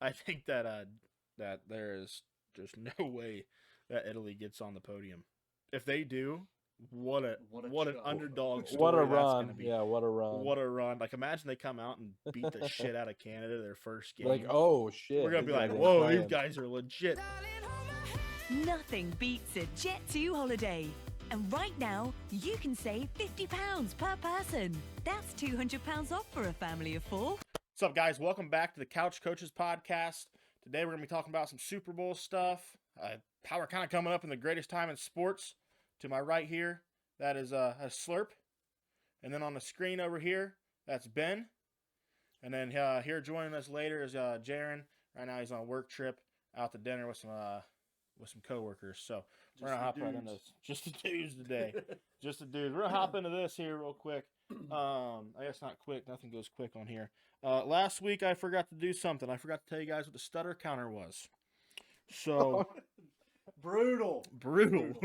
I think that there is just no way that Italy gets on the podium. If they do, what an show. underdog What a story that's run. going to be. Yeah, what a run. What a run! Like imagine they come out and beat the shit out of Canada their first game. Like, oh, shit. We're gonna be these like, guys ain't whoa, these playing. guys are legit. Nothing beats a Jet2 holiday. And right now, you can save £50 per person. That's £200 off for a family of 4. What's up, guys? Welcome back to the Couch Coaches Podcast. Today we're gonna be talking about some Super Bowl stuff. How we're kind of coming up in the greatest time in sports. To my right here, that is a Slurp. And then on the screen over here, that's Ben. And then here joining us later is Jaron. Right now he's on a work trip out to dinner with some coworkers. So we're gonna hop right into this. Just the dudes today. Just the dudes. We're gonna hop into this here real quick. I guess not quick. Nothing goes quick on here. Last week I forgot to do something. I forgot to tell you guys what the stutter counter was. So Brutal. brutal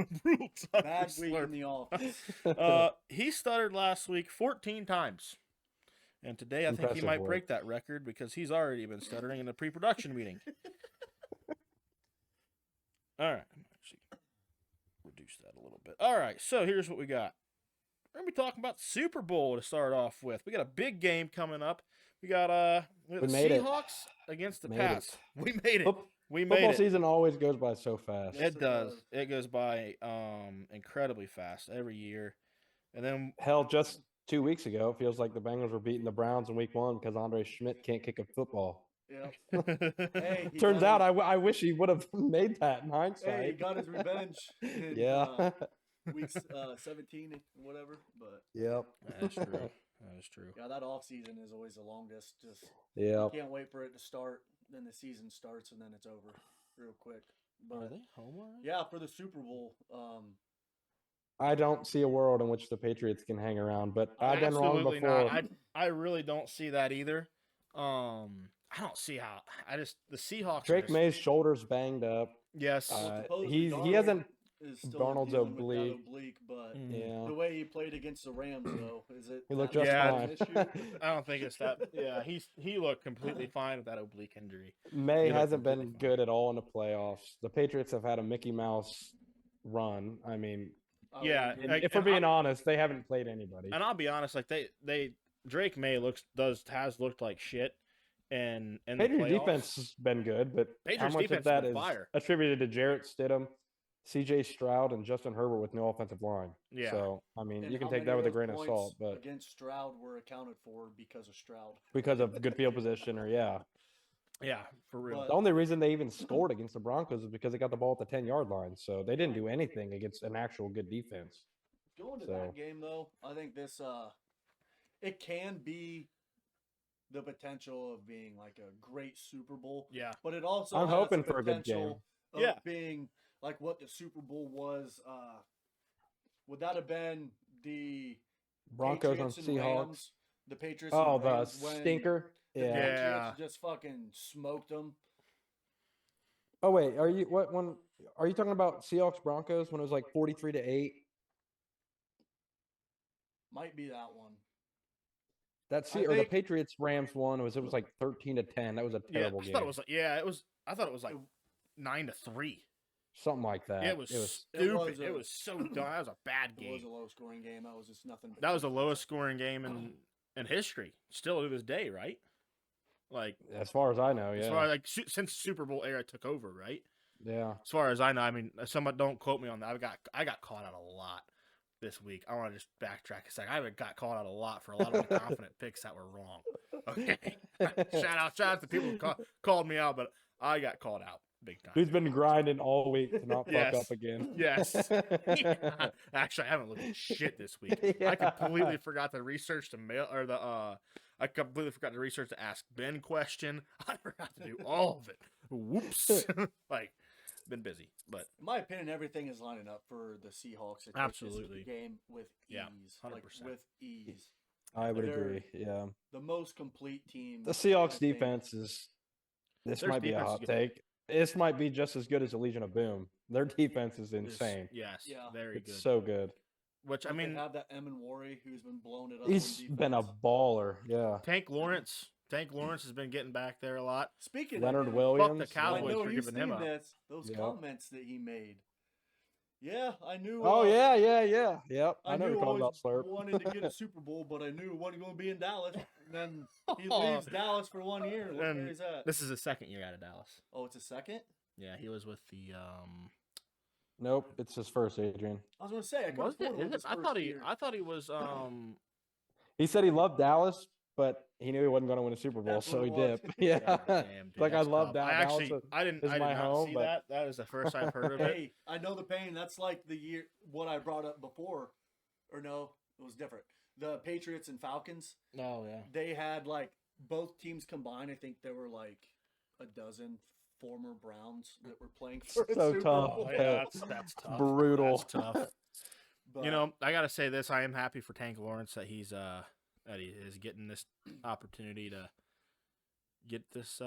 stutter Bad week Slurp. in the office. He stuttered last week 14 times. And today I think he Impressive might work. break that record because he's already been stuttering in the pre-production meeting. All right. I'm actually reduce that a little bit. All right. So here's what we got. We're going to be talking about the Super Bowl to start off with. We got a big game coming up. We got the made it. Seahawks against the Made Pats. it. We made it. We made Football it. season always goes by so fast. Yes, It does. It goes by incredibly fast every year. And then Hell, just 2 weeks ago, it feels like the Bengals were beating the Browns in week 1 because Andre Schmidt can't kick a football. Yeah. Hey, he Turns got out his- I wish he would have made that in hindsight. Hey, he got his revenge. In, Yeah. weeks 17 and whatever. But Yep. That's true. That is true. yeah, that off season is always the longest. Just Yep. can't wait for it to start. Then the season starts and then it's over real quick. Are But they home already? yeah, for the Super Bowl. I don't see a world in which the Patriots can hang around, but I've been wrong Absolutely before. not. I really don't see that either. I don't see how. The Seahawks. are Drake just- May's shoulders banged up. Yes. supposedly he Darnold hasn't. is still Darnold's dealing with that oblique. oblique, but Yeah. the way he played against the Rams, though, is it? He looked that just much of an fine. issue? I don't think it's that. Yeah, he looked completely fine with that oblique injury. May He looked hasn't been completely fine. good at all in the playoffs. The Patriots have had a Mickey Mouse run. I mean, I Yeah, would agree. Like, if we're and being honest, they haven't played anybody. And I'll be honest, like they Drake May has looked like shit, and the Patriots playoffs. defense has been good, but how Patriots much defense of that has is been fire. attributed to Jarrett Stidham, C.J. Stroud, and Justin Herbert with no offensive line? Yeah. So I mean, And you can how take many that with a those grain of points salt, but against Stroud were accounted for because of Stroud. because of good field position, or Yeah, for real. the only reason they even scored against the Broncos is because they got the ball at the 10-yard line. So they didn't do anything against an actual good defense. Going to So- that game though, I think this it can be the potential of being like a great Super Bowl, Yeah. but it also I'm has hoping the for a good game. potential of Yeah. being like what the Super Bowl was. Would that have been the Broncos Patriots on and Seahawks. Rams? The Patriots. Oh, and the Rams when stinker. The Yeah. Patriots Yeah. just fucking smoked them. Oh wait, are you what one? Are you talking about Seahawks Broncos when it was like 43-8? Might be that one. That's I or the think- Patriots Rams one was like 13-10. That was a Yeah, terrible I game. thought it was like it was. I thought it was like 9-3. Something like that. It was It stupid. was It a- was so dumb. That was a bad It was game. a low scoring game. That was just nothing. but That was the defense. lowest scoring game in history, still to this day, right? Like as far as I know, as yeah. far as since Super Bowl era took over, right? Yeah. As far as I know, I mean, somebody don't quote me on that. I got called out a lot this week. I want to just backtrack a second. I got called out a lot for a lot of my confident picks that were wrong. Okay, shout out to people who called me out, but I got called out big time. Who's been grinding all week to not fuck Yes. up again? Yes. Actually, I haven't looked at shit this week. I Yeah. completely forgot to research the mail or the I completely forgot to research the Ask Ben question. I forgot to do all of it. Whoops. Like, been busy, but In my opinion, everything is lining up for the Seahawks to take Absolutely. this game with ease. Yeah, Like 100%. with ease. I would They're- agree. Yeah. The most complete team. The Seahawks I think. defense is. This Their might be a defense is hot good. take. This might be just as good as the Legion of Boom. Their defense is it's- insane. Yes, Yeah. very It's good. so good. Which I But they mean, have that Emin Worry who's been blowing it up. He's on been a defense. baller. Yeah. Tank Lawrence Tank Lawrence has been getting back there a lot. Speaking Leonard of him, Williams. Fuck the I Cowboys know for you've giving him seen up. this. Those Yep. comments that he made. Yeah, I knew. Oh yeah. Yep. I know knew you're talking about always Slurp. wanted to get a Super Bowl, but I knew it wasn't going to be in Dallas. And then he Oh. leaves Dallas for 1 year. What And year is that? This is his second year out of Dallas. Oh, it's a second? Yeah, he was with the Nope, it's his first, Adrian. I was going to say, I was could it? Is it? I thought he was He said he loved Dallas, but he knew he wasn't going to win a Super Bowl, That's so what he it was. dipped. Yeah. damn, dude, Like, I that's love tough. that. I actually Dallas I did is my not home, see but- that. That is the first I've heard of it. Hey, I know the pain. That's like the year, what I brought up before. Or no, it was different. The Patriots and Falcons, Oh yeah. they had like both teams combined. I think there were like a dozen former Browns that were playing for the So Super tough. Bowl. Oh, yeah, that's tough. Brutal. That's tough. But, You know, I gotta say this. I am happy for Tank Lawrence that he is getting this opportunity to get this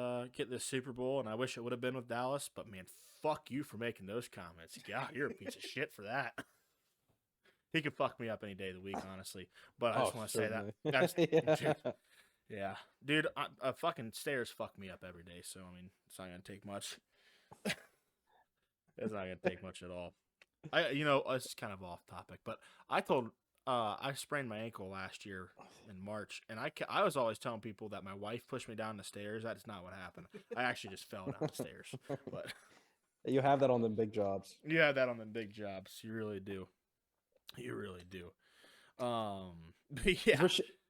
Super Bowl, and I wish it would have been with Dallas. But man, fuck you for making those comments. God, you're a piece of shit for that. He could fuck me up any day of the week, honestly. But I just want to say that. That's yeah. yeah, dude. Fucking stairs fuck me up every day. So I mean, it's not gonna take much. It's not gonna take much at all. It's kind of off topic, but I sprained my ankle last year in March, and I was always telling people that my wife pushed me down the stairs. That's not what happened. I actually just fell down the stairs. But You have that on them big jobs. you have that on the big jobs. You really do. You really do. But yeah,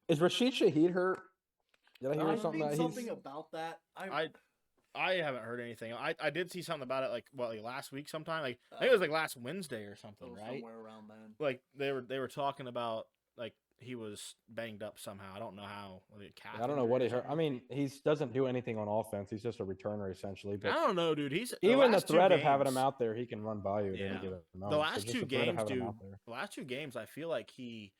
Is Rashid Shaheed hurt? Did I hear I've something? seen That something he's, about that. I haven't heard anything. I did see something about it like last week sometime. Like I think it was like last Wednesday or something, right? Somewhere around then. Like they were talking about like he was banged up somehow. I don't know how. I don't know what he hurt. I mean, he doesn't do anything on offense. He's just a returner essentially. I But don't know, dude. He's even the last two threat of having games- him out there, he can run by you at Yeah. any given moment. The So last just two the threat of games, having him dude. out there. The last two games, I feel like he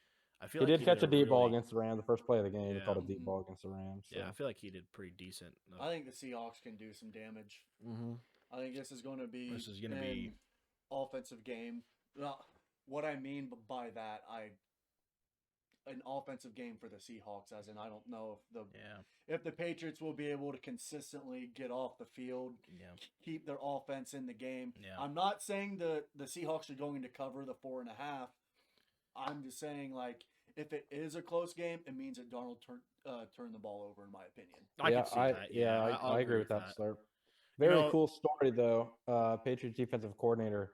He did catch a deep ball really- against the Rams. The first play of the game, he Yeah. caught a deep ball against the Rams. So. Yeah, I feel like he did pretty decent. I think the Seahawks can do some damage. Mm-hmm. I think this is going to be This is gonna be- an offensive game. Well, what I mean by that, an offensive game for the Seahawks, as in I don't know if the Patriots will be able to consistently get off the field, Yeah. keep their offense in the game. Yeah. I'm not saying the Seahawks are going to cover the 4.5. I'm just saying, like, if it is a close game, it means that Darnold turned the ball over, in my opinion. I can see that. I agree with that, Slurp. You Very know- cool story though. Patriots defensive coordinator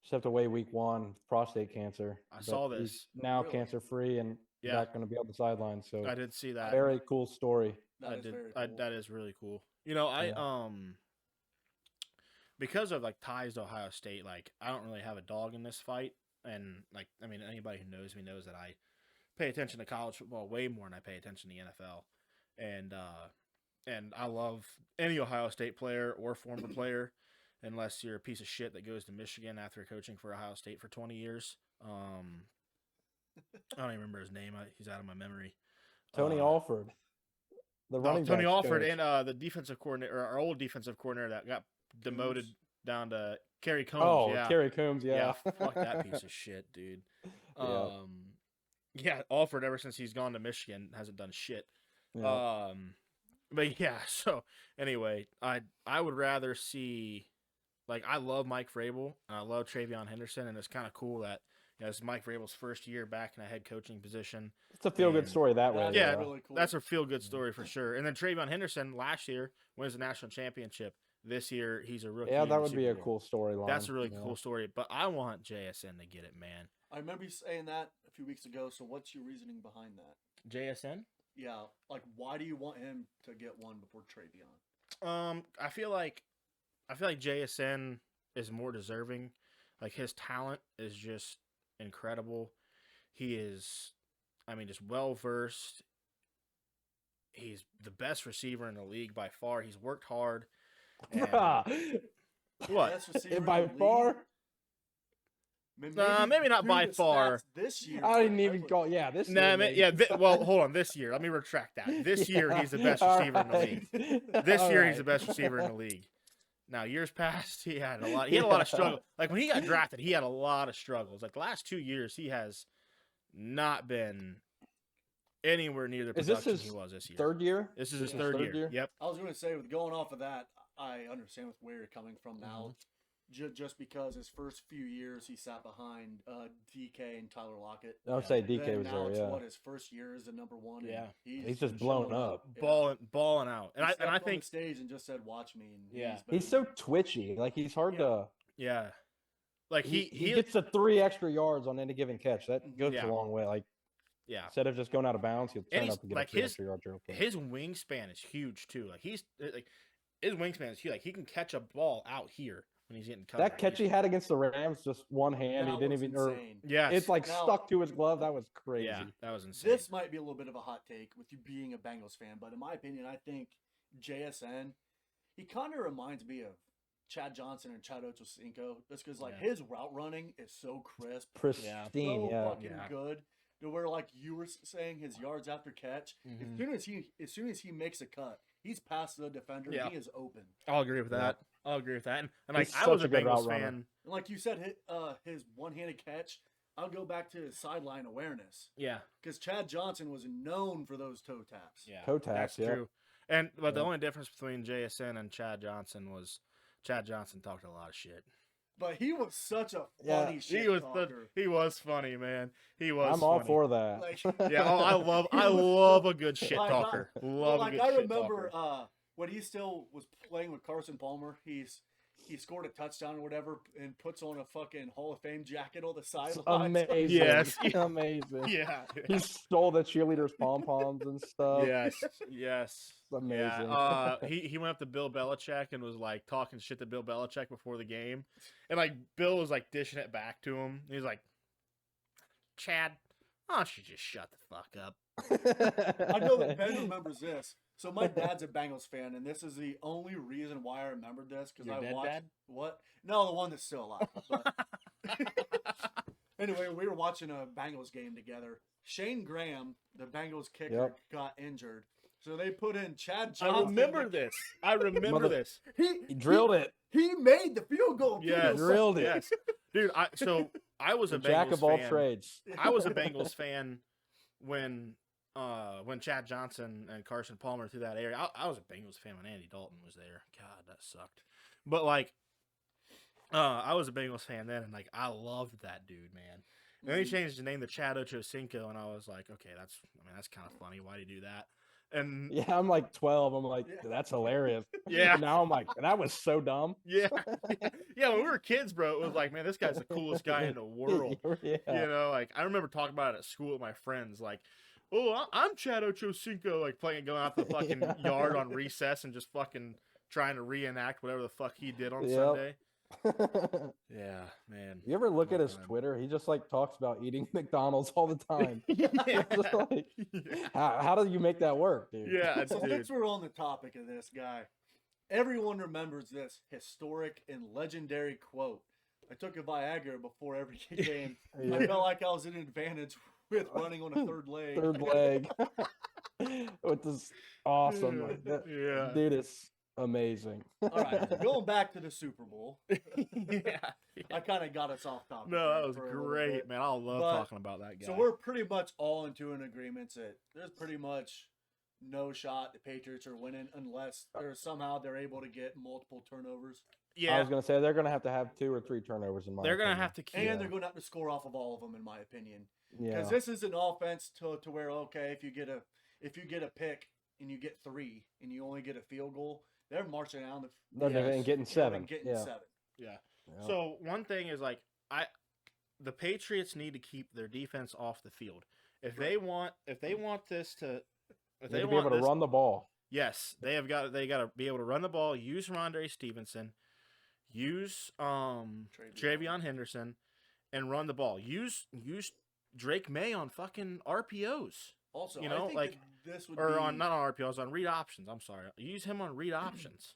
stepped away week 1 with prostate cancer. I but saw he's this. now Really? cancer free and Yeah. not going to be on the sideline. So I did see that. very cool story. That is very cool. That is really cool. You know, Yeah. Because of like ties to Ohio State, like I don't really have a dog in this fight, and like I mean anybody who knows me knows that I pay attention to college football way more than I pay attention to the NFL, and I love any Ohio State player or former player, unless you're a piece of shit that goes to Michigan after coaching for Ohio State for 20 years. I don't even remember his name. He's out of my memory. Tony Alford, the running Tony backs Alford coach. and the defensive coordinator, our old defensive coordinator that got demoted Coombs. down to Kerry Combs. Oh, yeah. Kerry Coombs, yeah. Fuck that piece of shit, dude. Yeah. Yeah, Alford ever since he's gone to Michigan hasn't done shit. Yeah. But yeah, so anyway, I would rather see, like, I love Mike Vrabel and I love Travion Henderson, and it's kind of cool that it's Mike Vrabel's first year back in a head coaching position. It's a feel good and- story that way. That is Yeah, really cool. That's a feel good story for sure. And then Travion Henderson last year wins the national championship. This year he's a rookie. Yeah, in that the would be Super a Bowl. cool storyline. That's a really you know. cool story. But I want JSN to get it, man. I remember you saying that a few weeks ago. So what's your reasoning behind that? JSN? Yeah, like why do you want him to get one before Travion? I feel like JSN is more deserving. Like his talent is just incredible. He is, I mean, just well versed. He's the best receiver in the league by far. He's worked hard. And- what? Best receiver And in by the league? far, Maybe not through by the far. stats This year, I didn't even was- go. Yeah, this. Nah, year, man, maybe. yeah. Well, hold on. This year, let me retract that. This year, he's the best receiver in the league. This year, he's the best receiver in the league. Now, years past, he had a lot of struggle. Like when he got drafted, he had a lot of struggles. Like the last 2 years, he has not been anywhere near the Is this production his he was this year. third year? This is his His third third year. year? Yep. I was going to say, with going off of that, I understand where you're coming from now. Just because his first few years he sat behind DK and Tyler Lockett. I would say DK Then was now there. it's Yeah, what, his first year as the number one. And Yeah. he's just blown showing up. Yeah. Balling out. And He I stepped on think the stage and just said, "Watch me." And Yeah. he's so twitchy. Like he's hard Yeah. to. yeah. Like He he gets to 3 extra yards on any given catch. That goes Yeah. a long way. Like yeah. instead of just going out of bounds, he'll turn he's- up and get like, a 3 his- extra yards real quick. His wingspan is huge too. Like his wingspan is huge. Like he can catch a ball out here when he's getting covered. That catch he had against the Rams, just one hand. That He didn't was even. Or, insane. Yes. it's like Now- stuck to his glove. That was crazy. yeah, that was insane. This might be a little bit of a hot take with you being a Bengals fan, but in my opinion, I think JSN, he kind of reminds me of Chad Johnson and Chad Ochocinco, just because like Yeah. his route running is so crisp, Pristine. so Yeah. fucking Yeah. good. To where, like you were saying, his yards after catch, Mhm. as soon as he makes a cut, he's past the defender. Yeah. He is open. I'll agree with Yeah. that. I'll agree with that. And like He's I was such a a good route Bengals runner. fan. And like you said, his one-handed catch. I'll go back to his sideline awareness Yeah. because Chad Johnson was known for those toe taps. Yeah. Toe taps, That's yeah. true. But the Yeah. only difference between JSN and Chad Johnson was Chad Johnson talked a lot of shit. But he was such a Yeah. funny shit He was talker. he was funny, man. He was I'm all funny. for that. Like, Yeah, I love a good shit Like, talker. Love like a good I shit remember talker. when he still was playing with Carson Palmer, he scored a touchdown or whatever and puts on a fucking Hall of Fame jacket on the sideline. Amazing. Yes. Amazing. Yeah. He stole the cheerleaders' pom poms and stuff. Yes. Amazing. Yeah. He went up to Bill Belichick and was like talking shit to Bill Belichick before the game. And like Bill was like dishing it back to him. He was like, Chad, why don't you just shut the fuck up? I know that Ben remembers this. So my dad's a Bengals fan, and this is the only reason why I remembered this because Your I dead watched dad? what? No, the one that's still alive. But anyway, we were watching a Bengals game together. Shane Graham, the Bengals kicker, Yep. got injured, so they put in Chad I Johnson. remember this. I remember Mother- this. He drilled it. He made the field goal. too. Yes. Drilled it. Yes. Dude, I was a The jack Bengals of all fan. trades. I was a Bengals fan when Chad Johnson and Carson Palmer through that area. I was a Bengals fan when Andy Dalton was there. God, that sucked. But like, I was a Bengals fan then, and like I loved that dude, man. And then he changed his name to Chad Ochocinco, and I was like, okay, that's kind of funny. Why do you do that? And Yeah, I'm like 12. I'm like, Yeah. that's hilarious. Yeah. Now I'm like, that was so dumb. yeah, yeah. When we were kids, bro, it was like, man, this guy's the coolest guy in the world. Yeah. You know, like I remember talking about it at school with my friends, like, oh, I'm Chad Ochocinco, like going out to the fucking Yeah. yard on recess and just fucking trying to reenact whatever the fuck he did on Yep. Sunday. Yeah, man. You ever look at his Time. Twitter? He just like talks about eating McDonald's all the time. yeah. Just like, how do you make that work, dude? Yeah, So dude. since we're on the topic of this guy, everyone remembers this historic and legendary quote. I took a Viagra before every game. I Yeah. felt like I was at an advantage with running on a third leg. Third leg. With this awesome. Like, that, Yeah. Dude, it's amazing. All right, going back to the Super Bowl. yeah. I kind of got us off topic. No, that there was for a little great, bit. man. I love But- talking about that guy. So we're pretty much all into an agreement that there's pretty much no shot the Patriots are winning unless somehow they're able to get multiple turnovers. I yeah, was gonna say they're gonna have 2 or 3 turnovers in my they're gonna opinion. have to keep. And they're going to have to score off of all of them, in my opinion. Yeah. Because this is an offense to where, okay, if you get a pick and you get 3 and you only get a field goal, they're marching down the They're Yes. getting field and 7. getting Yeah. 7. Yeah. Yeah. So one thing is like the Patriots need to keep their defense off the field. If they want this to if They they need to be want able to this, run the ball. yes, they got to be able to run the ball, use Rondre Stevenson, use Travion Henderson and run the ball. Use Drake May on fucking RPOs. Also, You I know, think like- that this would Or be, on not on RPOs, on read options. I'm sorry. Use him on read options.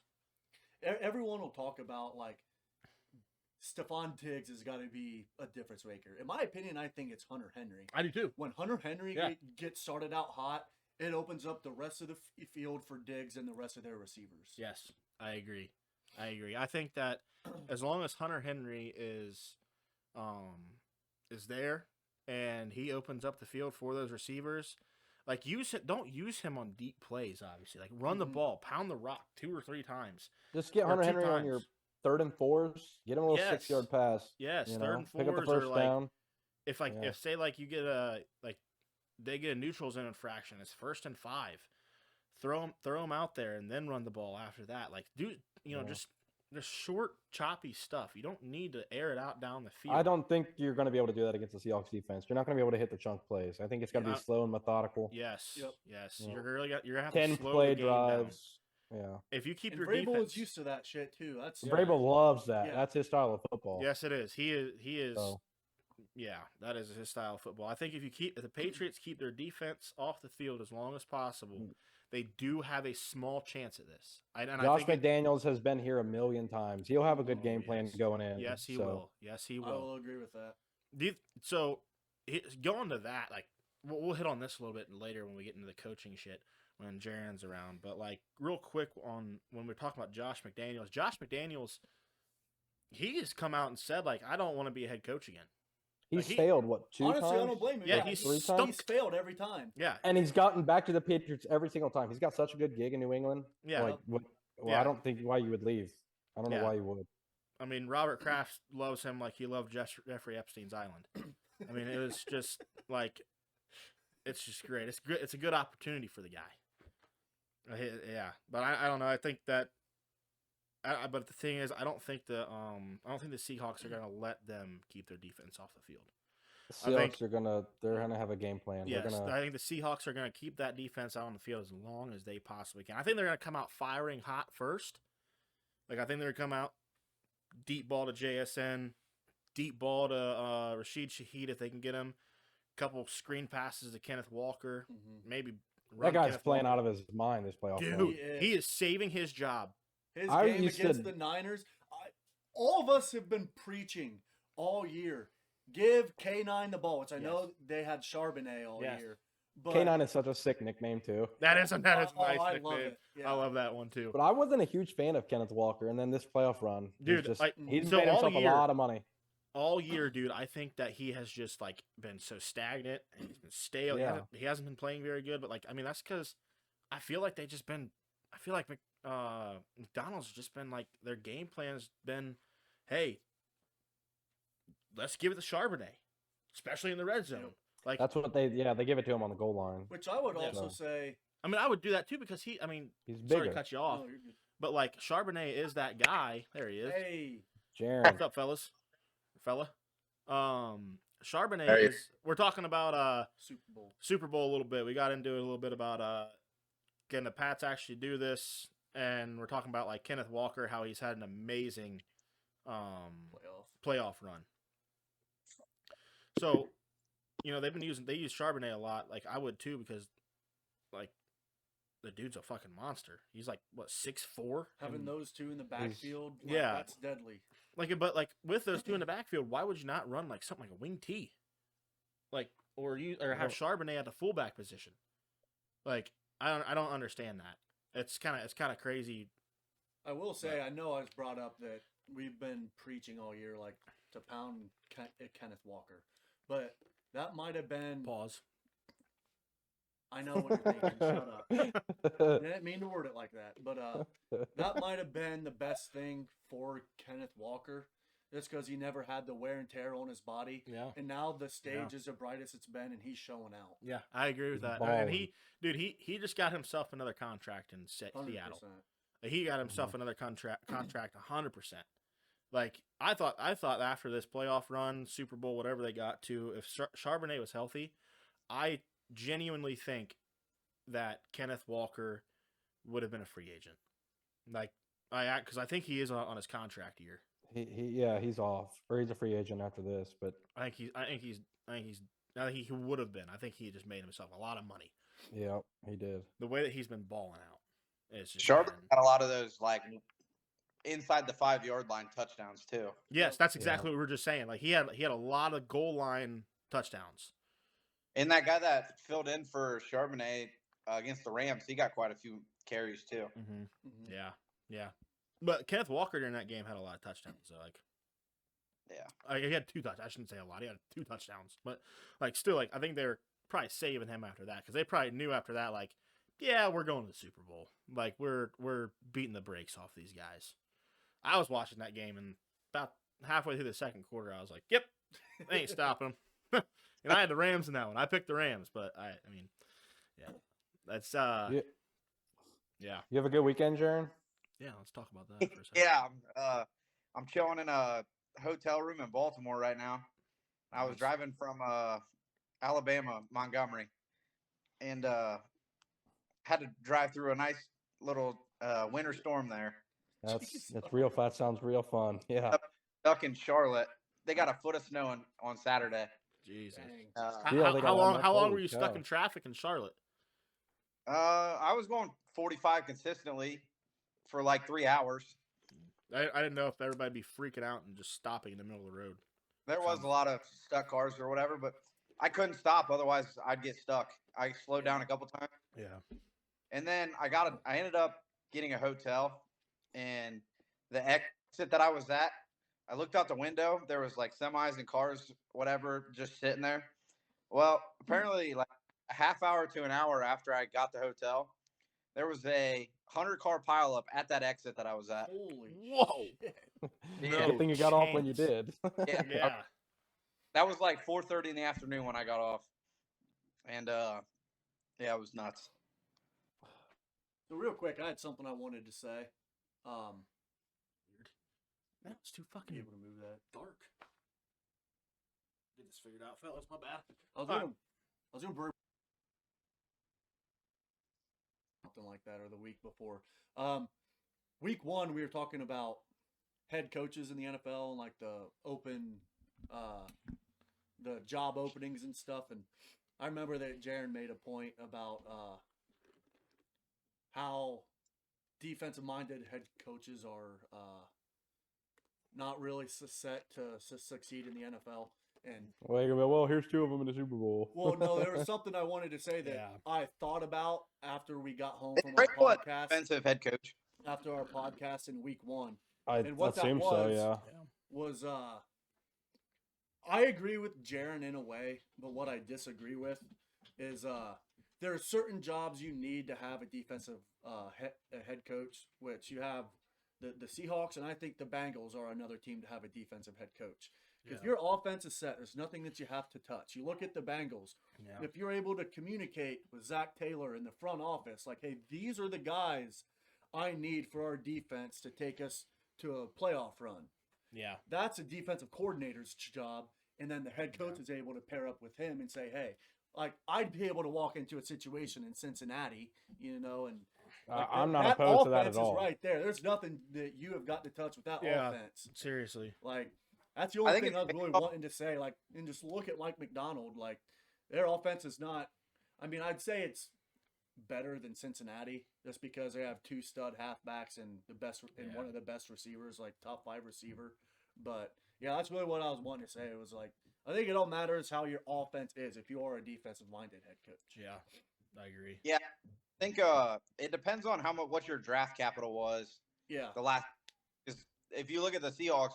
everyone will talk about like Stephon Diggs has got to be a difference maker. In my opinion, I think it's Hunter Henry. I do too. When Hunter Henry Yeah. gets started out hot, it opens up the rest of the field for Diggs and the rest of their receivers. Yes, I agree. I think that as long as Hunter Henry is there and he opens up the field for those receivers, Like don't use him on deep plays. Obviously, like run the ball, pound the rock 2 or 3 times. Just get Or Hunter 2 Henry on your times. 3rd and 4s. Get him a little Yes. 6-yard pass. Yes, You 3rd know, and 4s pick up the or first like down. if say like you get they get a neutral zone infraction. It's 1st and 5. Throw them out there and then run the ball after that. Like just short, choppy stuff. You don't need to air it out down the field. I don't think you're going to be able to do that against the Seahawks defense. You're not going to be able to hit the chunk plays. I think it's going to be slow and methodical. Yes. Yep. Yes. Yeah. You're going to have 10 to slow play the game drives. down. Yeah. If you keep And your Vrabel defense, is used to that shit too. That's Vrabel loves that. Yeah. That's his style of football. yes, it is. He is. So. Yeah, that is his style of football. I think if the Patriots keep their defense off the field as long as possible, they do have a small chance at this. Josh McDaniels has been here a million times. He'll have a good game plan yes. going in. Yes, he will. Yes, he will. I will agree with that. So going to that, like we'll hit on this a little bit later when we get into the coaching shit when Jaron's around. But like real quick on when we're talking about Josh McDaniels, he has come out and said like I don't want to be a head coach again. He's failed, what, 2 honestly, times? I don't blame him. Yeah, he's 3 times. times. He's failed every time. Yeah, And he's gotten back to the Patriots every single time. He's got such a good gig in New England. Yeah. Well, I don't think why you would leave. I don't know why you would. I mean, Robert Kraft loves him like he loved Jeffrey Epstein's island. I mean, it was just like, it's just great. It's good. It's a good opportunity for the guy. Yeah, but I don't know. I think that. But the thing is, I don't think the Seahawks are gonna let them keep their defense off the field. Seahawks they're gonna have a game plan. Yes, I think the Seahawks are gonna keep that defense out on the field as long as they possibly can. I think they're gonna come out firing hot first. Like I think they're gonna come out deep ball to JSN, deep ball to Rashid Shaheed if they can get him. Couple screen passes to Kenneth Walker, maybe. That guy's playing out of his mind this playoff. Dude, he is saving his job. His game against the Niners, all of us have been preaching all year. Give K9 the ball, which I know they had Charbonnet all year. But K9 is such a sick nickname too. That is a nice I nickname. love it. Yeah. I love that one too. But I wasn't a huge fan of Kenneth Walker, and then this playoff run, dude, he's made himself a lot of money. All year, dude, I think that he has just like been so stagnant and he's been stale. Yeah. He hasn't been playing very good, but like I mean that's because I feel like McDonald's just been like their game plan has been, hey, let's give it to Charbonnet, especially in the red zone. Like that's what they give it to him on the goal line. Which I would also say. I mean, I would do that too because he's bigger. Sorry to cut you off, No, you're good. but like Charbonnet is that guy. There he is. Hey, Jaron. What's up, fella? Charbonnet is. We're talking about Super Bowl a little bit. We got into it a little bit about can the Pats actually do this? And we're talking about like Kenneth Walker, how he's had an amazing playoff run. So, they use Charbonnet a lot. Like I would too, because like the dude's a fucking monster. He's like what 6'4"? Having those two in the backfield, that's deadly. But with those two in the backfield, why would you not run like something like a wing T? Like or have Charbonnet at the fullback position? Like I don't understand that. It's kind of crazy. I will say, I know I was brought up that we've been preaching all year, like to pound Kenneth Walker, but that might have been Pause. I know what you're thinking. Shut up. I didn't mean to word it like that, but that might have been the best thing for Kenneth Walker. Just because he never had the wear and tear on his body. Yeah. And now the stage is the brightest it's been, and he's showing out. Yeah, I agree with that. balling. And he just got himself another contract in Seattle. 100%. He got himself another contract 100%. Like I thought after this playoff run, Super Bowl, whatever they got to, if Charbonnet was healthy, I genuinely think that Kenneth Walker would have been a free agent. Like because I think he is on his contract year. He's off, or he's a free agent after this. But I think he would have been. I think he just made himself a lot of money. Yeah, he did. The way that he's been balling out is just Charbonnet had a lot of those like inside the 5-yard line touchdowns too. Yes, that's exactly what we were just saying. Like he had a lot of goal line touchdowns. And that guy that filled in for Charbonnet against the Rams, he got quite a few carries too. Mm-hmm. Yeah. But Kenneth Walker during that game had a lot of touchdowns. So he had 2 touchdowns. I shouldn't say a lot. He had 2 touchdowns. But like still, like I think they're probably saving him after that because they probably knew after that, like, yeah, we're going to the Super Bowl. Like, we're beating the brakes off these guys. I was watching that game, and about halfway through the second quarter, I was like, yep, they ain't stopping them. And I had the Rams in that one. I picked the Rams, but I mean, yeah, that's yeah. You have a good weekend, Jaron? Yeah, let's talk about that for a second. Yeah, I'm chilling in a hotel room in Baltimore right now. I was driving from Alabama, Montgomery, and had to drive through a nice little winter storm there. That's real. That sounds real fun. Yeah. Stuck in Charlotte. They got a foot of snow on Saturday. Jesus. How long were you stuck in traffic in Charlotte? I was going 45 consistently for like 3 hours. I didn't know if everybody'd be freaking out and just stopping in the middle of the road. There was a lot of stuck cars or whatever, but I couldn't stop. Otherwise, I'd get stuck. I slowed down a couple times. Yeah. And then I ended up getting a hotel, and the exit that I was at, I looked out the window. There was like semis and cars, whatever, just sitting there. Well, apparently, like a half hour to an hour after I got the hotel, there was a 100-car pileup at that exit that I was at. Whoa! Yeah. Good thing you got off when you did. Yeah. That was like 4:30 in the afternoon when I got off, and yeah, it was nuts. So real quick, I had something I wanted to say. That was too fucking Able to move that. dark. Get this figured out, fellas. My bad. I was doing something like that, or the week before. Week 1, we were talking about head coaches in the NFL and like the the job openings and stuff. And I remember that Jaron made a point about how defensive-minded head coaches are not really set to succeed in the NFL. And Well, here's 2 of them in the Super Bowl. well, no, there was something I wanted to say that Yeah. I thought about after we got home from Great our what podcast. defensive head coach. After our podcast in week 1 I and what that assume so. was- Yeah. was I agree with Jaron in a way, but what I disagree with is there are certain jobs you need to have a defensive head coach, which you have the Seahawks, and I think the Bengals are another team to have a defensive head coach. If Yeah. your offense is set, there's nothing that you have to touch. You look at the Bengals. Yeah. If you're able to communicate with Zach Taylor in the front office, like, hey, these are the guys I need for our defense to take us to a playoff run. Yeah. That's a defensive coordinator's job. And then the head coach is able to pair up with him and say, hey, like, I'd be able to walk into a situation in Cincinnati, and like, I'm not that opposed to that offense at all. is right there. There's nothing that you have got to touch with that Yeah. offense. Seriously. Like, that's the only think thing I was it's- really wanting to say. Like, and just look at Mike McDonald. Like, their offense is not. I mean, I'd say it's better than Cincinnati just because they have 2 stud halfbacks and one of the best receivers, like top 5 receiver. But yeah, that's really what I was wanting to say. It was like, I think it all matters how your offense is if you are a defensive minded head coach. Yeah. I agree. Yeah, I think it depends on what your draft capital was. Yeah. The last, because if you look at the Seahawks,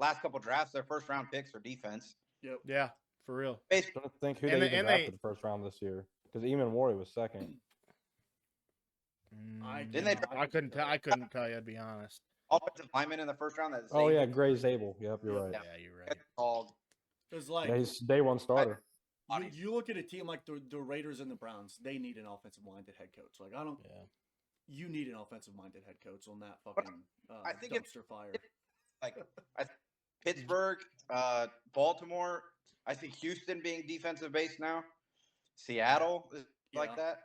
last couple drafts, their first round picks are defense. Yep. Yeah. For real. I don't think who And they they- even and drafted they- the first round this year because Eamon Warrior was second. Didn't they I couldn't tell you, to be honest. Offensive lineman in the first round. That Oh yeah, Gray Zabel. Yep, you're right. Yeah, you're right. called. Because, like, Yeah, he's day 1 starter. you look at a team like the Raiders and the Browns, they need an offensive minded head coach. Like, I don't. Yeah. You need an offensive minded head coach on that fucking I think it's- dumpster fire. Like Pittsburgh, Baltimore. I think Houston being defensive based now. Seattle is like Yeah. that.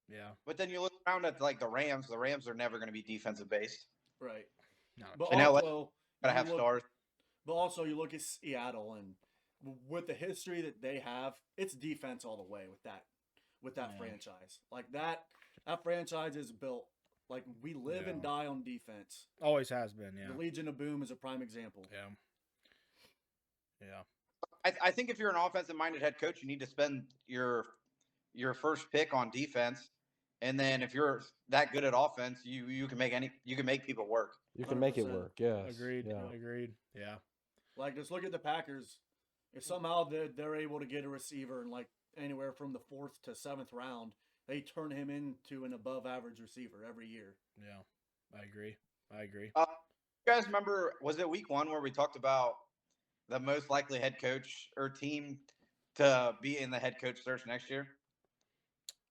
Yeah. But then you look around at like the Rams. The Rams are never going to be defensive based. Right. No. But And LA also, Gotta you have look- stars. But also, you look at Seattle, and with the history that they have, it's defense all the way with that Yeah. franchise. Like that franchise is built like we live and Yeah. die on defense. Always has been. Yeah. The Legion of Boom is a prime example. Yeah. Yeah. I think if you're an offensive minded head coach, you need to spend your first pick on defense, and then if you're that good at offense, you can make people work. You can make it 100%. work. Yes. Agreed. Yeah. Agreed. Yeah. Like, just look at the Packers. If somehow they're able to get a receiver in like anywhere from the 4th to 7th round, they turn him into an above average receiver every year. Yeah, I agree. You guys remember, was it week 1 where we talked about the most likely head coach or team to be in the head coach search next year?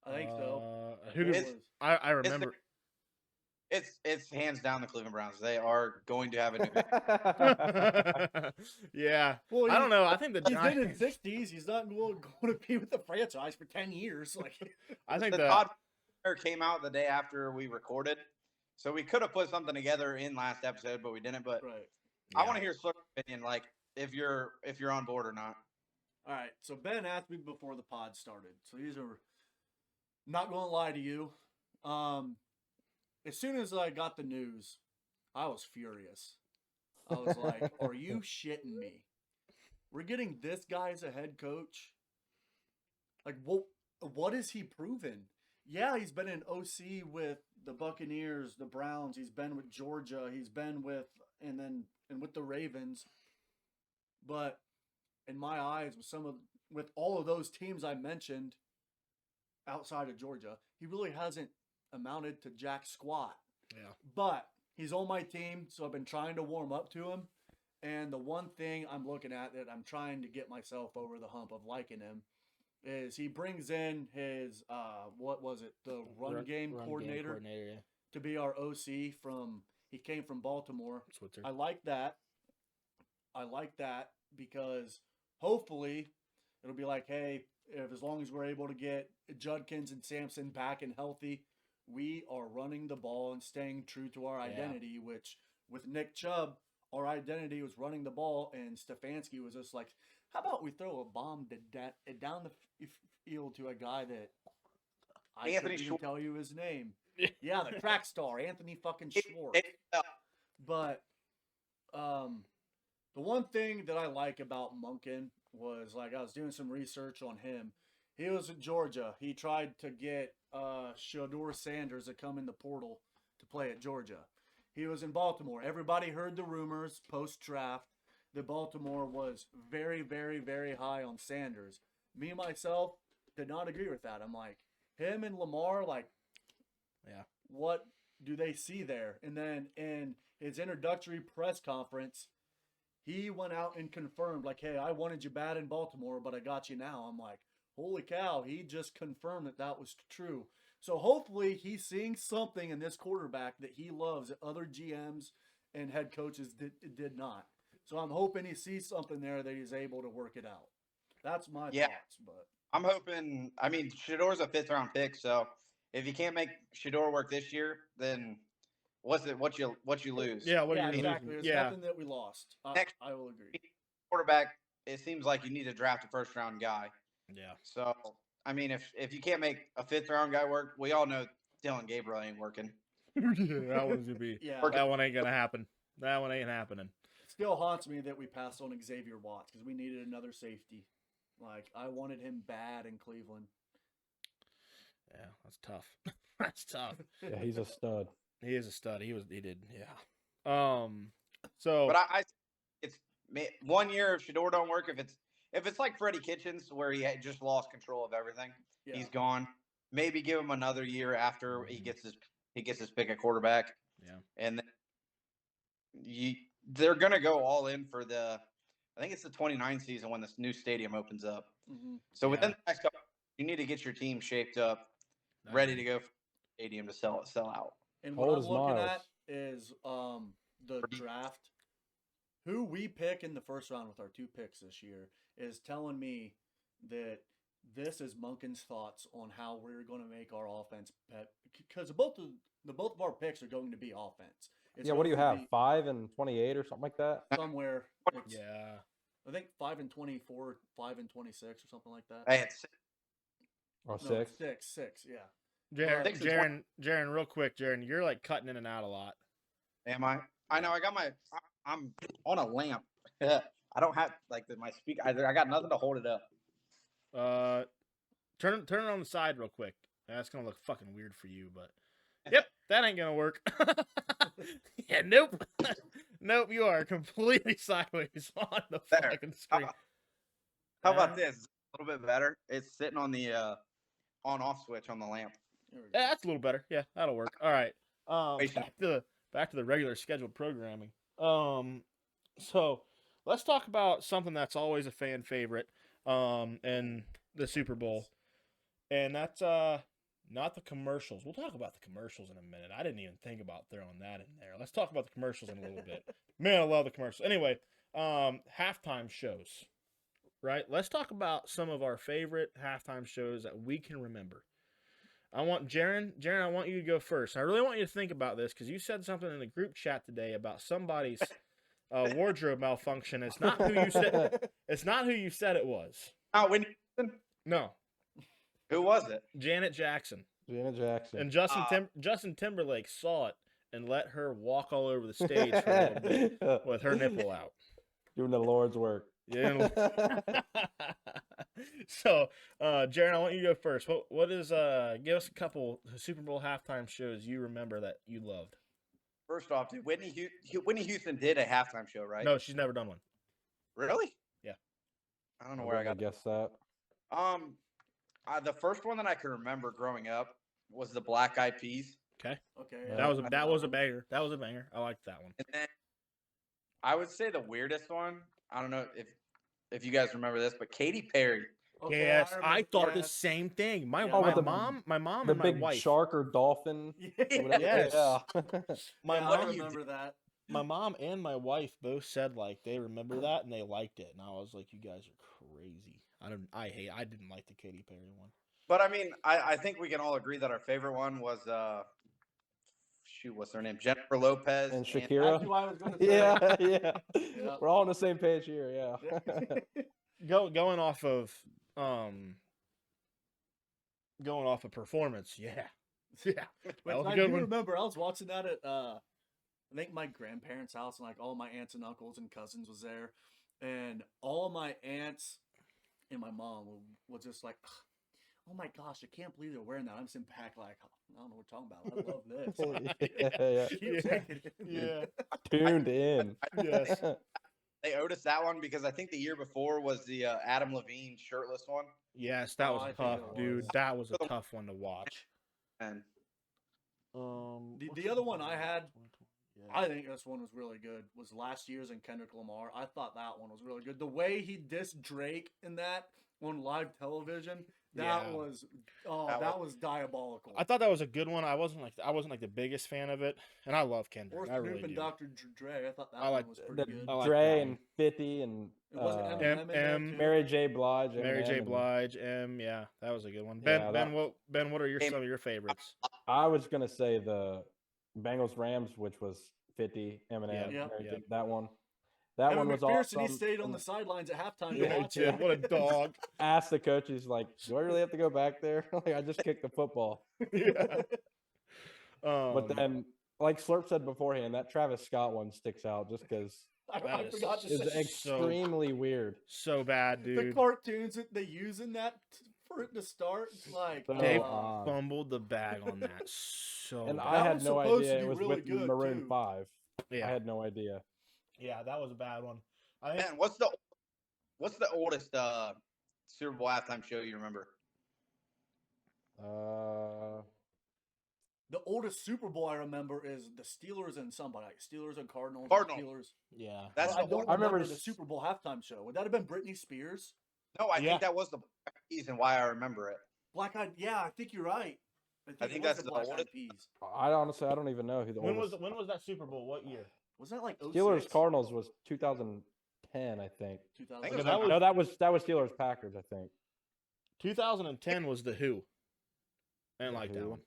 I think so. Who What did, was- I remember. It's hands down the Cleveland Browns. They are going to have a new head. Yeah. Well, I don't know. I think the he's in his Giants. 60s. He's not going to be with the franchise for 10 years. Like, I think the the Todd came out the day after we recorded, so we could have put something together in last episode, but we didn't. But right. I want to hear Slurp's opinion, like if you're on board or not. All right. So Ben asked me before the pod started. So these are not going to lie to you. As soon as I got the news, I was furious. I was like, "Are you shitting me? We're getting this guy as a head coach? Like, what is he proven? Yeah, he's been an OC with the Buccaneers, the Browns. He's been with Georgia. He's been with with the Ravens. But in my eyes, with all of those teams I mentioned outside of Georgia, he really hasn't amounted to jack squat. Yeah. But he's on my team, so I've been trying to warm up to him. And the one thing I'm looking at that I'm trying to get myself over the hump of liking him is he brings in his the run game coordinator yeah. to be our OC he came from Baltimore. Switzer. I like that. Because hopefully it'll be like, hey, as long as we're able to get Judkins and Sampson back and healthy, we are running the ball and staying true to our identity, which with Nick Chubb, our identity was running the ball, and Stefanski was just like, how about we throw a bomb down the field to a guy that I couldn't even tell you his name. Yeah, the track star, Anthony fucking Schwartz. But the one thing that I like about Monken was, like, I was doing some research on him. He was in Georgia. He tried to get Shedeur Sanders to come in the portal to play at Georgia. He was in Baltimore. Everybody heard the rumors post-draft that Baltimore was very, very, very high on Sanders. Me, myself, did not agree with that. I'm like, him and Lamar, like, yeah, what do they see there? And then in his introductory press conference, he went out and confirmed, like, hey, I wanted you bad in Baltimore, but I got you now. I'm like, holy cow, he just confirmed that was true. So hopefully he's seeing something in this quarterback that he loves that other GMs and head coaches did not. So I'm hoping he sees something there that he's able to work it out. That's my thoughts. But I'm hoping. I mean, Shedeur's a 5th-round pick, so if you can't make Shedeur work this year, then what you lose? Yeah, what are you exactly. losing? There's nothing that we lost. I will agree. Quarterback, it seems like you need to draft a 1st-round guy. Yeah. So, I mean, if you can't make a 5th-round guy work, we all know Dylan Gabriel ain't working. That one's gonna be. Yeah. That one ain't gonna happen. That one ain't happening. Still haunts me that we passed on Xavier Watts because we needed another safety. Like, I wanted him bad in Cleveland. Yeah, that's tough. That's tough. Yeah, he's a stud. He is a stud. He did. Yeah. So. But it's 1 year if Shedeur don't work. If it's like Freddie Kitchens where he just lost control of everything, he's gone. Maybe give him another year after he gets his pick at quarterback. Yeah. And they're gonna go all in for I think it's the 29 season when this new stadium opens up. Mm-hmm. So within the next couple, you need to get your team shaped up, ready to go for the stadium to sell out. And what I'm looking at is the draft. Who we pick in the 1st round with our 2 picks this year is telling me that this is Monken's thoughts on how we're going to make our offense because both of our picks are going to be offense. What do you have? 5 and 28 or something like that? Somewhere. Yeah. I think 5 and 24, 5 and 26 or something like that. Hey, it's 6, yeah. Jaron, real quick, Jaron, you're like cutting in and out a lot. Am I? I know. I'm on a lamp. I don't have my speaker. I got nothing to hold it up. Turn it on the side real quick. That's gonna look fucking weird for you, but yep, that ain't gonna work. Yeah, nope. Nope, you are completely sideways on the fucking screen. How about this? A little bit better. It's sitting on the on-off switch on the lamp. There we go. Yeah, that's a little better. Yeah, that'll work. All right. Wait, Back to the regular scheduled programming. So let's talk about something that's always a fan favorite, in the Super Bowl, and that's not the commercials. We'll talk about the commercials in a minute. I didn't even think about throwing that in there. Let's talk about the commercials in a little bit. Man, I love the commercials. Anyway, halftime shows. Right? Let's talk about some of our favorite halftime shows that we can remember. I want Jaron, I want you to go first. I really want you to think about this because you said something in the group chat today about somebody's wardrobe malfunction. It's not who you said. It's not who you said it was. Whitney Houston? No, Who was it? Janet Jackson. Janet Jackson. And Justin Timberlake saw it and let her walk all over the stage for a little bit with her nipple out. Doing the Lord's work. Yeah. So, Jaron, I want you to go first. What is give us a couple Super Bowl halftime shows you remember that you loved? First off, dude, Whitney Houston did a halftime show, right? No, she's never done one. Really? Yeah. I don't know where I got. Guess that. The first one that I can remember growing up was the Black Eyed Peas, Okay, Okay. Yeah. that was a banger. That was a banger. I liked that one. and then I would say the weirdest one. I don't know if you guys remember this, but Katy Perry. Okay, Yes, I remember- thought the yes. same thing. My Yeah, with the- mom The and my big wife. shark or dolphin. Yeah. Yes. Yeah. My Yeah, What I do you remember that. My mom and my wife both said like they remember that and they liked it, and I was like, "You guys are crazy." I didn't like the Katy Perry one. But I mean, I think we can all agree that our favorite one was what's her name? Jennifer Lopez And That's Shakira. who I was going to say. Yeah, yeah. Yeah. We're all on the same page here. Yeah. Going off of performance, yeah. Which was a I good do one. remember. I was watching that at I think my grandparents' house, and like all my aunts and uncles and cousins was there, and all my aunts and my mom was just like, "Oh my gosh, I can't believe they're wearing that." I'm sitting back like, I don't know what we're talking about. I love this. Yeah. Keep Yeah. taking it in. Yeah. Tuned in. Yes. They owed us that one because I think the year before was the Adam Levine shirtless one. Yes, that Oh, was I think tough, it dude. was. That was a tough one to watch. And The other one I had, I think this one was really good. Was last year's in Kendrick Lamar. I thought that one was really good. The way he dissed Drake in that on live television, that Yeah. was That was diabolical. I thought that was a good one. I wasn't like the biggest fan of it, and I love Kendrick. Or I Snoop really and do. Dr. Dre. I thought that I like one was The pretty good. I like Dre that and one. 50 and It wasn't Eminem in there, M- too? Mary J. Blige. Mary J. Eminem, and Blige, yeah, that was a good one. Yeah, Ben, what are Hey, some of your favorites? I was gonna say the Bengals Rams, which was 50 Eminem. Yeah. Mary J. Yeah. That one. That Evan one was McPherson, awesome. he stayed on And the sidelines at halftime Yeah, to he watch did. it. What a dog. asked the coaches like, "Do I really have to go back there? Like, I just kicked the football." Yeah. But then, like Slurp said beforehand, that Travis Scott one sticks out just because I That is forgot to it's say extremely weird. so bad, the dude. cartoons that they use in that for it to start. It's like They odd. fumbled the bag on that so And bad. I That had was no supposed to idea be it was really with good, Maroon too. 5. yeah. I had no idea. Yeah, that was a bad one. I think man, what's the oldest Super Bowl halftime show you remember? the oldest Super Bowl I remember is the Steelers and somebody, like Steelers and Cardinals. Cardinals. Steelers. yeah. That's I the don't one. I remember remember the s- Super Bowl halftime show. Would that have been Britney Spears? No, I Yeah. think that was the Black Eyed Peas and why I remember it. Black Eyed. Yeah, I think you're right. I it think was that's the Black Eyed oldest- Peas. I honestly, I don't even know who the When was oldest. that Super Bowl? What year? Was that like 06? Steelers Cardinals was 2010, I think. 2000. I think it was that was- No, that was Steelers Packers, I think. 2010 was the Who. I didn't The like that Who? one.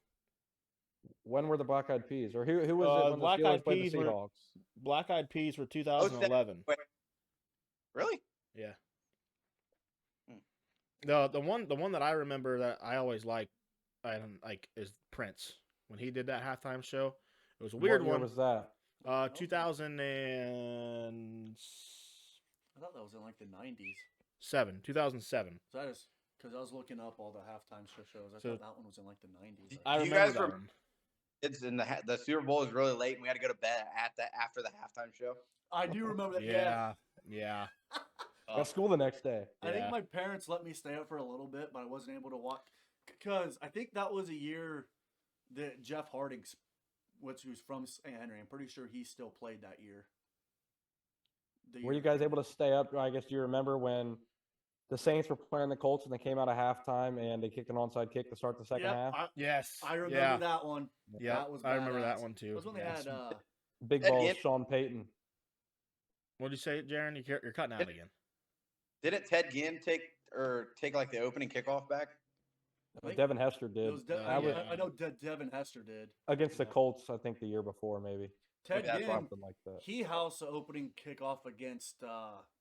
When were the Black Eyed Peas, or who was it when Black the Steelers Eyed played Peas the were- Seahawks? Black Eyed Peas were 2011. Really? Yeah. Hmm. The one that I remember that I always liked, I don't like, is Prince. When he did that halftime show, it was a weird What year one. was that? 2007. I thought that was in like the 90s. 2007. So that is because I was looking up all the halftime shows. I So- thought that one was in like the 90s. I Do you remember guys that rem- one. It's in the Super Bowl is really late and we had to go to bed after the halftime show. I do remember that. Yeah. Yeah. Got school the next day. I think Yeah. my parents let me stay up for a little bit, but I wasn't able to watch because I think that was a year that Jeff Harding, who's from St. Henry, I'm pretty sure he still played that year. Were you guys able to stay up? I guess, do you remember when the Saints were playing the Colts and they came out of halftime and they kicked an onside kick to start the second half? Yes. I remember yeah. that one. Yeah. That was I remember that badass. one too. That was when they Yes. had Big Ed balls, Ginn- Sean Payton. What'd you say, Jaron? You're cutting out again. Didn't Ted Ginn take like the opening kickoff back? I think Devin Hester did. it was That was- I know Devin Hester did. Against the Yeah. Colts, I think the year before, maybe. Ted that's Ginn, Something like that. he housed the opening kickoff against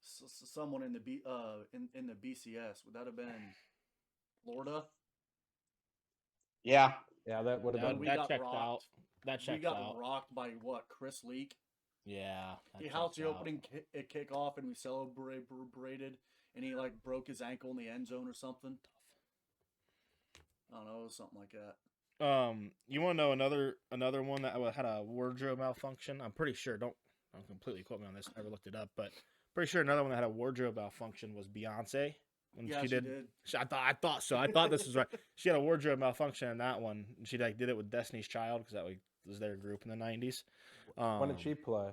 someone in the in the BCS. Would that have been Florida? Yeah. Yeah, that would have That, been. we that got checked rocked. out. That We checked got out. rocked by what? Chris Leak. Yeah. that He housed checks the out. opening kickoff, and we celebrated, and he like broke his ankle in the end zone or something. I don't know, it was something like that. You want to know another one that had a wardrobe malfunction? I'm pretty sure. Don't completely quote me on this. I never looked it up, but pretty sure another one that had a wardrobe malfunction was Beyonce. When Yeah, she she did. did. I thought so. I thought this was right. She had a wardrobe malfunction in that one. She like did it with Destiny's Child because that was their group in the '90s. When did she play?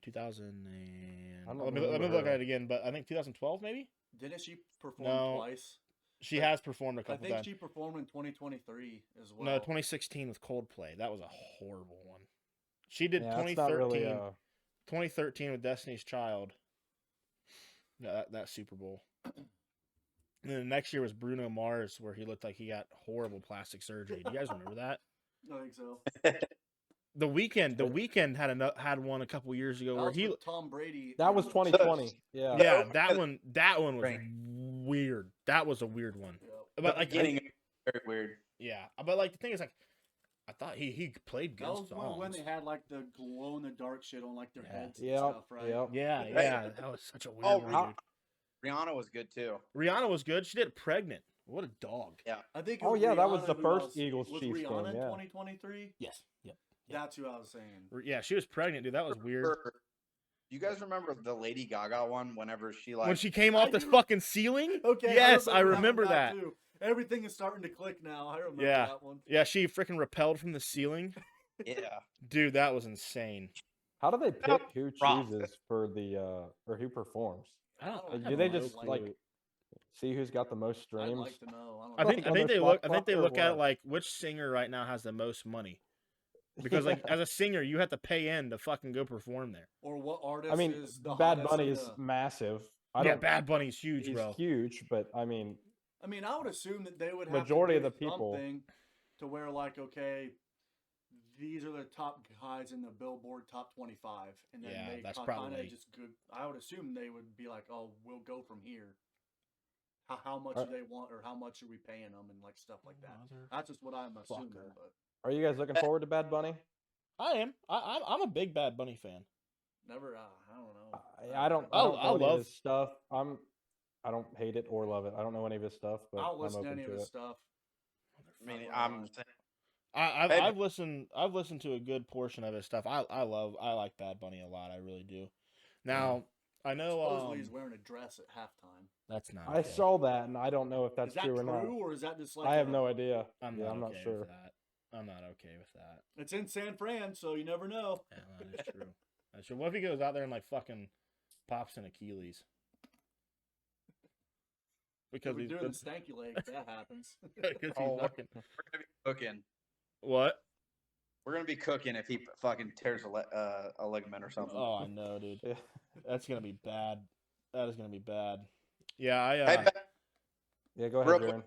2000 and I don't let me remember look her. at it again. But I think 2012 maybe. Didn't she perform No. twice? She I- has performed a I couple think times. she performed in 2023 as well. No, 2016 with Coldplay. That was a horrible one. She did Yeah, that's 2013. not really. 2013 with Destiny's Child. Yeah, that Super Bowl. And then the next year was Bruno Mars, where he looked like he got horrible plastic surgery. Do you guys remember that? I think so. The Weeknd had one a couple years ago That where was he with Tom Brady. That was 2020. Yeah. yeah that one was Right. weird. That was a weird one. Yeah. But like Getting very weird. yeah, but like the thing is like I thought he played good That was songs. when they had like the glow in the dark shit on like their Yeah. heads and Yep. stuff, right? Yep. Yeah, that was such a weird Oh, one, how- dude. Rihanna was good too. Rihanna was good. She did Pregnant. What a dog. I think. it Oh, was yeah, that was Rihanna the who first was- Eagles was Chiefs Rihanna game, in yeah. 2023. Yes. Yep. Yeah. That's who I was saying. Yeah, she was pregnant, dude. That was weird. You guys remember the Lady Gaga one? Whenever she like When she came off the do- fucking ceiling? Okay. Yes, I one remember now, that. too. Everything is starting to click now. I remember Yeah. that one. Yeah, she freaking repelled from the ceiling. yeah. Dude, that was insane. How do they pick who Rock. chooses for the or who performs? I don't. I Do have they no just clue. like see who's got the most I'd streams? like to know. I Like think on their they Spotify look or at what? like which singer right now has the most money. Because like Yeah. as a singer, you have to pay in to fucking go perform there. Or what artist I mean, is the Bad hottest Bunny in is the- massive. I Yeah, don't. Bad Bunny's huge, He's bro. huge, but I mean, I mean, I would assume that they would have Majority to of do the people- something to where like, okay, these are the top guys in the Billboard top 25, and then Yeah, they that's kind of probably- just good. I would assume they would be like, oh, we'll go from here. How much Are- do they want, or how much are we paying them, and like stuff like that. That's just what I'm assuming. Fucker. But are you guys looking forward to Bad Bunny? I am. I'm a big Bad Bunny fan. never. I don't know. I don't. Oh, I I don't know any of love- his stuff. I don't hate it or love it. I don't know any of his stuff, but I'll I'm listen to open any of to his it. stuff. I mean, Fuck I'm with Hey, I've listened to a good portion of his stuff. I like Bad Bunny a lot. I really do. Now I know Supposedly he's wearing a dress at halftime. that's not. I okay. saw that, and I don't know if that's Is that true true, or not. or is that just like I have a- no idea. I'm yeah, not I'm not okay sure. with that. I'm not okay with that. It's in San Fran, so you never know. Yeah, that is true. That's true. What if he goes out there and like fucking pops an Achilles? Because We're he's doing the stanky leg if that happens. because he's Oh. fucking we're gonna be cooking. what? We're gonna be cooking if he fucking tears a ligament or something. Oh, I know, dude. Yeah. That's gonna be bad. That is gonna be bad. Yeah, I Hey, Yeah, go Real ahead, quick. Jaron.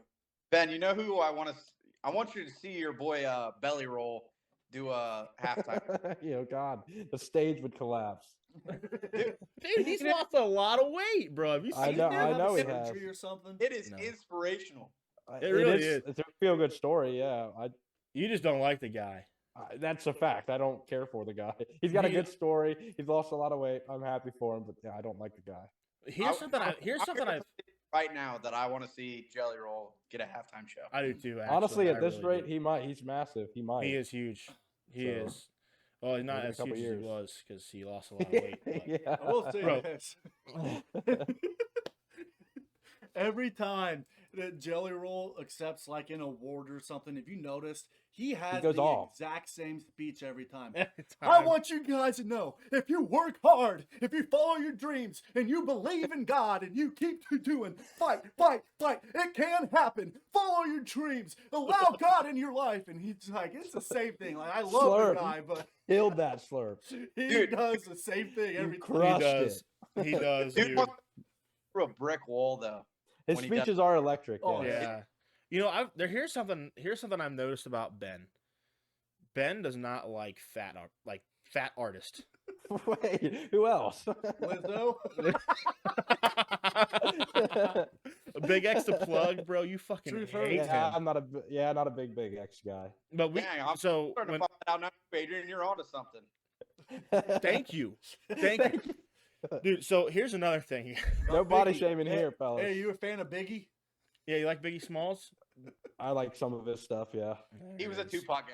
Ben, you know who I want to? I want you to see your boy Belly Roll do a halftime. You know, God, the stage would collapse. dude, he's lost a lot of weight, bro. Have you I seen know- him? I know he Surgery has. or something. It is No. inspirational. It really is. It's a feel good story. Yeah, You just don't like the guy. that's a fact. I don't care for the guy. He's got a He- good story. He's lost a lot of weight. I'm happy for him, but yeah, I don't like the guy. Here's something. Here's I'm something gonna I say right now that I want to see Jelly Roll get a halftime show. do too. Actually. Honestly, I at this really rate, do. he might. He's massive. He might. He is huge. He So- is. Well, he's not Within a as couple huge as he years. was because he lost a lot of weight. But Yeah. I will say Bro. this. Every time that Jelly Roll accepts like an award or something, if you noticed, he has goes the off. exact same speech every time. every I time- want you guys to know, if you work hard, if you follow your dreams, and you believe in God, and you keep doing, fight, it can happen. Follow your dreams. Allow God in your life. And he's like, it's the same thing. Like, I love Slurp. the guy, but Killed that slurp. he Dude. does the same thing every time. he crushed does. it. He does, Dude dude. wants through a brick wall though. His when he does- speeches are electric. Oh, yes. Yeah. You know, here's something I've noticed about Ben. Ben does not like fat artists. Wait, who else? Lizzo? Big X to plug, bro. You fucking Truth hate hurts. yeah, him. I'm not a big X guy. But we Dang, I'm so starting when, to find out now, Adrian, you're onto something. thank you, dude. So here's another thing. No body Biggie. shaming Hey- here, fellas. Hey, you a fan of Biggie? Yeah, you like Biggie Smalls? I like some of his stuff. Yeah. He was a There it is. Tupac guy.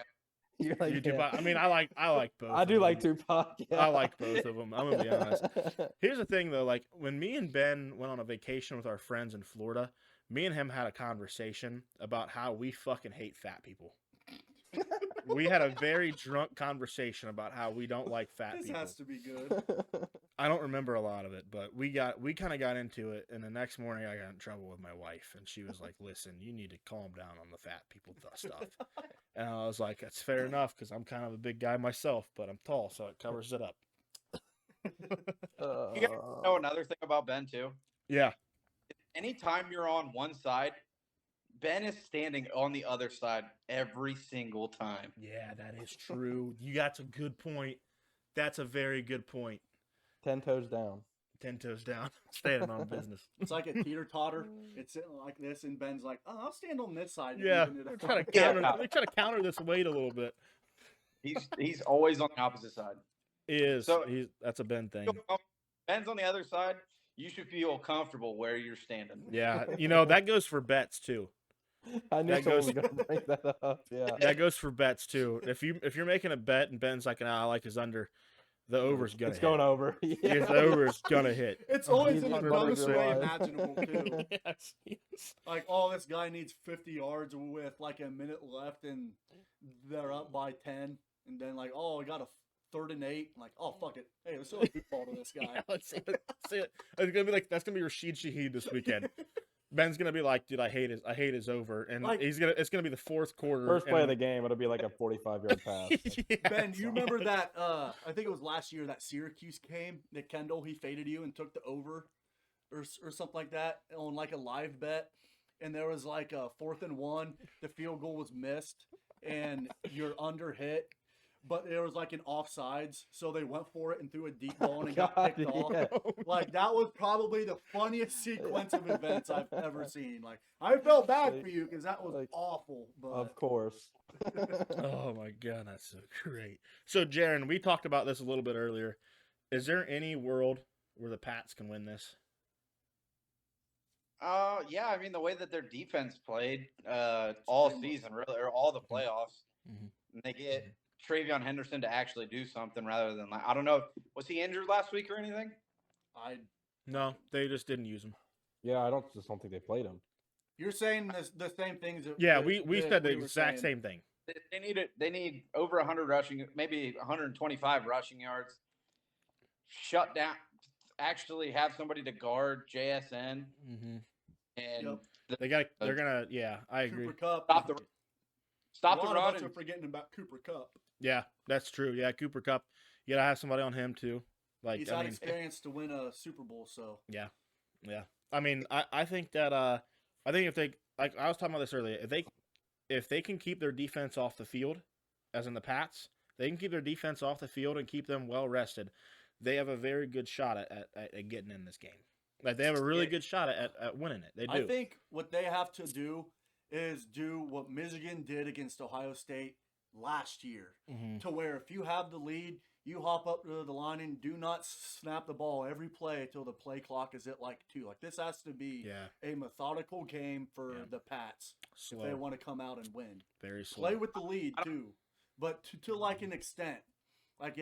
You're like, You yeah. Tupac- I mean, I like both. I of do like them. Tupac. Yeah. I like both of them. I'm gonna be honest. Here's the thing, though. Like when me and Ben went on a vacation with our friends in Florida, me and him had a conversation about how we fucking hate fat people. We had a very drunk conversation about how we don't like fat This people. has to be good. I don't remember a lot of it, but we kind of got into it, and the next morning I got in trouble with my wife, and she was like, "Listen, you need to calm down on the fat people stuff." And I was like, "That's fair enough, because I'm kind of a big guy myself, but I'm tall, so it covers it up." You guys know another thing about Ben too? Yeah, Anytime you're on one side, Ben is standing on the other side every single time. yeah, that is true. That's a good point. That's a very good point. 10 toes down. 10 toes down, standing on business. It's like a teeter-totter. It's sitting like this, and Ben's like, "Oh, I'll stand on this side." to Yeah, even it they're out." trying to counter. They're trying to counter this weight a little bit. He's always on the opposite side. So So- that's a Ben thing. Ben's on the other side. You should feel comfortable where you're standing. Yeah, that goes for bets too. I knew That someone goes- was going to bring that up. Yeah. That goes for bets too. If you're making a bet and Ben's like, "Nah, I like his under," the over's gonna. It's hit. going over. Yes, Yeah. the over's gonna hit. It's always He's in the under dumbest your way line. imaginable, too. Yes. Like, oh, this guy needs 50 yards with like a minute left, and they're up by 10, and then like, oh, we got a 3rd and 8. Like, oh, fuck it. Hey, let's throw a deep ball to this guy. Yeah, let's see it. It's gonna be like that's gonna be Rashid Shaheed this weekend. Ben's gonna be like, "Dude, I hate his over," and Like- it's gonna be the fourth quarter. First play of and- the game, it'll be like a 45-yard pass. Yeah, Ben, it's you all- remember that? I think it was last year that Syracuse game that Kendall he faded you and took the over, or something like that on like a live bet, and there was like a 4th and 1, the field goal was missed, and your under hit, but there was like an offsides, so they went for it and threw a deep ball and it got God, picked off. yeah. Like that was probably the funniest sequence of events I've ever seen. Like I felt bad for you because that was Like, awful, but Of course. Oh my god, that's so great. So, Jaron, we talked about this a little bit earlier. Is there any world where the Pats can win this? Yeah, I mean the way that their defense played all pretty much- season, really, or all the playoffs, Mhm. and they get Travion Henderson to actually do something rather than like I don't know, was he injured last week or anything? I No, they just didn't use him. Yeah, I don't think they played him. You're saying the same things. Yeah, that- we that said the we were exact saying. same thing. They need it. They need over 100 rushing, maybe 125 rushing yards. Shut down. Actually, have somebody to guard JSN Mm-hmm. and Yep. They're gonna. Yeah, I agree. Cooper Cup. stop the stop a the lot run. of us are And, forgetting about Cooper Cup. Yeah, that's true. Yeah, Cooper Cup. You gotta have somebody on him too. Like, He's I had mean, experience to win a Super Bowl, so yeah. I mean, I think that I think if they like I was talking about this earlier, if they can keep their defense off the field, as in the Pats, they can keep their defense off the field and keep them well rested. They have a very good shot at getting in this game. Like they have a really Yeah. good shot at winning it. They do. I think what they have to do is do what Michigan did against Ohio State last year, Mhm. to where if you have the lead, you hop up to the line and do not snap the ball every play until the play clock is at like 2. Like this has to be Yeah, a methodical game for Yeah. the Pats if they slow, want to come out and win. very slow. Play with the lead too, but to like an extent. like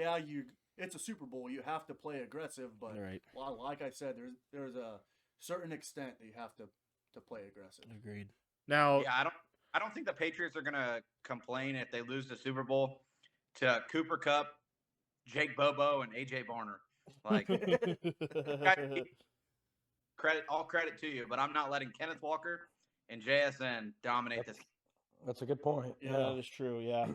it's a Super Bowl. You have to play aggressive, but Right. well, like I said, there's a certain extent that you have to play aggressive. Agreed. Now, Yeah, I don't think the Patriots are gonna complain if they lose the Super Bowl to Cooper Kupp, Jake Bobo, and AJ Barner. Like all credit to you, but I'm not letting Kenneth Walker and JSN dominate this. That's a good point. yeah, Yeah. that is true. Yeah,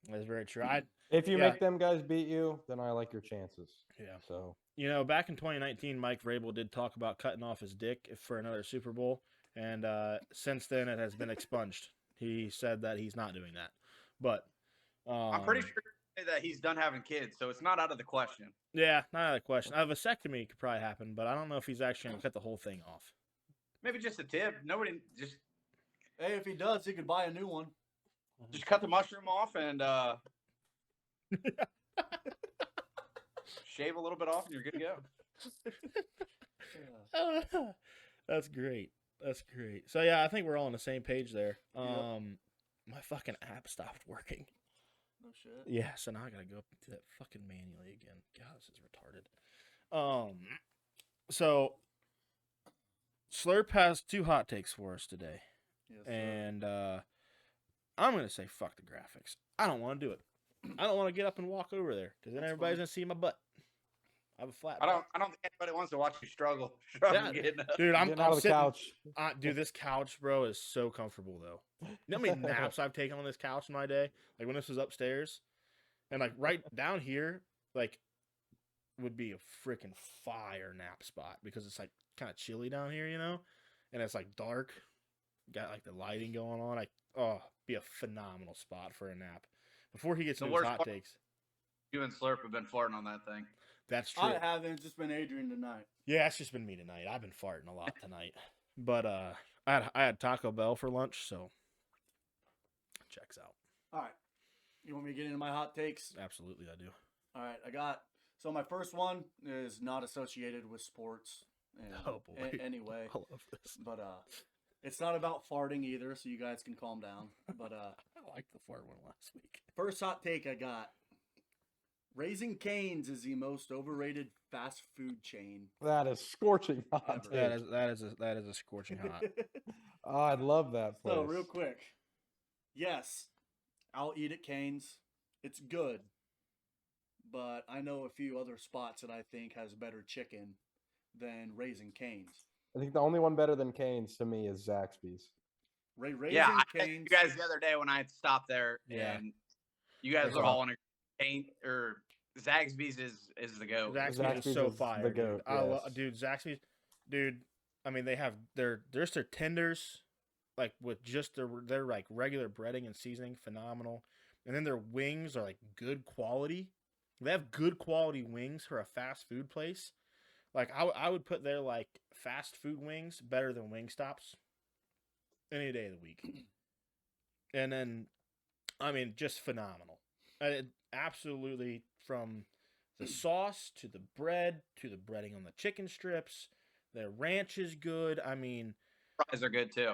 that's very true. If you Yeah. make them guys beat you, then I like your chances. Yeah. So Back in 2019, Mike Vrabel did talk about cutting off his dick for another Super Bowl, and since then it has been expunged. He said that he's not doing that, but I'm pretty sure that he's done having kids, so it's not out of the question. Yeah, not out of the question. A vasectomy could probably happen, but I don't know if he's actually gonna cut the whole thing off. Maybe just a tip. Nobody just Hey, if he does, he could buy a new one. cut the mushroom off and shave a little bit off, and you're good to go. That's great. That's great. So yeah, I think we're all on the same page there. Yep. My fucking app stopped working. No shit. Yeah, so now I gotta go up and do that fucking manually again. God, this is retarded. So Slurp has 2 hot takes for us today, Yes, sir. and I'm gonna say fuck the graphics. I don't want to do it. I don't want to get up and walk over there because then That's everybody's fine. gonna see my butt. I have a flat. I butt. don't think anybody wants to watch you struggle Yeah, getting up. Dude, I'm getting out of the sitting, couch. Dude, this couch, bro, is so comfortable though. You know how many naps I've taken on this couch in my day? Like when this was upstairs, and like right down here, like would be a freaking fire nap spot because it's like kind of chilly down here, and it's like dark, got like the lighting going on. Be a phenomenal spot for a nap. Before he gets The into his worst hot part- takes. You and Slurp have been farting on that thing. That's true. I haven't. It's just been Adrian tonight. Yeah, it's just been me tonight. I've been farting a lot tonight. But I had Taco Bell for lunch, so checks out. All right. You want me to get into my hot takes? Absolutely, I do. All right. So my first one is not associated with sports. And Oh, boy. Anyway, I love this. but it's not about farting either, so you guys can calm down. But I liked the fart one last week. first hot take I got: Raising Cane's is the most overrated fast food chain. That is scorching hot. Ever. That is a scorching hot. Oh, I love that place. So real quick, yes, I'll eat at Cane's. It's good, but I know a few other spots that I think has better chicken than Raising Cane's. I think the only one better than Cane's to me is Zaxby's. Raising Yeah, I asked Cane's. you guys the other day when I had stopped there, Yeah. and you guys That's are all in a paint or Zaxby's is the go. Zaxby's Zaxby's is so is the fire, goat, dude. yes. Zaxby's, dude. I mean, they have their tenders, like with just their like regular breading and seasoning, phenomenal. And then their wings are like good quality. They have good quality wings for a fast food place. Like I would put their like fast food wings better than Wingstop's any day of the week. And then, I mean, just phenomenal. Absolutely, from the sauce to the bread to the breading on the chicken strips. Their ranch is good. I mean, Fries are good too.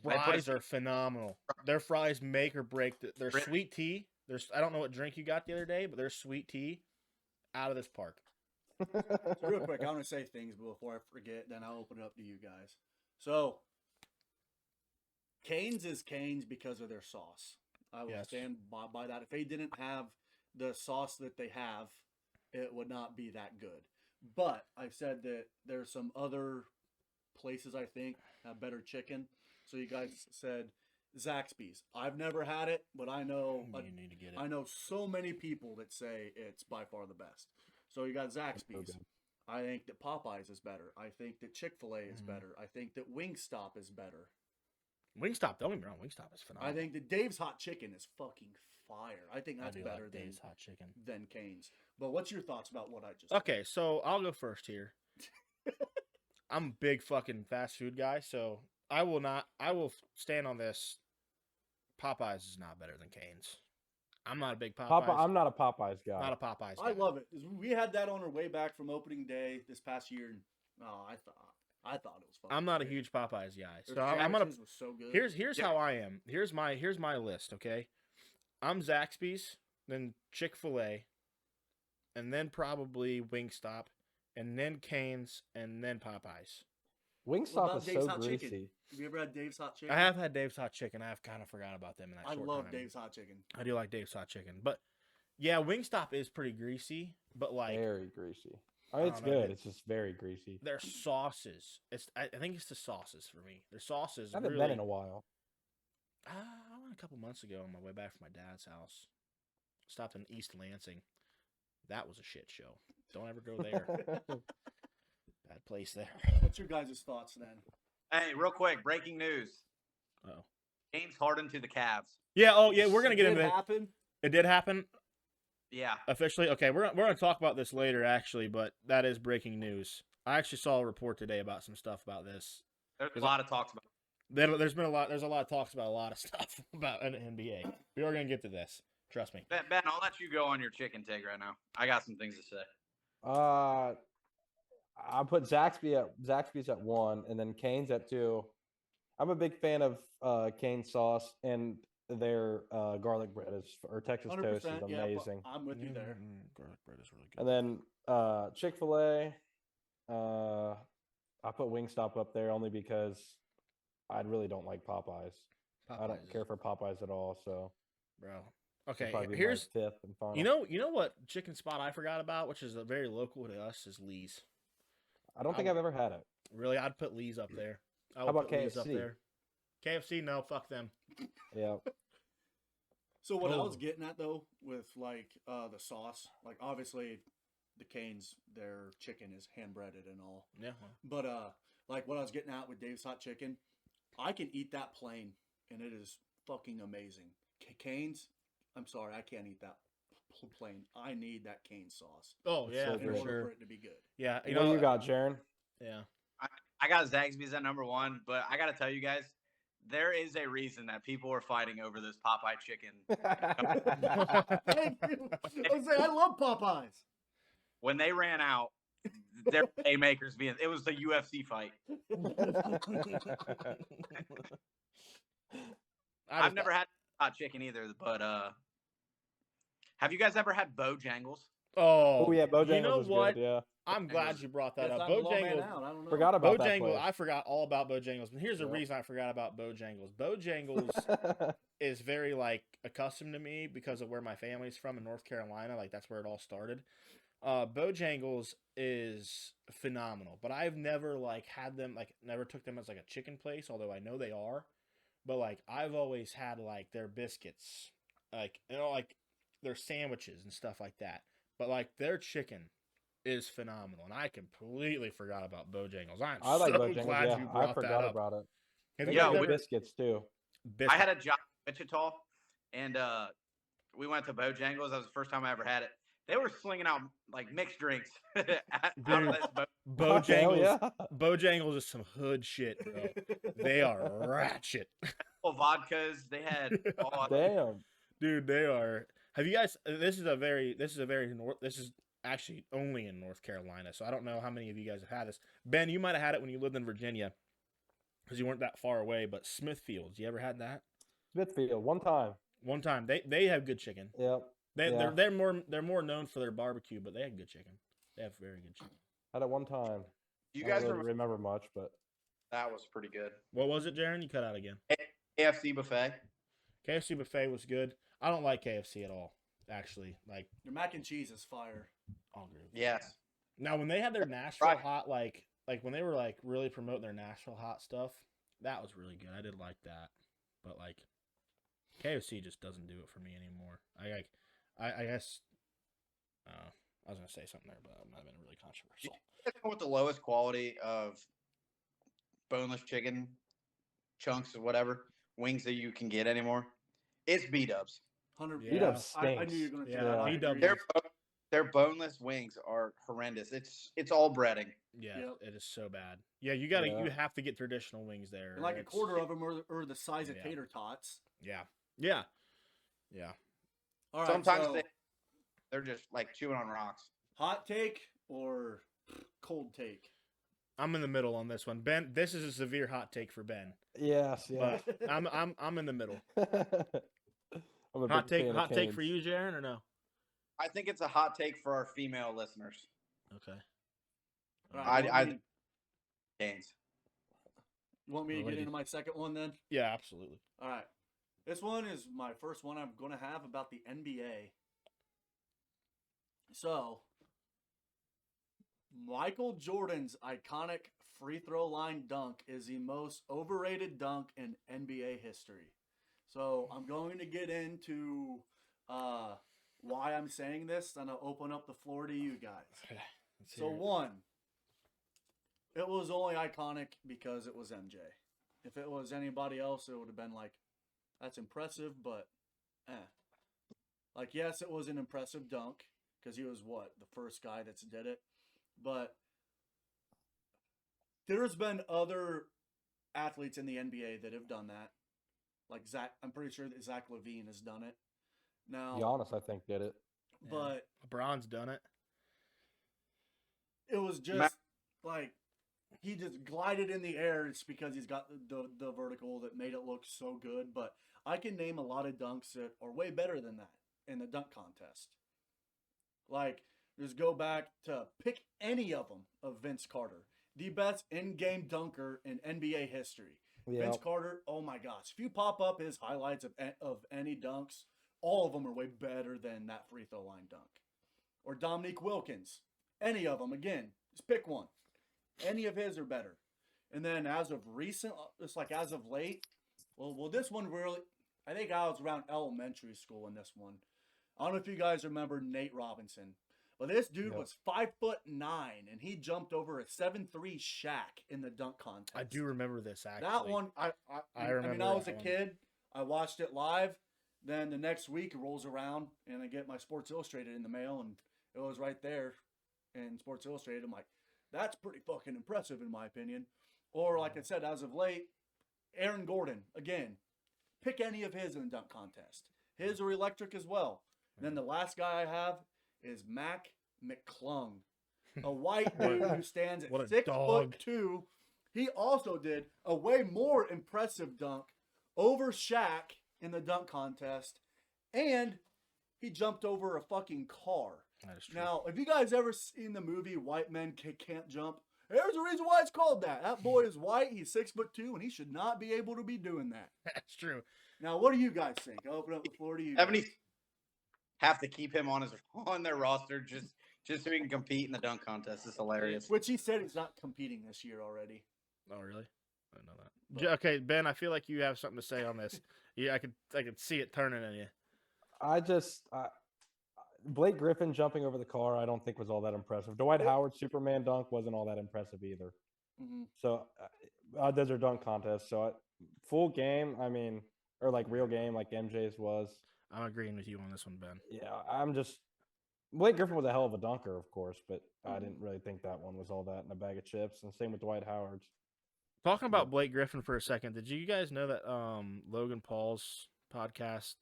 fries are phenomenal. Their fries make or break their Rip. sweet tea. I don't know what drink you got the other day, but their sweet tea out of this park. So real quick, I want to say things before I forget, then I'll open it up to you guys. So, Cane's is Cane's because of their sauce. I will Yes. stand by that. If they didn't have the sauce that they have, it would not be that good. But I've said that there's some other places I think have better chicken. So you guys said Zaxby's. I've never had it, but I know You need to get it. I know so many people that say it's by far the best. So you got Zaxby's. good. I think that Popeyes is better. I think that Chick-fil-A is Mhm. better. I think that Wingstop is better. Wingstop, don't get me wrong, Wingstop is phenomenal. I think that Dave's Hot Chicken is fucking fire. I think I that's do better like than Dave's hot chicken. Cane's. But what's your thoughts about what I just said? Okay, so I'll go first here. I'm a big fucking fast food guy, so I will stand on this. Popeyes is not better than Cane's. I'm not a big Popeyes. I'm not a Popeyes guy. not a Popeyes guy. I love it. We had that on our way back from opening day this past year. And, I thought it was fun. I'm not a huge Popeyes guy. Their So I'm gonna sandwiches was so good. here's Yeah. how I am. Here's my list, okay? I'm Zaxby's, then Chick-fil-A, and then probably Wingstop, and then Cane's, and then Popeyes. What Wingstop about is Dave's so Hot greasy. Chicken? Have you ever had Dave's Hot Chicken? I have had Dave's Hot Chicken. I've kind of forgot about them in that I short love time. Dave's Hot Chicken. I do like Dave's Hot Chicken. But, yeah, Wingstop is pretty greasy, but, like, Very greasy. I mean, it's don't know, good. It's just very greasy. their sauces. I think it's the sauces for me. Their sauces I haven't really... been in a while. I went a couple months ago on my way back from my dad's house. Stopped in East Lansing. That was a shit show. Don't ever go there. Bad place there. What's your guys' thoughts then? Hey, real quick, breaking news. Oh. James Harden to the Cavs. Yeah. Oh, yeah. We're gonna get Did into it that. happen? It did happen Yeah. officially. Okay, we're gonna talk about this later, actually, but that is breaking news. I actually saw a report today about some stuff about this. There's a lot of talks about There's been a lot. There's a lot of talks about a lot of stuff about an NBA. We are gonna get to this. Trust me. Ben, I'll let you go on your chicken take right now. I got some things to say. I put Zaxby's at 1, and then Cane's at 2. I'm a big fan of Cane's sauce, and their garlic bread or Texas toast is 100%. Yeah, amazing. I'm with you there. Garlic bread is really good. And then Chick-fil-A, I put Wingstop up there only because I really don't like Popeyes. I don't care for Popeyes at all, so bro. it'll Okay, probably be my here's 5th and final. you know what chicken spot I forgot about, which is very local to us, is Lee's. I don't think I've ever had it. Really, I'd put Lee's up there. I would How about put Lee's up KFC? there. KFC, no, fuck them. Yeah. So what I was Oh. getting at though with like the sauce, like obviously the Cane's their chicken is hand breaded and all. Yeah. But like what I was getting at with Dave's Hot Chicken, I can eat that plain and it is fucking amazing. Cane's, I'm sorry, I can't eat that plain. I need that Cane's sauce Oh It's yeah, so in for good. order sure. for it to be good. Yeah, What do you got, Jaron? Yeah. I got Zaxby's at number 1, but I got to tell you guys, there is a reason that people are fighting over this Popeye chicken. Thank you. I love Popeyes. When they ran out, their haymakers it was the UFC fight. I've never had hot chicken either, but have you guys ever had Bojangles? Oh Yeah, Bojangles You know is what? good. Yeah, I'm glad you brought that Guess up. I'm a low man Bojangles. out. I don't know. forgot about that Bojangles. place. I forgot all about Bojangles, and here's the Yep. reason I forgot about Bojangles. Bojangles is very like accustomed to me because of where my family's from in North Carolina. Like that's where it all started. Bojangles is phenomenal, but I've never like had them never took them as like a chicken place, although I know they are. But like I've always had like their biscuits, like like their sandwiches and stuff like that. But like their chicken is phenomenal, and I completely forgot about Bojangles. I'm I like so Bojangles. glad Yeah, you I brought that forgot up. about it. Have They you Yeah, got guys good ever- biscuits too. I had a job in Wichita, and we went to Bojangles. That was the first time I ever had it. They were slinging out like mixed drinks out of this Bojangles. Yeah. Bojangles is some hood shit, bro. They are ratchet, vodkas. They had Damn. dude. They are. Have you guys? This is actually only in North Carolina, so I don't know how many of you guys have had this. Ben, you might have had it when you lived in Virginia, because you weren't that far away. But Smithfields, you ever had that? Smithfield, one time. One time. They have good chicken. Yep. Yeah. They're more known for their barbecue, but they have good chicken. They have very good chicken. Had it one time. You I guys don't really remember much, but that was pretty good. What was it, Jaron? You cut out again. KFC buffet. KFC buffet was good. I don't like KFC at all, actually. Like, Your mac and cheese is fire. I'll agree with you. Yes. Now, when they had their Nashville Right. hot, like when they were like really promoting their Nashville hot stuff, that was really good. I did like that, but like KFC just doesn't do it for me anymore. I guess I was gonna say something there, but it might have been really controversial. With the lowest quality of boneless chicken chunks or whatever wings that you can get anymore, it's B-dubs. 100. Yeah. B-dub I knew you were stinks. going to say Yeah, that. I B-dub agree. Their boneless wings are horrendous. It's all breading. Yeah, Yep. it is so bad. Yeah, you Yeah. have to get traditional wings there. And like a It's- quarter of them are the size of Yeah. tater tots. Yeah. All right. Sometimes so, they're just like chewing on rocks. hot take or cold take? I'm in the middle on this one. Ben, this is a severe hot take for Ben. yes, yeah. But I'm in the middle. I'm a Hot big take, fan of hot take for Canes. you, Jaron, or no? I think it's a hot take for our female listeners. Okay. All right, I Canes. You want me to Well, what get do you- into my second one then? Yeah, absolutely. All right. This one is my first one I'm going to have about the NBA. So, Michael Jordan's iconic free throw line dunk is the most overrated dunk in NBA history. So, I'm going to get into why I'm saying this, and I'll open up the floor to you guys. Okay. Let's So, hear it. one, it was only iconic because it was MJ. If it was anybody else, it would have been like, that's impressive, but Like, yes, it was an impressive dunk because he was the first guy that's did it. But there's been other athletes in the NBA that have done that. Like Zach, I'm pretty sure that Zach LaVine has done it. Now, Giannis, I think, did it. but LeBron's done it. it was just like he just glided in the air. It's because he's got the vertical that made it look so good. But I can name a lot of dunks that are way better than that in the dunk contest. Like, just go back to pick any of them of Vince Carter, the best in-game dunker in NBA history. Yeah. Vince Carter, oh my gosh. If you pop up his highlights of any dunks, all of them are way better than that free throw line dunk. Or Dominique Wilkins. Any of them, again, just pick one. Any of his are better. And then as of recent, it's like as of late, well, this one really, I think I was around elementary school in this one. I don't know if you guys remember Nate Robinson. But this dude was 5'9", and he jumped over a 7'3" Shaq in the dunk contest. I do remember this, actually. That one, I remember mean, I was a that one. kid. I watched it live. Then the next week it rolls around, and I get my Sports Illustrated in the mail, and it was right there in Sports Illustrated. I'm like, that's pretty fucking impressive in my opinion. Or like I said, as of late, Aaron Gordon, again, pick any of his in the dunk contest. His are electric as well. And then the last guy I have is Mac McClung, a white dude who stands at What a 6'2". He also did a way more impressive dunk over Shaq in the dunk contest, and he jumped over a fucking car. That is true. Now, have you guys ever seen the movie White Men Can't Jump? There's a reason why it's called that. That boy is white, he's 6'2", and he should not be able to be doing that. That's true. Now, what do you guys think? I'll open up the floor to you. Have to keep him on their roster just so he can compete in the dunk contest. It's hilarious. Which he said he's not competing this year already. Oh, really? I didn't know that. Okay, Ben, I feel like you have something to say on this. Yeah, I could see it turning in you. Blake Griffin jumping over the car, I don't think was all that impressive. Dwight Howard's Superman dunk wasn't all that impressive either. Mm-hmm. So those are dunk contests. So full game, I mean, or like real game, like MJ's was. I'm agreeing with you on this one, Ben. Yeah, Blake Griffin was a hell of a dunker, of course, but I didn't really think that one was all that in a bag of chips. And same with Dwight Howard's. Talking about Blake Griffin for a second, did you guys know that Logan Paul's podcast,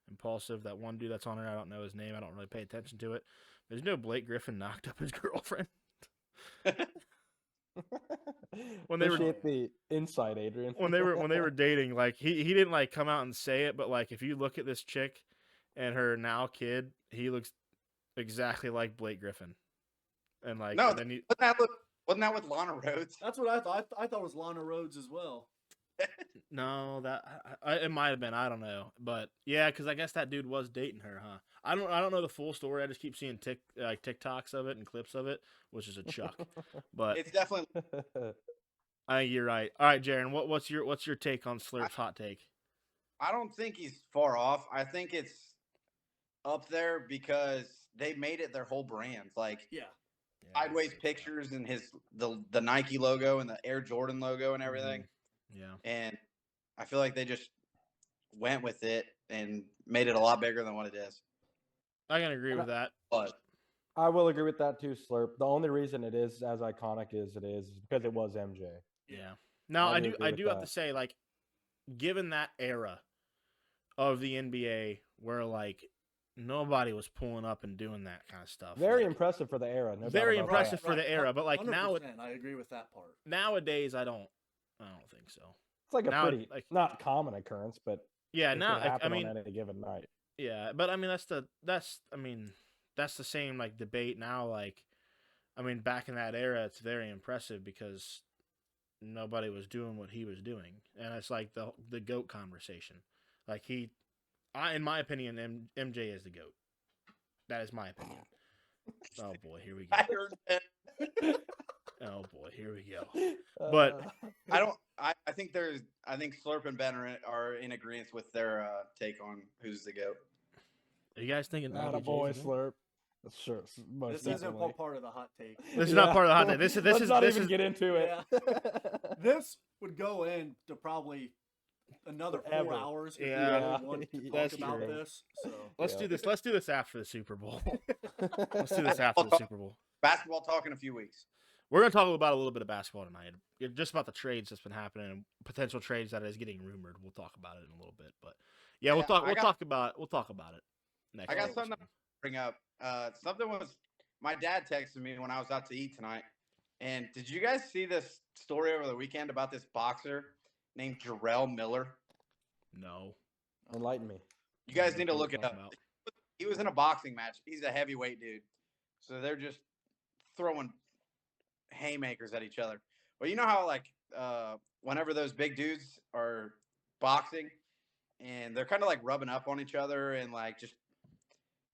Impulsive, that one dude that's on it, I don't know his name, I don't really pay attention to it. There's no Blake Griffin knocked up his girlfriend. When they were Appreciate the insight, Adrian. when they were dating, like he didn't like come out and say it, but like if you look at this chick and her now kid, he looks exactly like Blake Griffin. And like No, and then wasn't that with Lana Rhodes? That's what I thought. I thought it was Lana Rhodes as well. no, that it might have been, I don't know, but yeah, because I guess that dude was dating her, huh? I don't know the full story. I just keep seeing TikToks of it and clips of it, which is a chuck. But It's definitely. I think you're right. All right, Jaron, what's your take on Slurp's hot take? I don't think he's far off. I think it's up there because they made it their whole brand. Like sideways pictures and the Nike logo and the Air Jordan logo and everything. Yeah. And I feel like they just went with it and made it a lot bigger than what it is. I can agree with that. But I will agree with that too, Slurp. The only reason it is as iconic as it is because it was MJ. Yeah. Now I I do do agree with have to that. say, like, given that era of the NBA where like nobody was pulling up and doing that kind of stuff. Very like, impressive for the era. No doubt very about impressive that. for the era, but like 100%, I agree with that part. nowadays I don't think so. It's like a Now, pretty like- not common occurrence, but Yeah, It now could I happen mean, on any given night. yeah, but I mean that's the same like debate now. Like, I mean, back in that era, it's very impressive because nobody was doing what he was doing, and it's like the GOAT conversation. Like in my opinion, MJ is the GOAT. That is my opinion. Oh boy, here we go. I heard that. Oh boy, here we go. But I think Slurp and Ben are in agreement with their take on who's the GOAT. are you guys thinking Not a LBJ 's boy the GOAT? slurp. Sure, most This isn't definitely. part of the hot take. This is not part of the hot take. This Let's is not this even is get into it. Yeah. This would go into probably another Forever. 4 hours if Yeah. we really want to talk That's about true. this. So let's Yeah. do this. Let's do this after the Super Bowl. Let's do this after the Super Bowl. Basketball talk in a few weeks. We're gonna talk about a little bit of basketball tonight. Just about the trades that's been happening and potential trades that is getting rumored. We'll talk about it in a little bit, but yeah, we'll Yeah, talk. I We'll got- talk about it. We'll talk about it next. I got week. something to bring up. Something was my dad texted me when I was out to eat tonight. And did you guys see this story over the weekend about this boxer named Jarrell Miller? No. Enlighten me. You guys What need to we're look it talking up. about. He was in a boxing match. He's a heavyweight dude. So they're just throwing haymakers at each other. Well, you know how like whenever those big dudes are boxing and they're kind of like rubbing up on each other and like just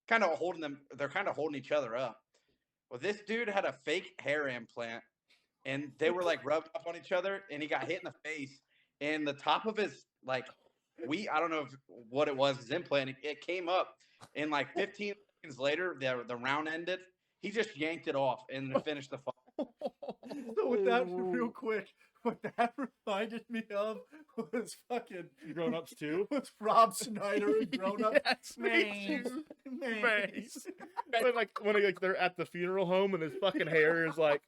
kind of they're kind of holding each other up. Well, this dude had a fake hair implant and they were like rubbed up on each other and he got hit in the face and the top of his like I don't know what it was, his implant, it came up and like 15 seconds later the round ended. He just yanked it off and finished the fight. So with that, real quick, what that reminded me of was fucking Grown ups too. was Rob Schneider and Grown Up. Yes, Maze. Maze. When like they're at the funeral home and his fucking hair is like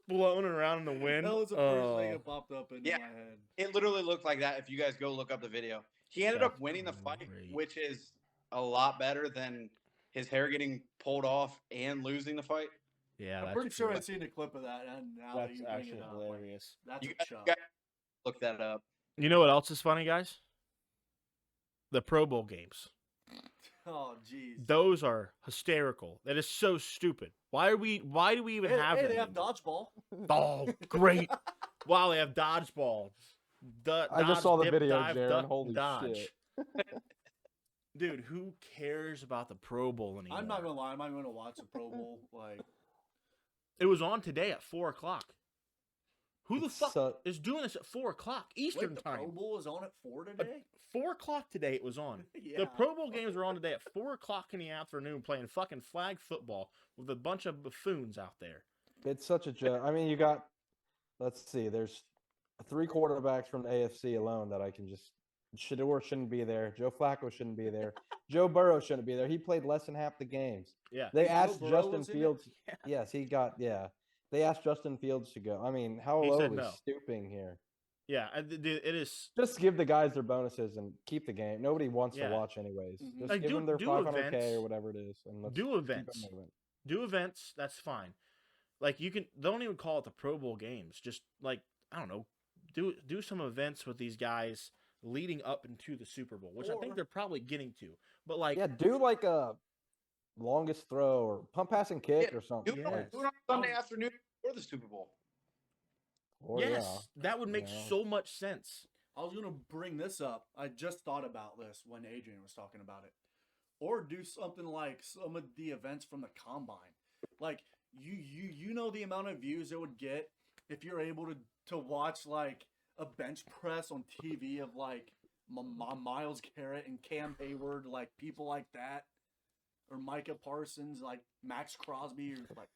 blowing around in the wind. That was the first thing that popped up into Yeah. my head. It literally looked like that if you guys go look up the video. He ended up winning the fight, great. which is a lot better than his hair getting pulled off and losing the fight. Yeah, I'm that's pretty sure true. I've seen a clip of that, and now that That's you bring actually it up, hilarious. that's You a guys, shock. you guys look that up. You know what else is funny, guys? The Pro Bowl games. Oh, jeez. Those are hysterical. That is so stupid. Why do we even have Hey, them they have anymore? dodgeball. Oh, great. Wow, they have dodgeball. I just saw the dip, video, dive, Jaron. duck, Holy dodge. shit. Dude, who cares about the Pro Bowl anymore? I'm not gonna lie. I'm not gonna watch the Pro Bowl. Like, It was on today at 4:00. Who the It's fuck so- is doing this at 4:00 Eastern wait, the time? Pro Bowl is on at 4 today. 4:00 today it was on. Yeah. The Pro Bowl games were on today at 4:00 in the afternoon, playing fucking flag football with a bunch of buffoons out there. It's such a joke. I mean, you got, let's see, there's 3 quarterbacks from the AFC alone that I can just, Shador shouldn't be there. Joe Flacco shouldn't be there. Joe Burrow shouldn't be there. He played less than half the games. Yeah, They Joe asked Burrow Justin was in it? Fields. Yeah. Yes, he got, yeah. They asked Justin Fields to go. I mean, how He low said are we no. stooping here? yeah. Dude, it is. Just give the guys their bonuses and keep the game. Nobody wants Yeah. to watch anyways. Mhm. Just Like, give do- them their do 500K events. or whatever it is. And let's Do keep it events. moving. Do events. That's fine. Like you can. Don't even call it the Pro Bowl games. Just like I don't know. Do some events with these guys leading up into the Super Bowl, which I think Or- they're probably getting to. But like, Yeah, do like a longest throw or pump pass and kick Yeah, or something. Do it, Yes. do it on Sunday afternoon before the Super Bowl. Or, yes, that would make yeah. so much sense. I was gonna bring this up. I just thought about this when Adrian was talking about it. Or do something like some of the events from the combine. Like you know the amount of views it would get if you're able to watch like a bench press on TV of like Myles Garrett and Cam Hayward, like people like that, or Micah Parsons, like Max Crosby, or like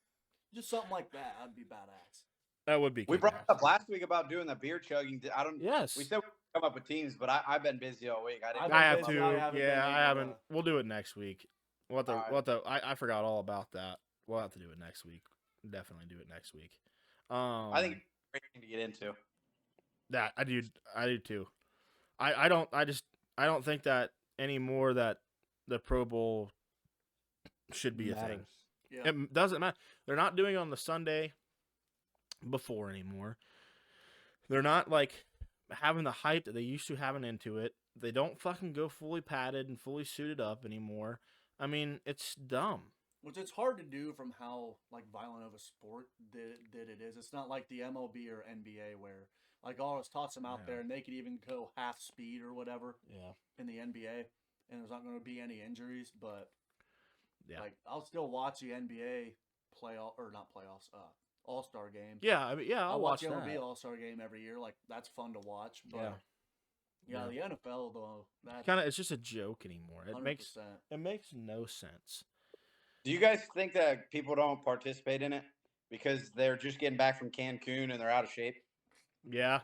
just something like that. That'd be badass. That would be. We brought kick-ass. up last week about doing the beer chugging. I don't. Yes. We said we'd come up with teams, but I've been busy all week. I didn't. I have been to. busy. I haven't been Yeah, I able haven't. to- We'll do it next week. Alright. I forgot all about that. We'll have to do it next week. Definitely do it next week. I think it's a great thing to get into. that I do too. I don't think that anymore that the Pro Bowl should be a thing. matters. Yeah. It doesn't matter. They're not doing it on the Sunday before anymore. They're not like having the hype that they used to having into it. They don't fucking go fully padded and fully suited up anymore. I mean, it's dumb. Which it's hard to do from how like violent of a sport that it is. It's not like the MLB or NBA where like always toss them out there and they could even go half speed or whatever. Yeah. In the NBA, and there's not going to be any injuries, but yeah, like I'll still watch the NBA All-Star game. Yeah, I mean, yeah, I'll watch the that. MLB All-Star game every year. Like that's fun to watch. But yeah, the NFL though, it's just a joke anymore. It 100%. makes no sense. Do you guys think that people don't participate in it because they're just getting back from Cancun and they're out of shape? Yeah,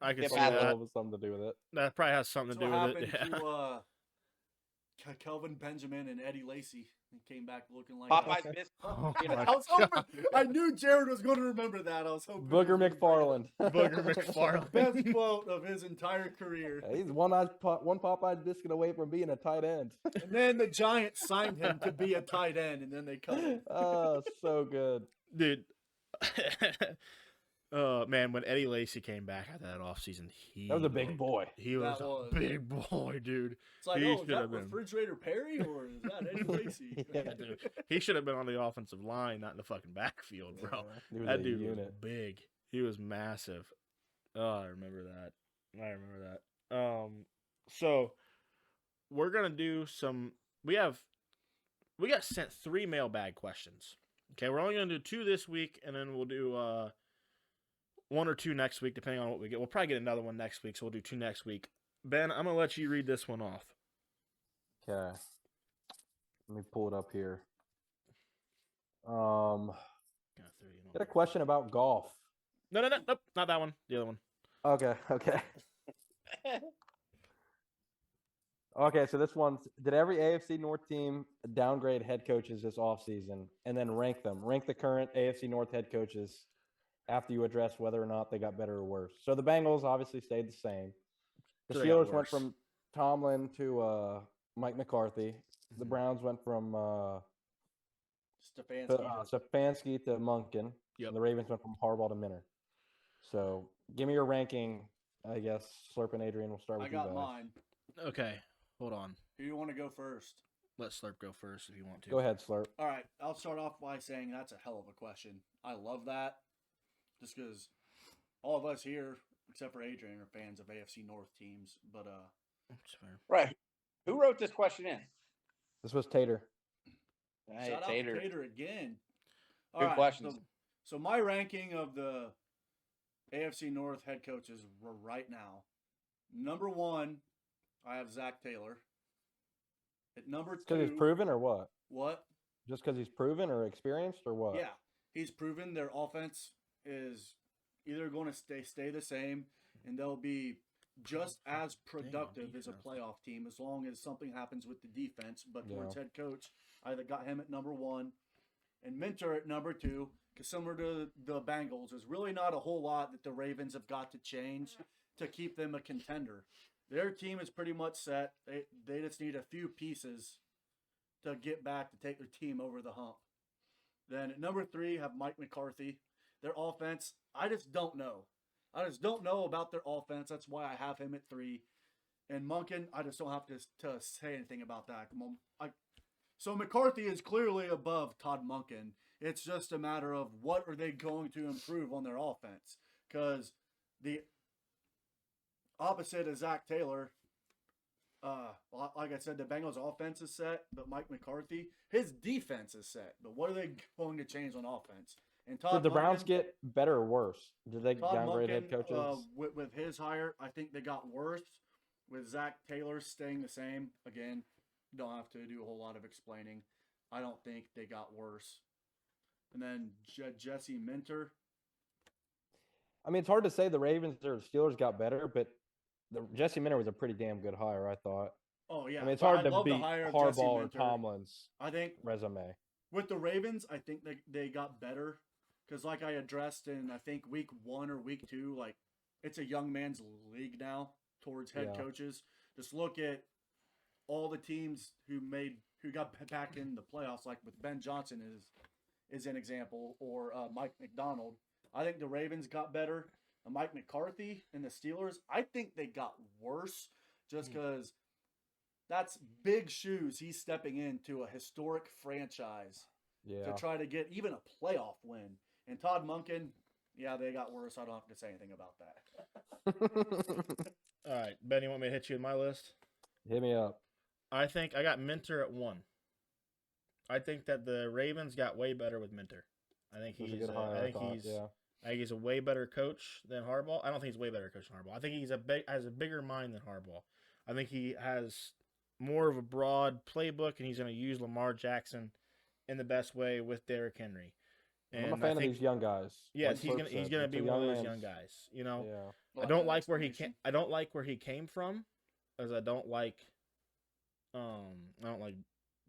I can Get see back that. With something to do with it. That probably has something to do with it. Happened Yeah. to Kelvin Benjamin and Eddie Lacy. He came back looking like Popeye's biscuit. Oh You know, my I was hoping, God. I knew Jared was going to remember that. I was hoping. Booger McFarland. Booger McFarland. Best quote of his entire career. He's one Popeye biscuit away from being a tight end. And then the Giants signed him to be a tight end, and then they cut him. Oh, so good. Dude. Man, when Eddie Lacy came back after that offseason, That was a big boy. He was a big boy, dude. It's like, He is should that have been. Refrigerator Perry or is that Eddie Lacy? Yeah, Dude, he should have been on the offensive line, not in the fucking backfield, bro. He was That a dude was unit. big. He was massive. Oh, I remember that. So we're gonna do some. We got sent 3 mailbag questions. Okay, we're only gonna do 2 this week, and then we'll do 1 or 2 next week, depending on what we get. We'll probably get another one next week, so we'll do 2 next week. Ben, I'm gonna let you read this one off. Okay. Let me pull it up here. Got a question about golf. Nope, not that one. The other one. Okay. Okay, so this one's, did every AFC North team downgrade head coaches this offseason and then rank them? Rank the current AFC North head coaches after you address whether or not they got better or worse. So the Bengals obviously stayed the same. The So they got Steelers went worse. from Tomlin to Mike McCarthy. The Mhm. Browns went from Stefanski. Stefanski to Munkin. Yep. And the Ravens went from Harbaugh to Minner. So give me your ranking, I guess. Slurp and Adrian, we'll start with I you got guys. mine. Okay, hold on. Who do you want to go first? Let Slurp go first if you want to. Go ahead, Slurp. All right, I'll start off by saying that's a hell of a question. I love that, just because all of us here, except for Adrian, are fans of AFC North teams. But That's fair. right. Who wrote this question in? This was Tater. Hey, shout Tater. out to Tater again. Good questions. So my ranking of the AFC North head coaches right now, number 1, I have Zach Taylor. At number 2, Because he's proven or what? what? Just because he's proven or experienced or what? Yeah, he's proven their offense is either going to stay the same, and they'll be just as productive as a defense. playoff team as long as something happens with the defense. But towards Yeah. head coach, I got him at number 1, and Minter at number 2. Because similar to the Bengals, there's really not a whole lot that the Ravens have got to change to keep them a contender. Their team is pretty much set. They just need a few pieces to get back to take their team over the hump. Then at number 3, have Mike McCarthy. Their offense, I just don't know. I just don't know about their offense. That's why I have him at 3. And Munkin, I just don't have to say anything about that. So McCarthy is clearly above Todd Munkin. It's just a matter of what are they going to improve on their offense. Because the opposite of Zach Taylor, like I said, the Bengals' offense is set, but Mike McCarthy, his defense is set. But what are they going to change on offense? And Todd Did the Browns Monken- get better or worse? Did they Todd downgrade head Monken, coaches? with his hire, I think they got worse. With Zach Taylor staying the same, again, don't have to do a whole lot of explaining. I don't think they got worse. And then Jesse Minter. I mean, it's hard to say the Ravens or the Steelers got better, but Jesse Minter was a pretty damn good hire, I thought. Oh yeah, I mean, it's but hard to love the beat hire of Jesse Harbaugh or Minter. Tomlin's I think resume. with the Ravens, I think they got better because, like I addressed in I think week 1 or week 2, like it's a young man's league now towards head Yeah. coaches. Just look at all the teams who got back in the playoffs, like with Ben Johnson is an example, or Mike McDonald. I think the Ravens got better. Mike McCarthy and the Steelers, I think they got worse just because that's big shoes he's stepping into a historic franchise Yeah. to try to get even a playoff win. And Todd Monken, yeah, they got worse. I don't have to say anything about that. All right, Ben, you want me to hit you with my list? Hit me up. I think I got Minter at 1. I think that the Ravens got way better with Minter. I think That's a he's. good hire, I thought, yeah. I think he's a way better coach than Harbaugh. I don't think he's a way better coach than Harbaugh. I think he's has a bigger mind than Harbaugh. I think he has more of a broad playbook, and he's going to use Lamar Jackson in the best way with Derrick Henry. And I'm a fan of these young guys. Yes, like he's Slurp gonna said. be It's a one of those man's- young guys. You know, Yeah. Well, I don't that's like an where he explanation. came. I don't like where he came from, as I don't like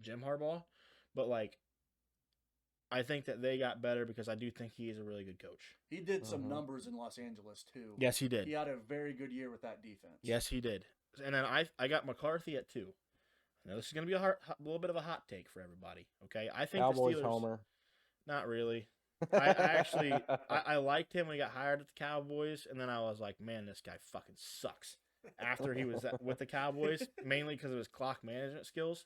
Jim Harbaugh, but like I think that they got better because I do think he is a really good coach. He did some Mhm. numbers in Los Angeles too. Yes, he did. He had a very good year with that defense. Yes, he did. And then I got McCarthy at 2. Now this is going to be a little bit of a hot take for everybody. Okay, I think Cowboys the Steelers. homer. Not really. I actually I liked him when he got hired at the Cowboys, and then I was like, man, this guy fucking sucks. After he was with the Cowboys, mainly because of his clock management skills.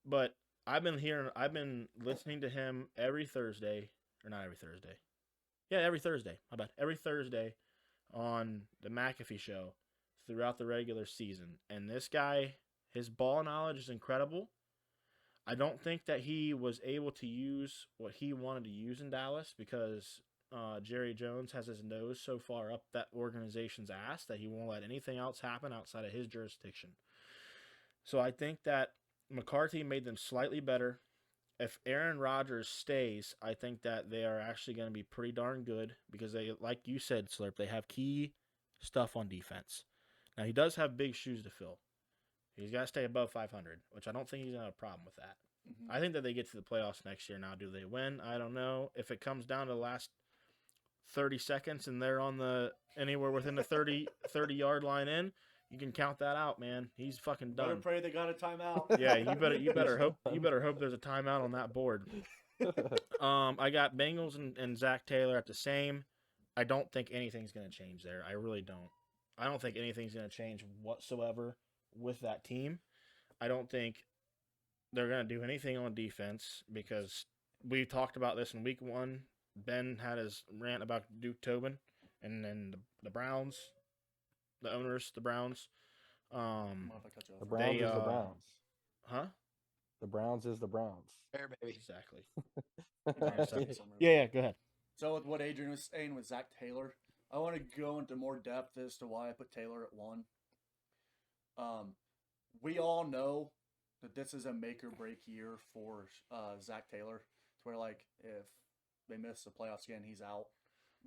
But I've been listening to him every Thursday, or not every Thursday. Yeah, every Thursday. My bad. Every Thursday on the McAfee show throughout the regular season. And this guy, his ball knowledge is incredible. I don't think that he was able to use what he wanted to use in Dallas because Jerry Jones has his nose so far up that organization's ass that he won't let anything else happen outside of his jurisdiction. So I think that McCarthy made them slightly better. If Aaron Rodgers stays, I think that they are actually going to be pretty darn good because they, like you said, Slurp, they have key stuff on defense. Now, he does have big shoes to fill. He's got to stay above 500, which I don't think he's going to have a problem with that. Mhm. I think that they get to the playoffs next year. Now, do they win? I don't know. If it comes down to the last 30 seconds and they're on the anywhere within the 30-yard line in, you can count that out, man. He's fucking Better done. pray they got a timeout. Yeah, you better hope there's a timeout on that board. I got Bengals and Zach Taylor at the same. I don't think anything's going to change there. I really don't. I don't think anything's going to change whatsoever with that team. I don't think they're going to do anything on defense because we talked about this in week 1. Ben had his rant about Duke Tobin and then the Browns, the owners, the Browns. Mind if I cut you off? The Browns They, is the Browns. Huh? The Browns is the Browns. Fair, baby. Exactly. Sorry, Yeah, go ahead. So with what Adrian was saying with Zach Taylor, I want to go into more depth as to why I put Taylor at 1. We all know that this is a make or break year for Zach Taylor. It's where like if they miss the playoffs again, he's out.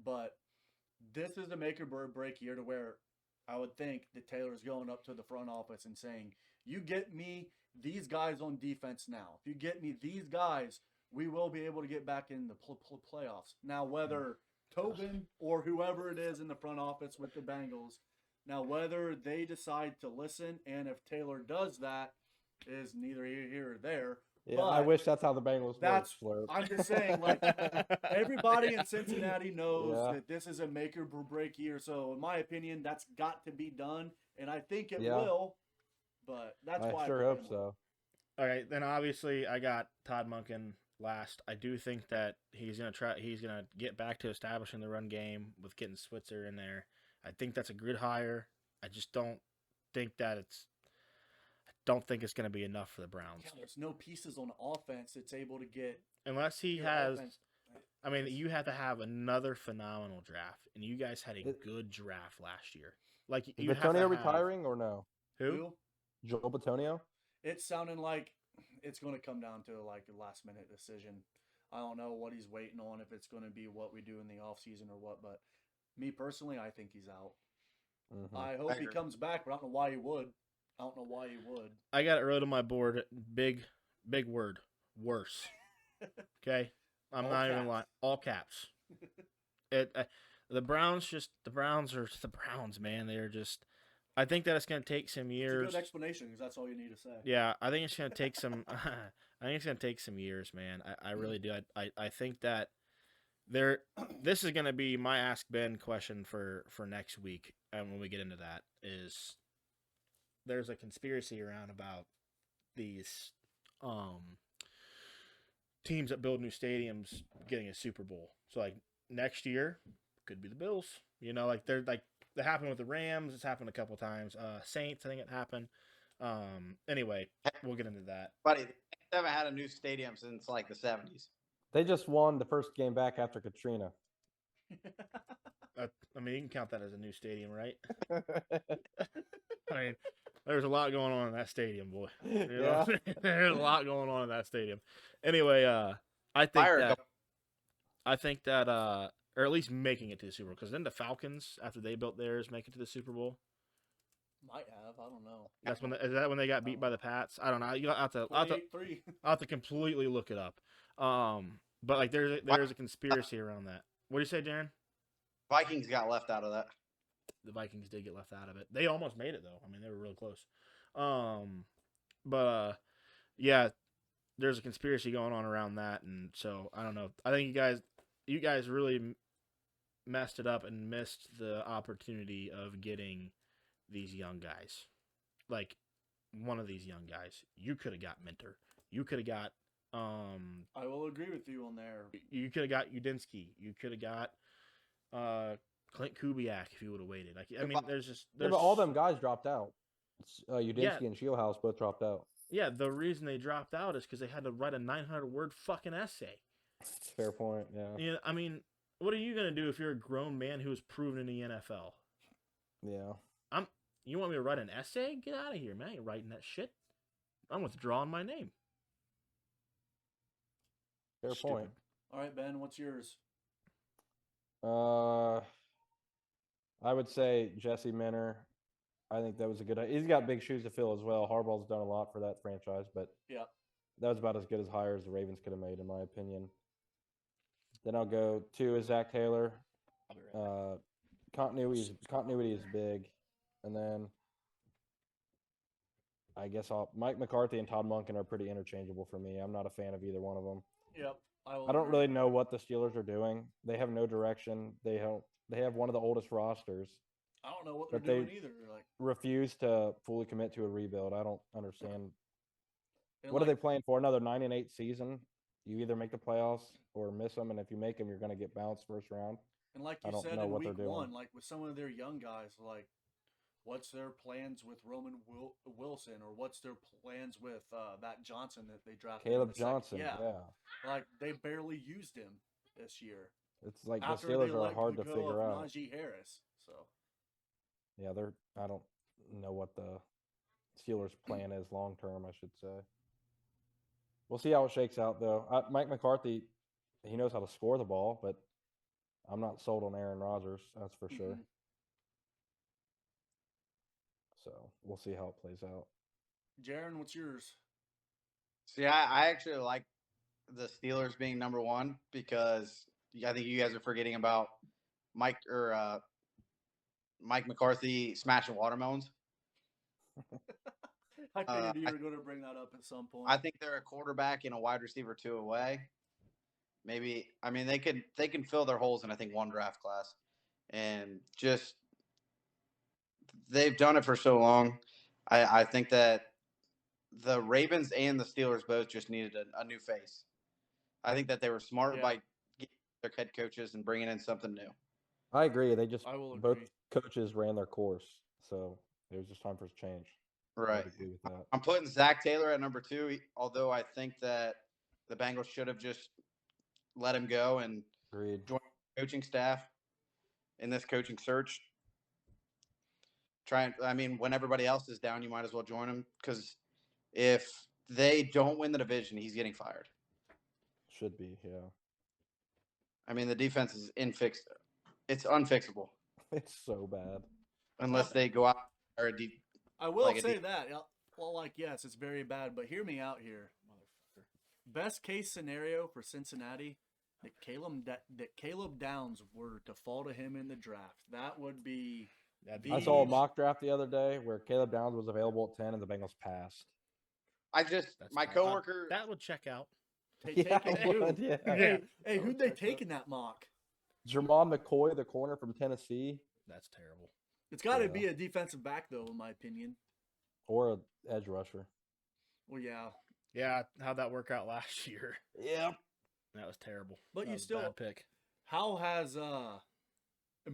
But this is a make or break year to where I would think that Taylor's going up to the front office and saying, "You get me these guys on defense now. If you get me these guys, we will be able to get back in the playoffs." Now, whether Tobin or whoever it is in the front office with the Bengals, now whether they decide to listen and if Taylor does that is neither here or there. Yeah, I But wish that's how the Bengals that's work. I'm just saying, like everybody in Cincinnati knows Yeah. that this is a make or break year. So in my opinion, that's got to be done, and I think it Yeah. will. But that's I why sure put hope him on. so. All right, then obviously I got Todd Monken last. I do think that he's gonna get back to establishing the run game with getting Switzer in there. I think that's a good hire. I just don't think that it's gonna be enough for the Browns. Yeah, there's no pieces on offense that's able to get Unless he your has offense. I mean, you have to have another phenomenal draft, and you guys had a It- good draft last year. Like Is you have Batonio to have, retiring or no? Who? Joel Batonio? It's sounding like it's going to come down to like a last minute decision. I don't know what he's waiting on, if it's going to be what we do in the offseason or what, but me personally, I think he's out. Mhm. I hope he agree. comes back, but I don't know why he would. I don't know why he would. I got it wrote on my board. Big word. Worse. Okay, I'm All not even caps. lying. All caps. The Browns are the Browns, man. They're just. I think that it's going to take some It's a years. good explanation because that's all you need to say. Yeah, I think it's going to take some. I think it's going to take some years, man. I really do. I think that this is going to be my Ask Ben question for next week, and when we get into that is, there's a conspiracy around about these teams that build new stadiums getting a Super Bowl. So like next year could be the Bills. You know, like they're like that happened with the Rams. It's happened a couple times. Saints, I think it happened. Anyway, we'll get into that. Buddy, they haven't had a new stadium since like the 70s. They just won the first game back after Katrina. I mean, you can count that as a new stadium, right? I mean, there's a lot going on in that stadium, boy. You know? Yeah. There's a lot going on in that stadium. Anyway, I think that, or at least making it to the Super Bowl, because then the Falcons, after they built theirs, make it to the Super Bowl. Might have. I don't know. That's when is that when they got beat by the Pats? I don't know. You have to 28-3. I'll have to completely look it up. But like there's a conspiracy around that. What do you say, Darren? Vikings got left out of that. The Vikings did get left out of it. They almost made it though. I mean, they were real close. Yeah, there's a conspiracy going on around that, and so I don't know. I think you guys really messed it up and missed the opportunity of getting these young guys. Like one of these young guys, you could have got Minter. You could have got. I will agree with you on there. You could have got Udinski. You could have got Clint Kubiak if you would have waited. Like I mean, there's Yeah, but all them guys dropped out. Udinski and Shieldhouse both dropped out. Yeah, the reason they dropped out is because they had to write a 900-word fucking essay. Fair point. Yeah. You know, I mean, what are you gonna do if you're a grown man who is proven in the NFL? Yeah. You want me to write an essay? Get out of here, man! I ain't writing that shit. I'm withdrawing my name. Fair Stupid. point. All right, Ben, what's yours? I would say Jesse Minter. I think that was a good. He's got big shoes to fill as well. Harbaugh's done a lot for that franchise, but Yeah. that was about as good as hire as the Ravens could have made, in my opinion. Then I'll go 2 is Zach Taylor. I'll be right back. Continuity is big, and then I guess Mike McCarthy and Todd Monken are pretty interchangeable for me. I'm not a fan of either one of them. Yep. I don't really know what the Steelers are doing. They have no direction. They have one of the oldest rosters. I don't know what they're But they doing either. Like, refuse to fully commit to a rebuild. I don't understand. and What like, are they playing for? Another 9-8 season? You either make the playoffs or miss them, and if you make them, you're going to get bounced first round. And like I you don't said know in what they're week doing. 1, like with some of their young guys, like what's their plans with Roman Wilson, or what's their plans with that Johnson that they drafted? in Caleb the second- Johnson. Yeah. Like they barely used him this year. It's like After the they Steelers are let hard to go figure of out. Najee Harris. So Yeah, I don't know what the Steelers' plan is long term, I should say. We'll see how it shakes out, though. Mike McCarthy, he knows how to score the ball, but I'm not sold on Aaron Rodgers, that's for sure. Mhm. So we'll see how it plays out. Jaron, what's yours? See, I actually like the Steelers being number 1 because I think you guys are forgetting about Mike McCarthy smashing watermelons. I figured you were going to bring that up at some point. I think they're a quarterback and a wide receiver 2 away. Maybe they can fill their holes in I think 1 draft class, and just they've done it for so long. I think that the Ravens and the Steelers both just needed a new face. I think that they were smart by getting their head coaches and bringing in something new. I agree. They just I will both agree. coaches ran their course, so it was just time for a change. I Right. would agree with that. I'm putting Zach Taylor at number 2, although I think that the Bengals should have just let him go and Agreed. join the coaching staff in this coaching search. When everybody else is down, you might as well join him, because if they don't win the division, he's getting fired. Should be, yeah. The defense is it's unfixable It's so bad. unless they go out or I will like a say deep- that. Well, like, yes, it's very bad, but hear me out here. Motherfucker. Best case scenario for Cincinnati, that Caleb Downs were to fall to him in the draft. That would be That'd be I saw a huge. mock draft the other day where Caleb Downs was available at 10 and the Bengals passed. That's my fine. coworker That would check out. Yeah, taking it who? would, yeah. Hey, Yeah. who'd they take in that mock? Jermon McCoy, the corner from Tennessee. That's terrible. It's got to Yeah. be a defensive back, though, in my opinion. or an edge rusher. Well, yeah, Yeah, how'd that work out last year? Yep. That was terrible. But That you was a still- bad pick. how has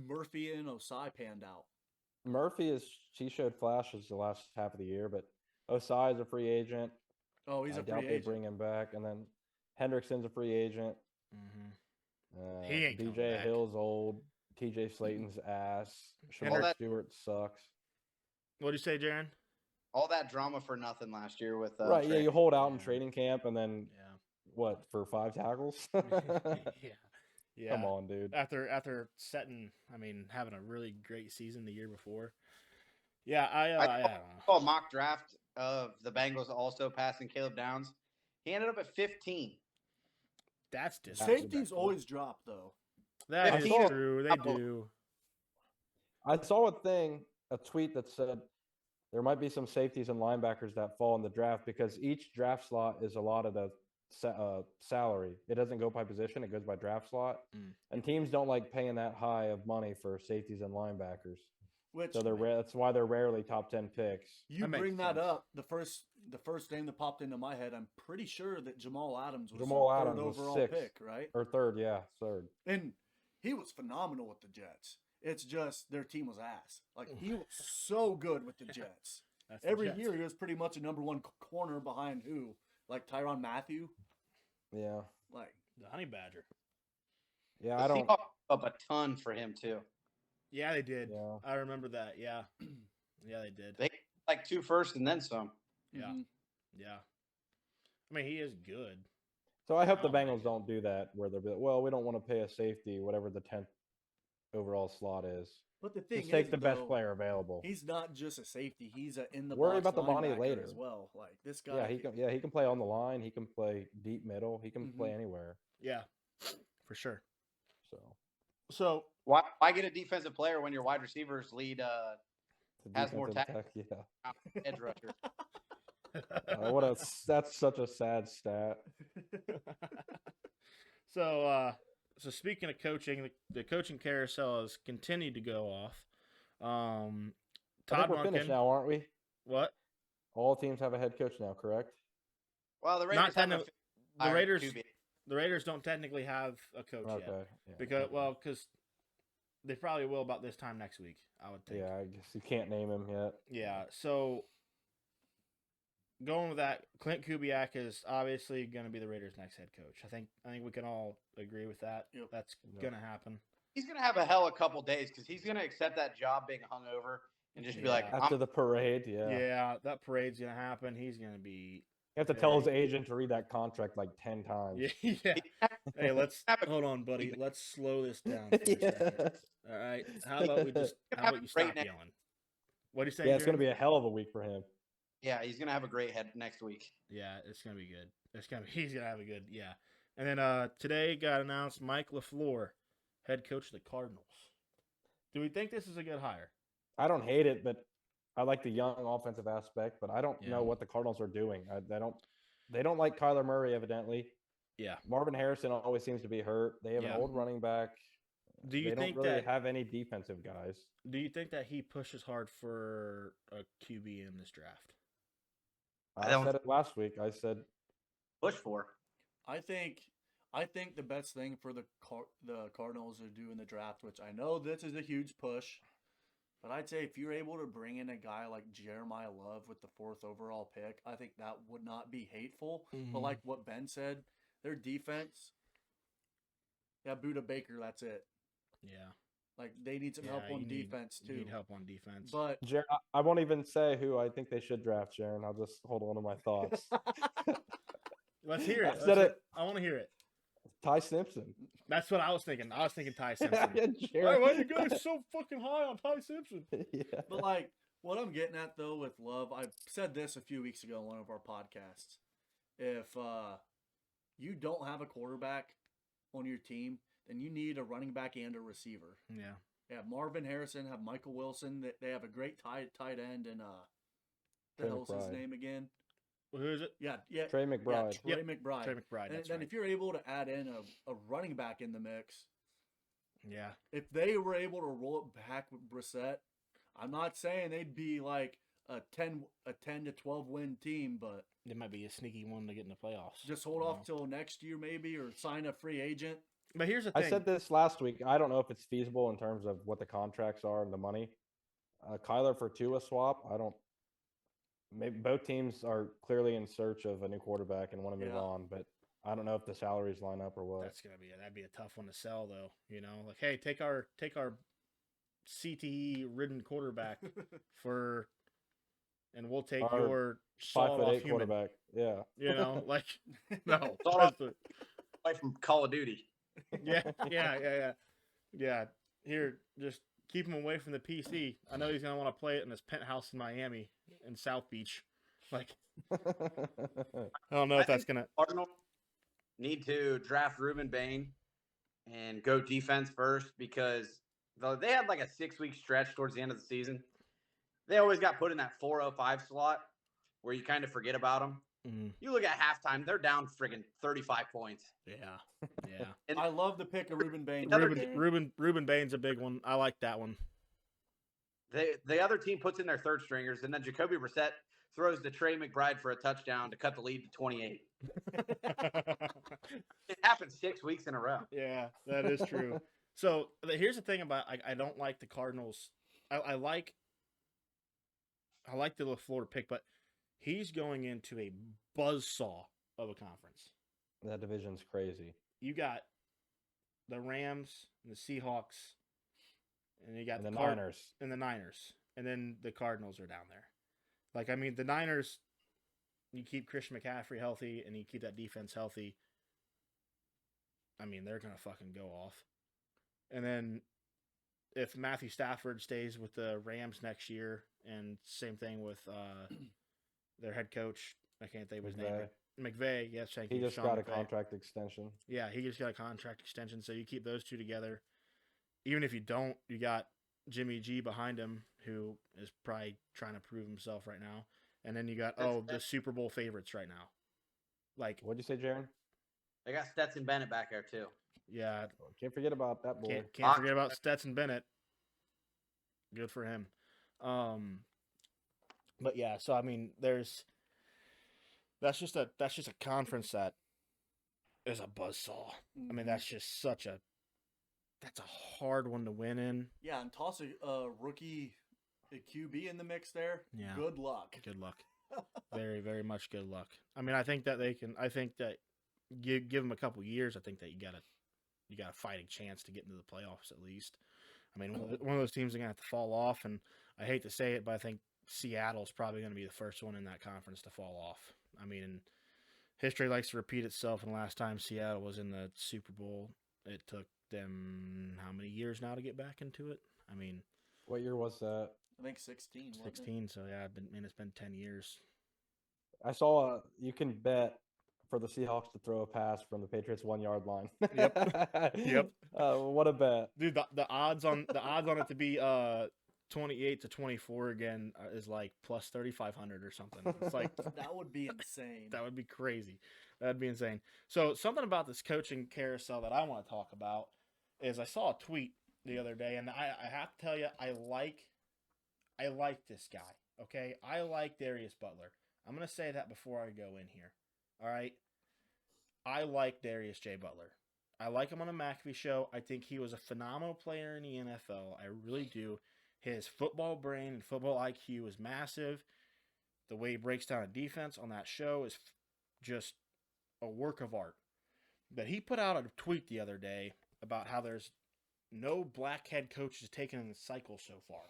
Murphy and Osai panned out? Murphy she showed flashes the last half of the year, but Osai is a free agent. Oh, he's I a doubt free they agent. bring him back, and then Hendrickson's a free agent. Mm-hmm. He ain't coming BJ back. Hill's old. TJ Slayton's ass. Hendrick- Shamar Stewart sucks. What'd you say, Jaron? All that drama for nothing last year with Right? Yeah, Trey. you hold out in Yeah. training camp, and then Yeah. what for 5 tackles? yeah. Yeah. Come on, dude. After having a really great season the year before. Yeah, I don't know. saw a mock draft of the Bengals also passing Caleb Downs. He ended up at 15. That's disrespectful. Safeties always drop though. That I is saw- true. They do. I saw a tweet that said there might be some safeties and linebackers that fall in the draft because each draft slot is allotted a salary. It doesn't go by position; it goes by draft slot. Mm. And teams don't like paying that high of money for safeties and linebackers, Which so that's why they're rarely top 10 picks. you That makes bring that sense. up. The first name that popped into my head, I'm pretty sure that Jamal Adams was Jamal the Adams third was overall 6th. pick, right? Or third, yeah, third. And he was phenomenal with the Jets. It's just their team was ass. Like he was so good with the Jets. That's the Every Jets. year he was pretty much a number one corner behind who? Like Tyrann Mathieu? Yeah, Like The Honey Badger. yeah. The I don't. Seahawks up a ton for him too. Yeah, they did. Yeah. I remember that. Yeah. Yeah, they did. They like 2 firsts and then some. Yeah. mhm. Yeah. I mean, he is good. So I hope the Oh, man. Bengals don't do that, where they're like, well, we don't want to pay a safety, whatever the 10th overall slot is. But the thing Just take is, the best though, player available. He's not just a safety. He's a in the Worry box about the money linebacker later. as well. Like this guy. Yeah, he can. Yeah, he can play on the line. He can play deep middle. He can play Mhm. anywhere. Yeah, for sure. So So, Why get a defensive player when your wide receivers lead it's a Has more defensive tech, yeah. edge rusher? That's such a sad stat. so speaking of coaching, the coaching carousel has continued to go off. I think Todd we're finished Monken. now, aren't we? What? All teams have a head coach now, correct? Well, the Not Raiders have a technically- the hired Raiders. QB. The Raiders don't technically have a coach Okay. yet Yeah. because they probably will about this time next week. I would think. Yeah, I guess you can't name him yet. Yeah, so going with that, Clint Kubiak is obviously going to be the Raiders' next head coach. I think we can all agree with that. Yep. That's Yep. going to happen. He's gonna have a hell of a couple days because he's gonna accept that job being hungover and just be like, Yeah. After the parade, yeah. Yeah, that parade's going to happen. He's going to be You have to tell his agent to read that contract like 10 times. yeah. Hey, hold on, buddy. Let's slow this down for a second. All right. How about you stop Great next- yelling? What do you say? Yeah, it's going to Jared? be a hell of a week for him. yeah, he's gonna have a great head next week. Yeah, it's gonna be good. He's gonna have a good And then today got announced Mike LaFleur, head coach of the Cardinals. Do we think this is a good hire? I don't hate it, but I like the young offensive aspect, but I don't Yeah. know what the Cardinals are doing. They don't like Kyler Murray, evidently. Yeah. Marvin Harrison always seems to be hurt. They have Yeah. an old running back. Do you they think don't really that have any defensive guys. Do you think that he pushes hard for a QB in this draft? I I don't- said it last week. I said Push for. I think the best thing for the Cardinals to do in the draft, which I know this is a huge push, but I'd say if you're able to bring in a guy like Jeremiah Love with the 4th overall pick, I think that would not be hateful. Mhm. But like what Ben said, their defense, Buda Baker, that's it. Yeah. Like they need some help Yeah, on you need- defense You too. need help on defense. But I won't even say who I think they should draft, Sharon. I'll just hold on to my thoughts. Let's hear it. I said it. I want to hear it. Ty Simpson. That's what I was thinking. I was thinking Ty Simpson. Jared- Why are you guys so fucking high on Ty Simpson? yeah. But like what I'm getting at though with Love, I said this a few weeks ago on one of our podcasts. If you don't have a quarterback on your team, then you need a running back and a receiver. Yeah. They have Marvin Harrison, have Michael Wilson. They have a great tight end, and the Trey hell's his McBride. name again? Well, who is it? Yeah, Trey McBride. Trey McBride. Trey McBride. And That's then right. if you're able to add in a running back in the mix, Yeah. if they were able to roll it back with Brissett, I'm not saying they'd be like a 10 to 12 win team, but It might be a sneaky one to get in the playoffs. just hold you off know? till next year maybe, or sign a free agent. But here's the I thing. said this last week. I don't know if it's feasible in terms of what the contracts are and the money. Kyler for Tua swap. I don't. Maybe both teams are clearly in search of a new quarterback and want to move Yeah. on, but I don't know if the salaries line up or what. That'd be a tough one to sell though. You know, like, hey, take our CTE ridden quarterback and we'll take Our your sawed off 5'8" human. quarterback. Yeah. You know, like no. Sawed off- that's Away from Call of Duty. yeah. Here, just keep him away from the PC. I know he's gonna want to play it in his penthouse in Miami in South Beach. Like, I don't know if that's gonna. Cardinals need to draft Ruben Bain and go defense first because they had like a 6-week stretch towards the end of the season. They always got put in that 405 slot where you kind of forget about them. Mm, You look at halftime, they're down friggin' 35 points. yeah. And I love the pick of Ruben Bain. Another Ruben Bain's a big one. I like that one. the other team puts in their third stringers, and then Jacoby Brissett throws to Trey McBride for a touchdown to cut the lead to 28. It happened 6 weeks in a row. Yeah, that is true. So here's the thing about I don't like the Cardinals. I like the LaFleur pick, but he's going into a buzzsaw of a conference. That division's crazy. You got the Rams and the Seahawks, and you got And the Card- Niners. and the Niners, and then the Cardinals are down there. Like, I mean, the Niners, you keep Christian McCaffrey healthy and you keep that defense healthy. I mean, they're gonna fucking go off. And then if Matthew Stafford stays with the Rams next year, and same thing with their head coach, I can't think of his name. McVay, yes, thank He you. just Sean got a McVay. contract extension. Yeah, he just got a contract extension, so you keep those two together. Even if you don't, you got Jimmy G behind him, who is probably trying to prove himself right now. And then you got the Super Bowl favorites right now. Like, What'd you say, Jaron? They got Stetson Bennett back there too. yeah, Can't forget about that boy. can't forget about Stetson Bennett. Good for him. But yeah, so I mean, that's just a conference that is a buzzsaw. I mean, that's just that's a hard one to win in. Yeah, and toss a rookie QB in the mix there. Yeah. Good luck. Good luck. Very, very much good luck. I mean, I think that give them a couple years. I think that you got a fighting chance to get into the playoffs at least. I mean, one of those teams are gonna have to fall off, and I hate to say it, but I think Seattle's probably gonna be the first one in that conference to fall off. I mean, history likes to repeat itself, and last time Seattle was in the Super Bowl, it took them how many years now to get back into it? I mean, What year was that? I think 16. wasn't it? 16. So yeah, it's been 10 years. I saw you can bet for the Seahawks to throw a pass from the Patriots 1 yard line. Yep. What a bet. Dude, the odds on it to be 28-24 again is like plus 3,500 or something. It's like That would be insane. that would be crazy. That'd be insane. So something about this coaching carousel that I want to talk about is I saw a tweet the other day, and I have to tell you, I like this guy. Okay, I like Darius Butler. I'm gonna say that before I go in here. All right, I like Darius J. Butler. I like him on the McAfee show. I think he was a phenomenal player in the NFL. I really do. His football brain and football IQ is massive. The way he breaks down a defense on that show is just a work of art. But he put out a tweet the other day about how there's no black head coaches taken in the cycle so far.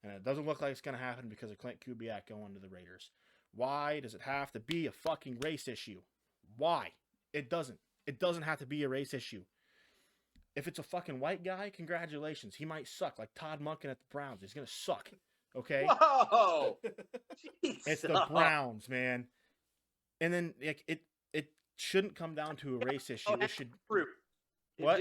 And it doesn't look like it's going to happen because of Clint Kubiak going to the Raiders. Why does it have to be a fucking race issue? Why? It doesn't. It doesn't have to be a race issue. If it's a fucking white guy, congratulations. He might suck, like Todd Monken at the Browns. He's going to suck. Okay? Whoa! It's the Browns, man. And then like it shouldn't come down to a race issue. It should. True. What?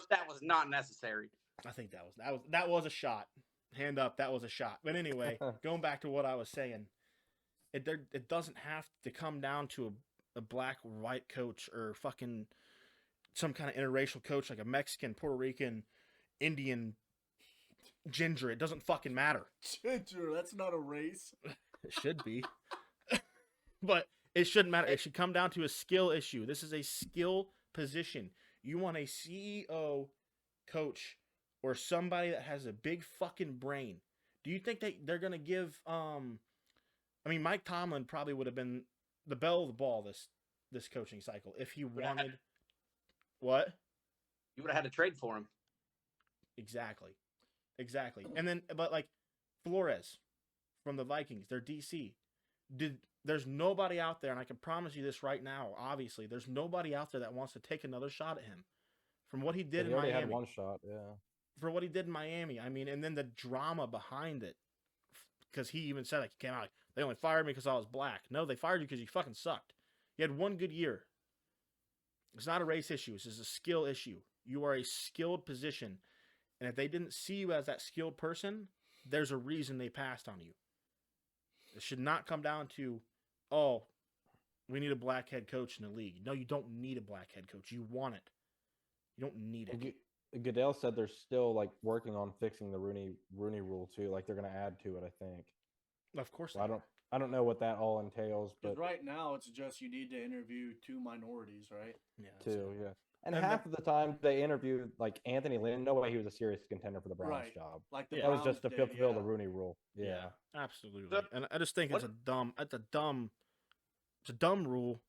That was not necessary. I think that was a shot. Hand up, that was a shot. But anyway, going back to what I was saying, it doesn't have to come down to a black or white coach or fucking some kind of interracial coach like a Mexican, Puerto Rican, Indian, Ginger. It doesn't fucking matter. Ginger, that's not a race. It should be. But it shouldn't matter. It should come down to a skill issue. This is a skill position. You want a CEO, coach, or somebody that has a big fucking brain. Do you think that they're going to give Mike Tomlin probably would have been the belle of the ball this coaching cycle if he wanted. What? You would have had to trade for him. Exactly. And then, but like Flores from the Vikings, they're DC. There's nobody out there, and I can promise you this right now. Obviously, there's nobody out there that wants to take another shot at him. From what he did He in already Miami. had one shot, yeah. For what he did in Miami, I mean, and then the drama behind it, because he even said, like, he came out, like, they only fired me because I was black. No, they fired you because you fucking sucked. You had one good year. It's not a race issue. It's just a skill issue. You are a skilled position. And if they didn't see you as that skilled person, there's a reason they passed on you. It should not come down to, oh, we need a black head coach in the league. No, you don't need a black head coach. You want it. You don't need it. Goodell said they're still like working on fixing the Rooney rule too. Like they're going to add to it, I think. Of course. So I don't know what that all entails, but right now it's just you need to interview 2 minorities, right? Yeah. two, yeah. And half of the time they interviewed like Anthony Lynn. No way he was a serious contender for the Browns job. Like the That was Browns just to did, fulfill the yeah. Rooney rule. Yeah. Absolutely. So, and I just think it's a dumb rule.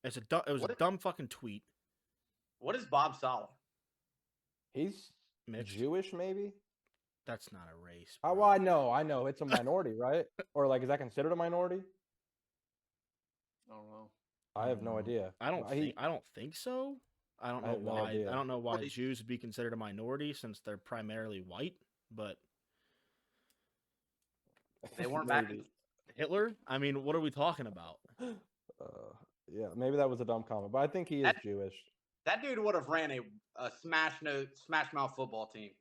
It was a dumb fucking tweet. What is Bob Sala? He's Mixed. Jewish, maybe. That's not a race. Oh, well, I know. It's a minority, right? Or like, is that considered a minority? I don't know. I have no idea. I don't think so. I don't know have no why. idea. I don't know why Jews would be considered a minority since they're primarily white. But They weren't back. Maybe. Hitler? I mean, what are we talking about? Yeah, maybe that was a dumb comment, but I think he is Jewish. That dude would have ran a smash mouth football team.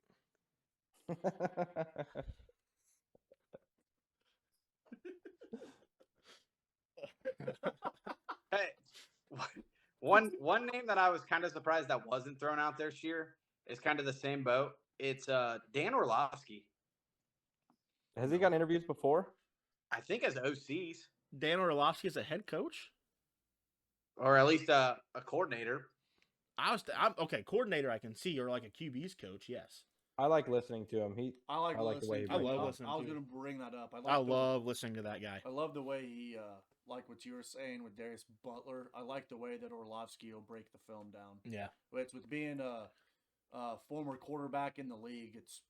Hey, one name that I was kind of surprised that wasn't thrown out there, Sheer, is kind of the same boat. It's Dan Orlovsky. Has he gotten interviews before? I think as OCs, Dan Orlovsky is a head coach? or at least a coordinator. I'm okay, coordinator I can see, or like a QB's coach, yes. I like listening to him. I like the way he listening. I love I listening was to going to bring that up. I love listening to that guy. I love the way he, like what you were saying with Darius Butler. I like the way that Orlovsky will break the film down. Yeah. With being a former quarterback in the league, it's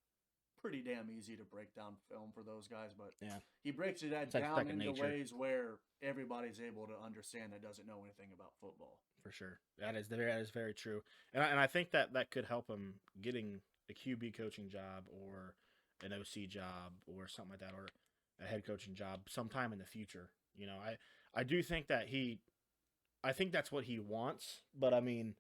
pretty damn easy to break down film for those guys. But Yeah. he breaks it It's like down second into nature. ways where everybody's able to understand that doesn't know anything about football. For sure. That is very true. And I think that could help him getting a QB coaching job or an OC job or something like that, or a head coaching job sometime in the future. You know, I do think that I think that's what he wants, but I mean,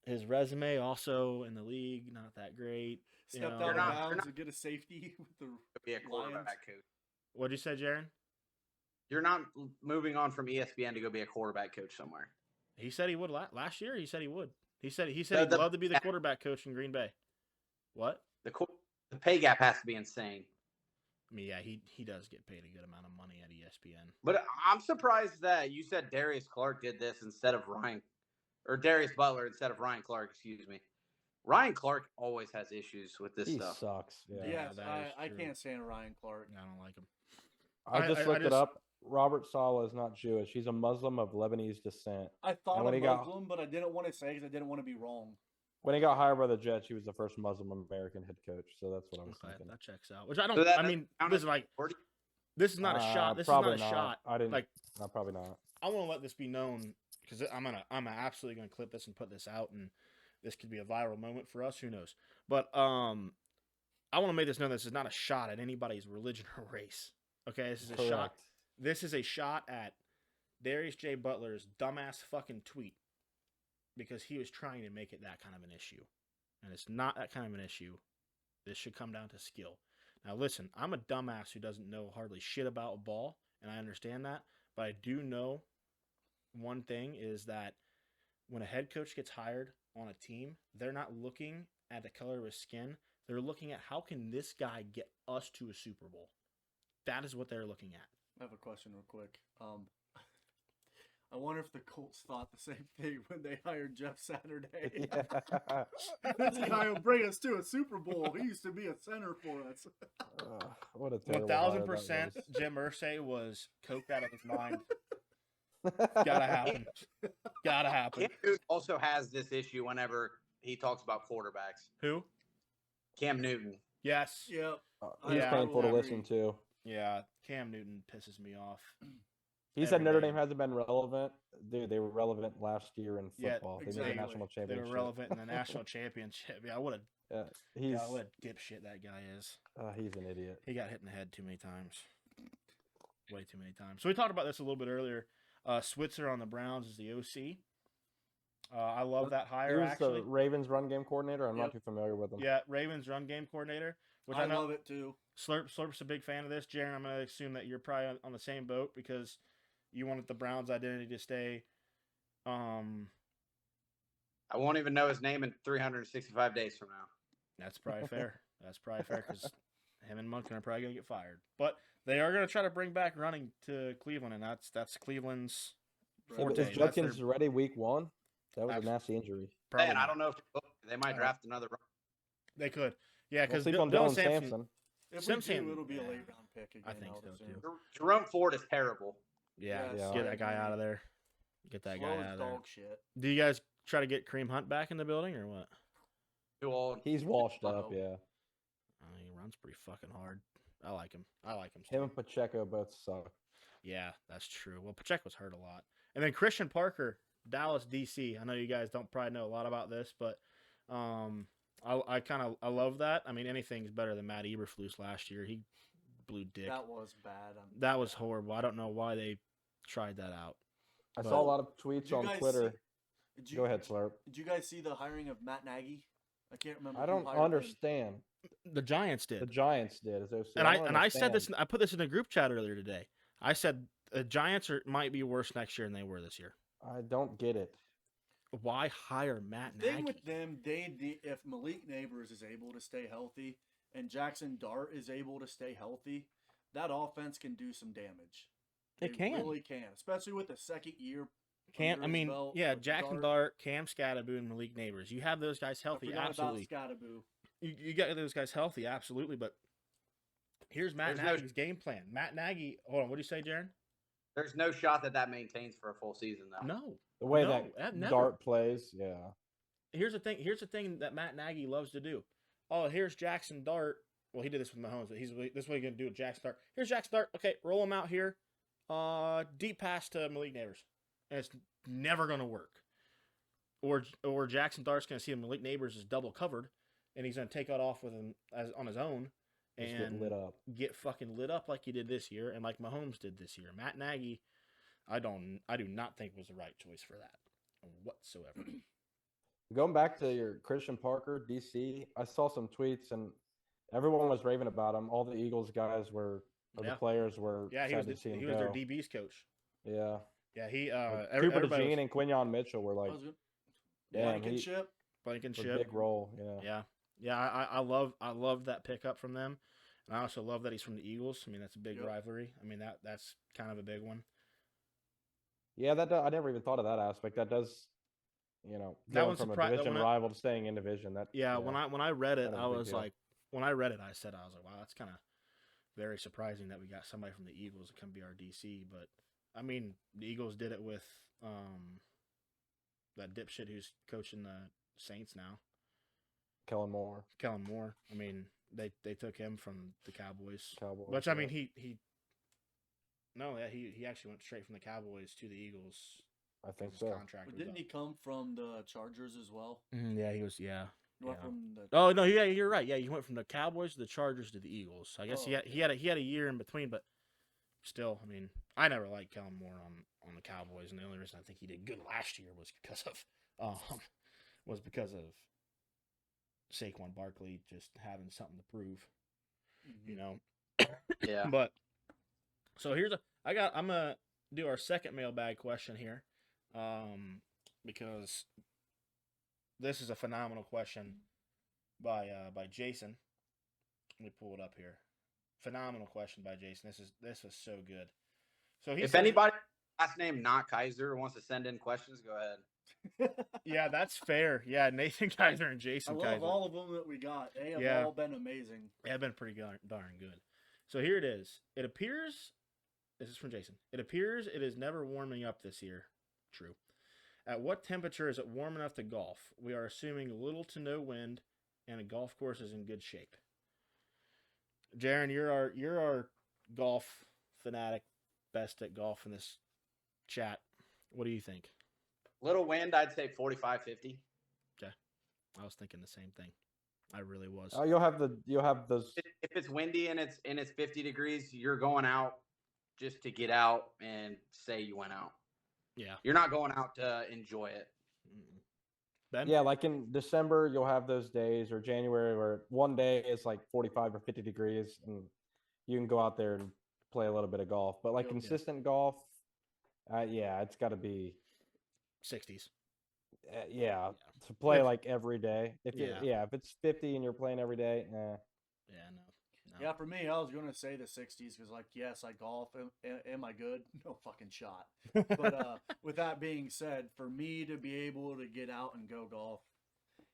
his resume also in the league, not that great. Stepped know. out You're of not- bounds to get a safety with the Be a Lions. quarterback coach. What'd you say, Jaron? You're not moving on from ESPN to go be a quarterback coach somewhere. He said he would last year. He said he would. He said The- he'd the- love to be the quarterback coach in Green Bay. What? The pay gap has to be insane. I mean, yeah, he does get paid a good amount of money at ESPN. But I'm surprised that you said Darius Clark did this instead of Darius Butler instead of Ryan Clark, excuse me. Ryan Clark always has issues with this He stuff. sucks. Yeah. Yes, that is I true. can't stand Ryan Clark. I don't like him. I just I looked it just- up. Robert Saleh is not Jewish. He's a Muslim of Lebanese descent. I thought when of he got- Muslim, but I didn't want to say because I didn't want to be wrong. When he got hired by the Jets, he was the first Muslim American head coach. So that's what I was Okay, thinking. that checks out. Which I don't. So that I mean, doesn't this is like count this is not a shot. This is Probably not a shot. I didn't. Like, no, probably not. I want to let this be known because I'm absolutely gonna clip this and put this out, and this could be a viral moment for us. Who knows? But I want to make this known. This is not a shot at anybody's religion or race. Okay, this is a shot. Correct. This is a shot at Darius J. Butler's dumbass fucking tweet because he was trying to make it that kind of an issue. And it's not that kind of an issue. This should come down to skill. Now, listen, I'm a dumbass who doesn't know hardly shit about a ball, and I understand that. But I do know one thing is that when a head coach gets hired on a team, they're not looking at the color of his skin. They're looking at how can this guy get us to a Super Bowl. That is what they're looking at. I have a question real quick. I wonder if the Colts thought the same thing when they hired Jeff Saturday. Yeah. This guy will bring us to a Super Bowl. He used to be a center for us. What a terrible hire that 1,000% was. Jim Irsay was coked out of his mind. Gotta happen. Gotta happen. Cam Newton also has this issue whenever he talks about quarterbacks. Who? Cam Newton. Yes. Yep. He's Yeah, painful to I listen agree. to. Yeah. Cam Newton pisses me off. He said Every Notre game. Dame hasn't been relevant. Dude, they were relevant last year in Yeah, football. They made exactly. the national They championship. were relevant in the national championship. Yeah, what a He's dipshit that guy is. he's an idiot. He got hit in the head too many times. Way too many times. So we talked about this a little bit earlier. Switzer on the Browns is the OC. I love that He hire, was actually. the Ravens run game coordinator. I'm Yep. not too familiar with him. Yeah, Ravens run game coordinator, which I, I know love it too. Slurp's a big fan of this. Jaron, I'm going to assume that you're probably on the same boat because you wanted the Browns' identity to stay. I won't even know his name in 365 days from now. That's probably fair. That's probably fair because him and Monkton are probably going to get fired. But they are going to try to bring back running to Cleveland, and that's Cleveland's Yeah, forte. but is That's their- Judkins ready week 1? That was a Absolutely. nasty injury. probably Man, I not. don't know if they might draft another. They could. Yeah, We'll because sleep on Dylan Dylan Sampson. Sampson. If Simpson- we do, it'll be a yeah. late round pick again. I think would so, assume. too. Jerome Ford is terrible. Yeah, Yes, get I that guy agree. out of there. Get that Slow guy as out of there. dog shit. Do you guys try to get Kareem Hunt back in the building or what? Too old. He's washed up, Uh-oh. yeah. He runs pretty fucking hard. I like him. Him Still. and Pacheco both suck. Yeah, that's true. Well, Pacheco's hurt a lot. And then Christian Parker, Dallas, DC. I know you guys don't probably know a lot about this, but I love that. I mean, anything's better than Matt Eberflus last year. He blew dick. That was bad. That was horrible. I don't know why they tried that out. I But- saw a lot of tweets Did you on guys Twitter. Did you, Go ahead, Slurp. Did you guys see the hiring of Matt Nagy? I can't remember. I who don't hired him. understand. The Giants did. The Giants did. As OC. And don't I said this. understand. I put this in a group chat earlier today. I said the Giants might be worse next year than they were this year. I don't get it. Why hire Matt The thing Nagy? with them, if Malik Neighbors is able to stay healthy and Jackson Dart is able to stay healthy, that offense can do some damage. It can. really can, especially with the second year. Cam, under I his mean, belt yeah, with Jackson Dart, Cam Scatterbo, and Malik Neighbors. You have those guys I healthy, forgot absolutely. about Scatterbo. You got those guys healthy, absolutely. But here's Matt There's no- Nagy's game plan. Matt Nagy, hold on, what do you say, Jaron? There's no shot that maintains for a full season, though. No. The way No, that never. Dart plays, yeah. Here's the thing. Here's the thing that Matt Nagy loves to do. Oh, here's Jackson Dart. Well, he did this with Mahomes, but this is what he's going to do with Jackson Dart. Here's Jackson Dart. Okay, roll him out here. Deep pass to Malik Neighbors, and it's never going to work. Or Jackson Dart's going to see Malik Neighbors is double covered, and he's going to take it off with him on his own Just and get lit up. get fucking lit up like he did this year and like Mahomes did this year. Matt Nagy, I do not think was the right choice for that whatsoever. Going back to your Christian Parker, DC, I saw some tweets and everyone was raving about him. All the Eagles guys were, or Yeah. the players were Yeah, he was excited to see him he was their go. DB's coach. Yeah. Yeah, he Like, every- Cooper everybody DeJean was and Quinion Mitchell were like damn, he- Blankenship. a Blankenship. big role. Yeah. Yeah. I love that pickup from them, and I also love that he's from the Eagles. I mean, that's a big Yep. rivalry. I mean that's kind of a big one. Yeah, I never even thought of that aspect. That does, That going one from a surprised- division when I- rival to staying in division. That Yeah, when I read it, That was I a big was deal. like, when I read it, I was like, wow, that's kind of very surprising that we got somebody from the Eagles to come be our DC. But I mean, the Eagles did it with that dipshit who's coaching the Saints now, Kellen Moore, Kellen Moore. I mean, they took him from the Cowboys. Cowboys. Which I yeah. mean, he actually went straight from the Cowboys to the Eagles. I think His so. contract But was didn't up. he come from the Chargers as well? Yeah, he was. Yeah. Went Yeah. from the Oh no, yeah, you're right. Yeah, he went from the Cowboys to the Chargers to the Eagles. So I guess Oh, he had a year in between, but still, I mean, I never liked Kellen Moore on the Cowboys, and the only reason I think he did good last year was because of Saquon Barkley just having something to prove, you know. Yeah. But so I'm gonna do our second mailbag question here, because this is a phenomenal question. by Jason. Let me pull it up here. Phenomenal question by Jason. This was so good. So If says, anybody last name not Kaiser wants to send in questions, go ahead. yeah, that's fair. Yeah, Nathan Kaiser and Jason I love Kaiser. all of them that we got. They have all been amazing. They have been pretty darn good. So here it is. It appears, this is from Jason. It appears it is never warming up this year. True. At what temperature is it warm enough to golf? We are assuming little to no wind, and a golf course is in good shape. Jaron, you're our golf fanatic, best at golf in this chat. What do you think? Little wind, I'd say 45, 50. Okay, I was thinking the same thing. I really was. Oh, you'll have those. If it's windy and it's 50 degrees, you're going out just to get out and say you went out. Yeah, You're not going out to enjoy it. Ben? Yeah, like in December, you'll have those days, or January, where one day is like 45 or 50 degrees, and you can go out there and play a little bit of golf. But like Yeah. consistent golf, yeah, it's got to be 60s. yeah, to play If- like every day. If Yeah. if it's 50 and you're playing every day, Yeah, no. Yeah, for me, I was gonna say the 60s because, like, yes, I golf. Am I good? No fucking shot. But with that being said, for me to be able to get out and go golf,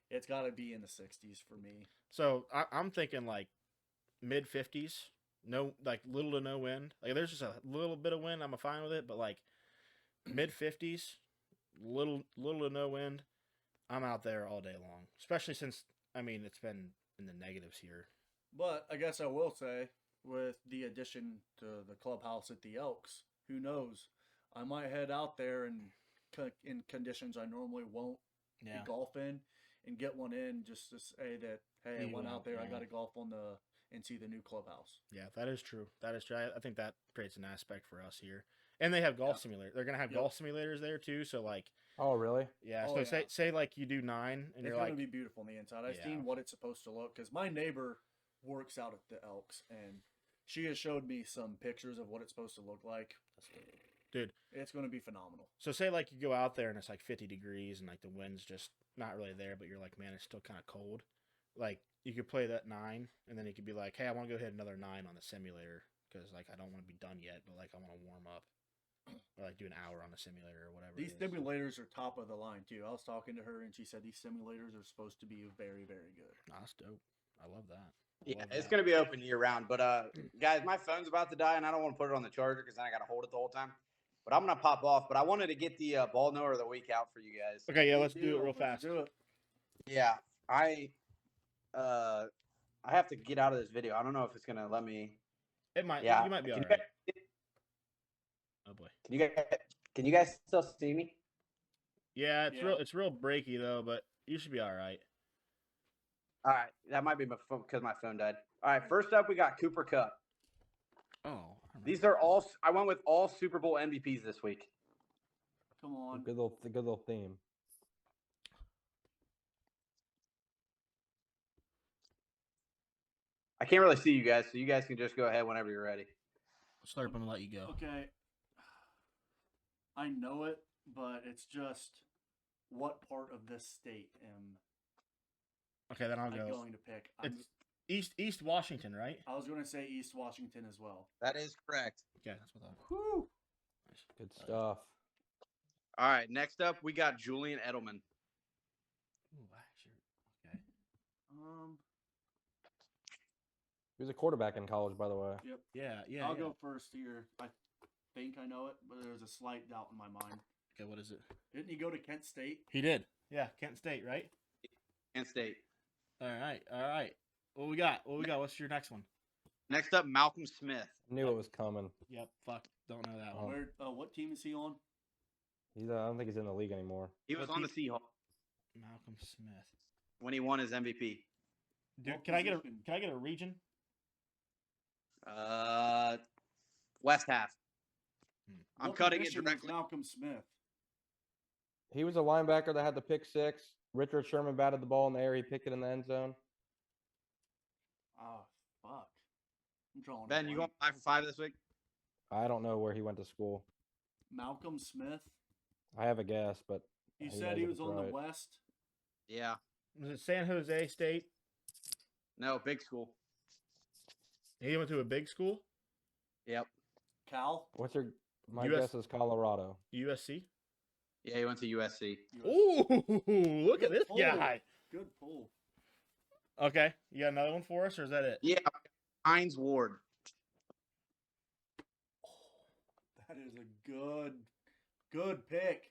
it's got to be in the 60s for me. So I'm thinking like mid 50s, no, like little to no wind. Like there's just a little bit of wind, I'm fine with it. But like mid 50s, little to no wind, I'm out there all day long. Especially since it's been in the negatives here. But I guess I will say, with the addition to the clubhouse at the Elks, who knows? I might head out there and in conditions I normally won't golf in, and get one in just to say that, hey, I went out there. I got to golf and see the new clubhouse. Yeah, that is true. That is true. I think that creates an aspect for us here. And they have golf simulator. They're gonna have golf simulators there too. So like, oh really? yeah. Oh, So yeah. say like you do 9, and It's you're going to like, be beautiful on the inside. I've Yeah. seen what it's supposed to look because my neighbor works out at the Elks, and she has showed me some pictures of what it's supposed to look like. dude. It's going to be phenomenal. So say like you go out there and it's like 50 degrees and like the wind's just not really there, but you're like, man, it's still kind of cold. Like you could play that 9, and then you could be like, hey, I want to go hit another 9 on the simulator because like I don't want to be done yet, but like I want to warm up, or like do an hour on the simulator or whatever. These it is. simulators are top of the line too. I was talking to her, and she said these simulators are supposed to be very, very good. Nah, that's dope. I love that. Yeah, Love it's that. going to be open year round. But guys, my phone's about to die, and I don't want to put it on the charger because then I got to hold it the whole time. But I'm going to pop off. But I wanted to get the ball knower of the week out for you guys. Okay, yeah, let's do it real Let's fast. do it. Yeah, I have to get out of this video. I don't know if it's going to let me. It might. Yeah, You might be all Can you right. guys- Oh boy. Can you guys still see me? Yeah, Yeah. It's real breaky though, but you should be all right. All right, that might be my phone because my phone died. All right, first up we got Cooper Cup. Oh. These are all. I went with all Super Bowl MVPs this week. Come on. Good little theme. I can't really see you guys, so you guys can just go ahead whenever you're ready. Slurp, I'm gonna let you go. Okay. I know it, but it's just what part of this state am Okay, then I'll I go. going to pick? It's East Washington, right? I was going to say East Washington as well. That is correct. Okay, that's what I thought. Whew. Nice. Good stuff. All right, next up we got Julian Edelman. Ooh, actually, okay. He was a quarterback in college, by the way. Yep. Yeah. I'll go first here. I think I know it, but there's a slight doubt in my mind. Okay, what is it? Didn't he go to Kent State? He did. Yeah, Kent State, right? Kent State. All right. What we got? What's your next one? Next up, Malcolm Smith. Knew it was coming. Yep. Fuck. Don't know that Oh. one. Where? What team is he on? I don't think he's in the league anymore. He was What on the Seahawks Malcolm Smith. when he won his MVP. Dude, What can I get position? a region? West half. I'm What cutting it position is directly. Malcolm Smith. He was a linebacker that had the pick six. Richard Sherman batted the ball in the air. He picked it in the end zone. Oh fuck! I'm drawing. a Ben, you going blank. 5 for 5 this week? I don't know where he went to school. Malcolm Smith. I have a guess, but You He said knows he if was it's on right. the West. Yeah. Was it San Jose State? No, big school. He went to a big school. Yep. Cal. What's your? My US guess is Colorado. USC. Yeah, he went to USC. Ooh, look at Good this pull. guy. Good pull. Okay, you got another one for us, or is that it? Yeah, Hines Ward. That is a good pick.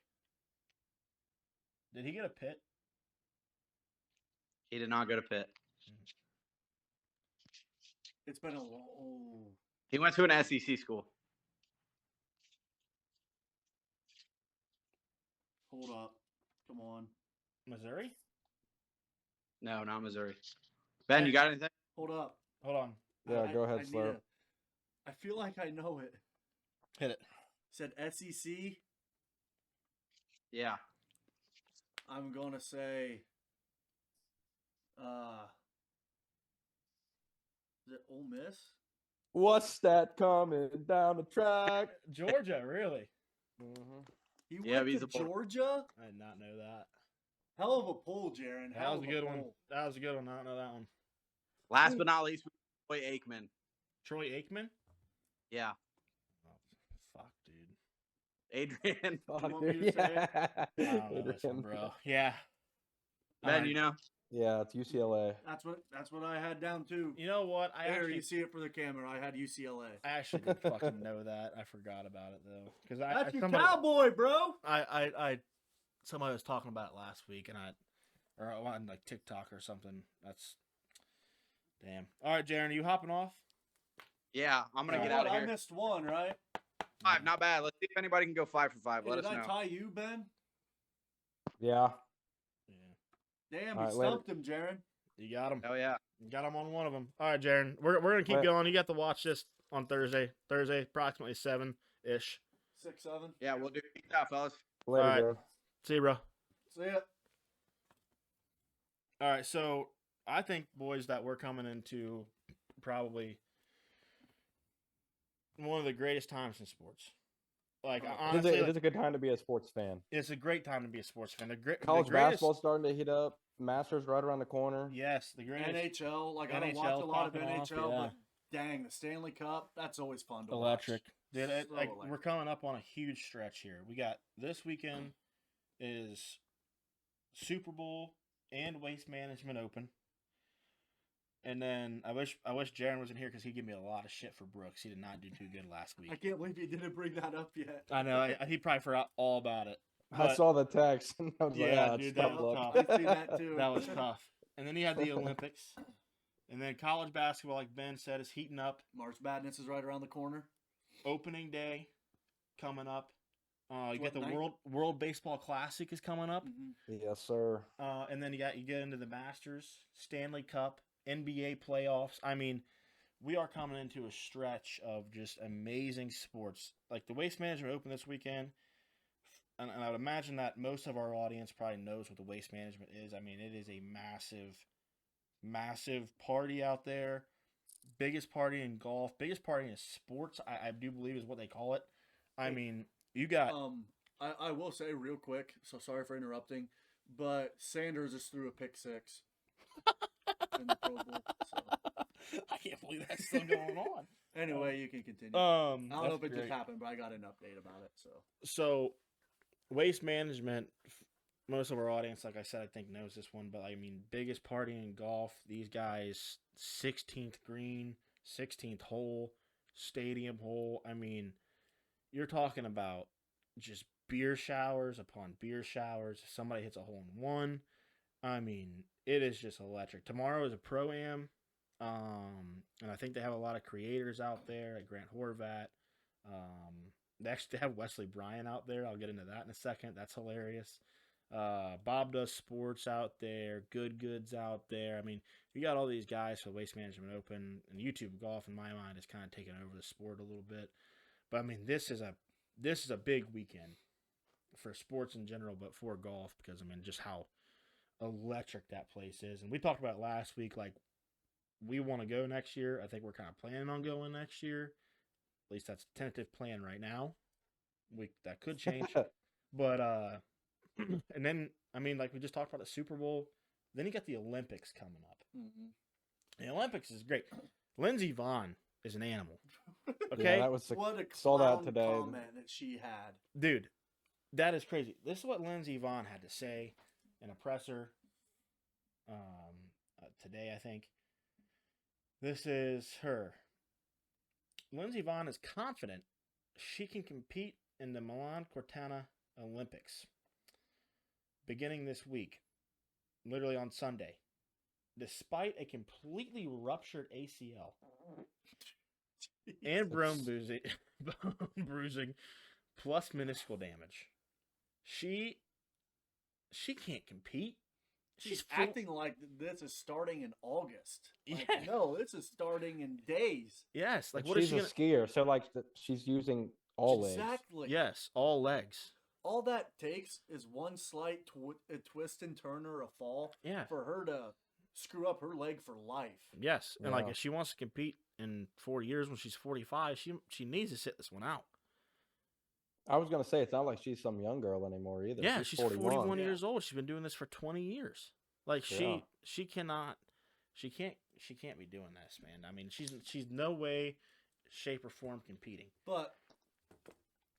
Did he get a Pitt? He did not go to Pitt. It's been a long. Oh. He went to an SEC school. Hold up. Come on. Missouri? No, not Missouri. Ben, you got anything? Hold up. Hold on. Yeah, go ahead, need Slurp. I feel like I know it. Hit it. Said SEC. Yeah. I'm gonna say. Is it Ole Miss? What's that coming down the track? Georgia, really? He Yeah, went he's to a bull. Georgia. I did not know that. Hell of a pull, Jaron. That Hell was a of good one. pull. That was a good one. I don't know that one. Last but not least, Troy Aikman. Troy Aikman? Yeah. Oh, fuck, dude. Adrian. Fuck, want me dude, to say it? yeah. I don't know this one, Adrian. bro. Yeah. Ben, Alright. you know? Yeah, it's UCLA. That's what I had down too. You know what? I There, actually you see it for the camera. I had UCLA. didn't fucking know that. I forgot about it though, because That's your somebody, cowboy, bro. somebody was talking about it last week, and I on like TikTok or something. That's damn. All right, Jaron, are you hopping off? Yeah, I'm going to Alright. get out of I here. missed one, right? 5, not bad. Let's see if anybody can go 5 for 5. Hey, Let did us I know. tie you, Ben? Yeah. Yeah, Damn, All you right, later. stumped him, Jaron. you got him. Hell yeah. You got him on one of them. All right, Jaron, we're gonna keep Wait. going. You got to watch this on Thursday. Thursday, approximately 7-ish. 6, 7. Yeah, we'll do it. Peace out, fellas. Later, Alright. bro. See you, bro. See ya. All right, so I think, boys, that we're coming into probably one of the greatest times in sports. Like, honestly, it is a good time to be a sports fan. it's a great time to be a sports fan. College the greatest, basketball's starting to heat up. Masters right around the corner. yes, the greatest NHL. Like, I don't NHL watch a lot of popping off, NHL, yeah. but dang, the Stanley Cup, that's always fun to electric. watch. Dude, So like, electric. we're coming up on a huge stretch here. We got this weekend is Super Bowl and Waste Management Open. And then I wish Jaron was in here because he'd give me a lot of shit for Brooks. He did not do too good last week. I can't believe you didn't bring that up yet. I know. He probably forgot all about it. I But- saw the text and I was like, Yeah, ah, dude, it's that tough was luck. tough. I see that too. That was tough. And then he had the Olympics. And then college basketball, like Ben said, is heating up. March Madness is right around the corner. Opening day coming up. You What get the night? World Baseball Classic is coming up. Yes, sir. And then you get into the Masters, Stanley Cup, NBA playoffs. I mean, we are coming into a stretch of just amazing sports. Like the Waste Management Open this weekend, and I would imagine that most of our audience probably knows what the Waste Management is. I mean, it is a massive, massive party out there. Biggest party in golf, biggest party in sports, I do believe is what they call it. I mean, you got... I will say real quick, so sorry for interrupting, but Sanders is through a pick 6 in the Pro Bowl. So. I can't believe that's still going on. Anyway, you can continue. I don't know that's if it great. just happened, but I got an update about it. So, Waste Management, most of our audience, like I said, I think knows this one, but I mean, biggest party in golf. These guys, 16th green, 16th hole, stadium hole. I mean, you're talking about just beer showers upon beer showers. If somebody hits a hole in one, I mean, it is just electric. Tomorrow is a pro-am, and I think they have a lot of creators out there, like Grant Horvat. They actually have Wesley Bryan out there. I'll get into that in a second. That's hilarious. Bob Does Sports out there. Good Goods out there. I mean, you got all these guys for Waste Management Open, and YouTube Golf, in my mind, is kind of taking over the sport a little bit. But I mean, this is a big weekend for sports in general, but for golf, because I mean, just how electric that place is. And we talked about it last week. Like, we want to go next year. I think we're kind of planning on going next year. At least that's a tentative plan right now. That could change. But and then I mean, like we just talked about the Super Bowl. Then you got the Olympics coming up. The Olympics is great. Lindsey Vaughn is an animal. Yeah, Okay, that was What a saw that clown today. comment that she had. dude, that is crazy. This is what Lindsey Vaughn had to say in a presser today, I think. This is her. Lindsey Vaughn is confident she can compete in the Milan Cortina Olympics beginning this week, literally on Sunday, despite a completely ruptured ACL and bone bruising plus meniscal damage. She can't compete. She's full- acting like this is starting in August. Like, Yeah. no, this is starting in days. Yes, like But what is she's she a gonna? skier, so like she's using all legs. Exactly. Yes, all legs. All that takes is one slight a twist and turn or a fall Yeah. for her to screw up her leg for life. Yes, and like Yeah. if she wants to compete in 4 years when she's 45, she needs to sit this one out. I was gonna say it's not like she's some young girl anymore either. Yeah, she's 41 Yeah. years old. She's been doing this for 20 years. Like Yeah. she can't be doing this, man. I mean, she's no way, shape or form competing. But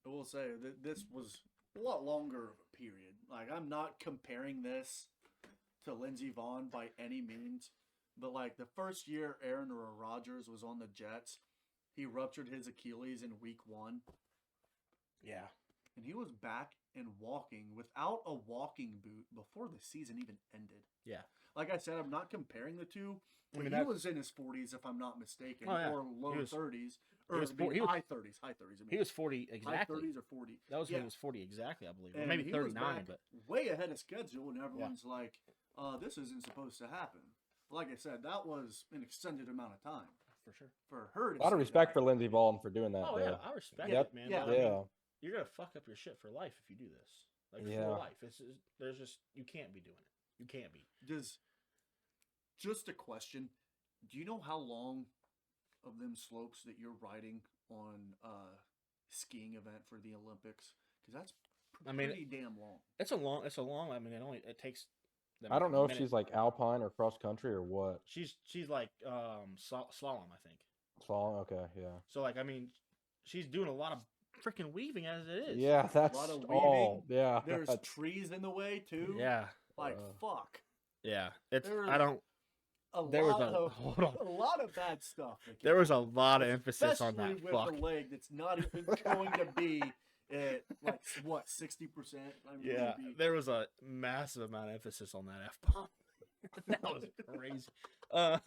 I will say that this was a lot longer of a period. Like, I'm not comparing this to Lindsey Vaughn by any means, but like the first year Aaron Rodgers was on the Jets, he ruptured his Achilles in week 1. Yeah. And he was back and walking without a walking boot before the season even ended. Yeah. Like I said, I'm not comparing the two. I But mean, he that's- was in his 40s, if I'm not mistaken, Oh, yeah. or low He was- 30s, he or was I mean, he was- high 30s. High 30s. I mean, He was 40 high exactly. 30s or 40. That was when Yeah. he was 40 exactly, I believe. Or And maybe he was 39, back but way ahead of schedule, and everyone's like, "This isn't supposed to happen." Like I said, that was an extended amount of time for sure. for her. To A lot of say respect that. for Lindsey Vaughn for doing that. Oh though. yeah, I respect Yeah, it, man. yeah. But, I mean, Yeah. you're gonna fuck up your shit for life if you do this. Like Yeah. for life, there's just you can't be doing it. You can't be. Just a question: do you know how long of them slopes that you're riding on a skiing event for the Olympics? Because that's I mean, pretty damn long. It's a long. I mean, it takes. them I don't a know if minute. she's like alpine or cross country or what. She's like slalom, I think. Slalom. Okay, yeah. So like, I mean, she's doing a lot of freaking weaving as it is. Yeah, that's lot of all. Yeah. There's that's- trees in the way too. Yeah. Like fuck. Yeah. It's. There's I don't. A There was lot a of hold on. a lot of bad stuff. that There came was a out. lot of emphasis on that. Especially with Fuck. the leg that's not even going to be at like what 60%. Yeah, there was a massive amount of emphasis on that F bomb. That was crazy. I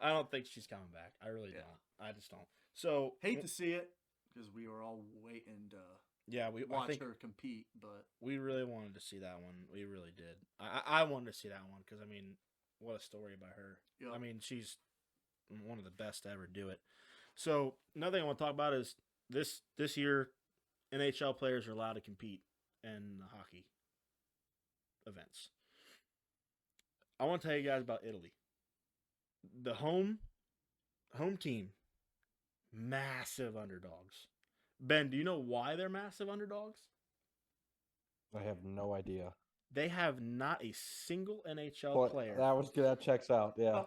don't think she's coming back. I really don't. I just don't. So Hate to see it because we were all waiting to yeah, I watch think her compete, but we really wanted to see that one. We really did. I wanted to see that one because I mean, what a story by her. yeah. I mean, she's one of the best to ever do it. So another thing I want to talk about is this year, NHL players are allowed to compete in the hockey events. I want to tell you guys about Italy. The home team, massive underdogs. Ben, do you know why they're massive underdogs? I have no idea. They have not a single NHL But player. that was good. That checks out. Yeah.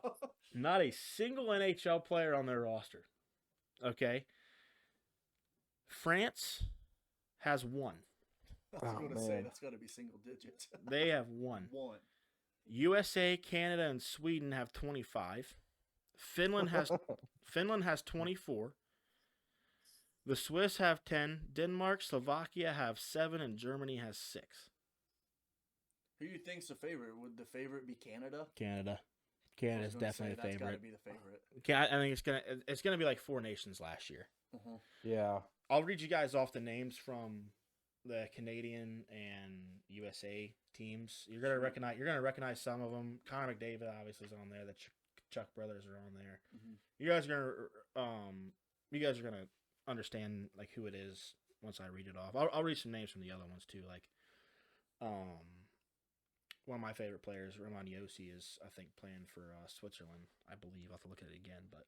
Not a single NHL player on their roster. Okay. France has one. I was Oh, going to say man. that's got to be single digits. They have one. One. USA, Canada, and Sweden have 25. Finland has 24. The Swiss have 10. Denmark, Slovakia have 7, and Germany has 6. Who do you think's the favorite? Would the favorite be Canada? Canada. I was Canada's gonna say, definitely the that's favorite. gotta be the favorite. I think it's gonna be like 4 nations last year. Uh-huh. Yeah. I'll read you guys off the names from the Canadian and USA teams. You're gonna recognize some of them. Connor McDavid obviously is on there. The Chuck brothers are on there. Mhm. You guys are gonna understand like who it is once I read it off. I'll read some names from the other ones too. Like, one of my favorite players, Roman Josi, is I think playing for Switzerland. I believe I'll have to look at it again, but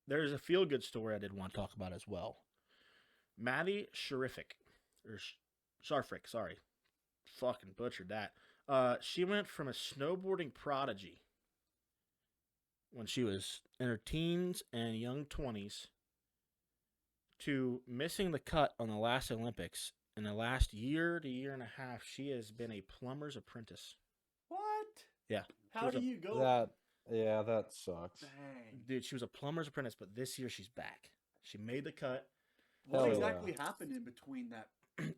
there's a feel good story I did want to talk about as well. Maddie Sharifik, or Sharfrick, sorry, fucking butchered that. She went from a snowboarding prodigy when she was in her teens and young 20s to missing the cut on the last Olympics. In the last year to year and a half, she has been a plumber's apprentice. What? Yeah. How do you go? That sucks. Dang. Dude, she was a plumber's apprentice, but this year she's back. She made the cut. What Hell yeah. exactly happened in between that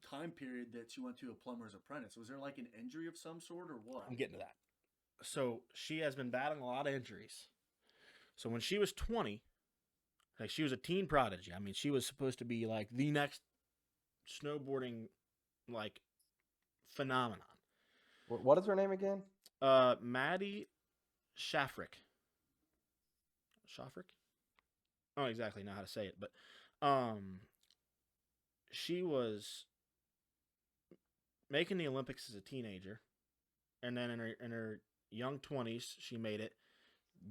time period that you went to a plumber's apprentice? Was there like an injury of some sort or what? I'm getting to that. So she has been battling a lot of injuries. So when she was 20, like she was a teen prodigy. I mean, she was supposed to be like the next snowboarding like phenomenon. What is her name again? Maddie Shafrick. Shafrick? I don't exactly know how to say it, but she was making the Olympics as a teenager, and then in her young 20s, she made it.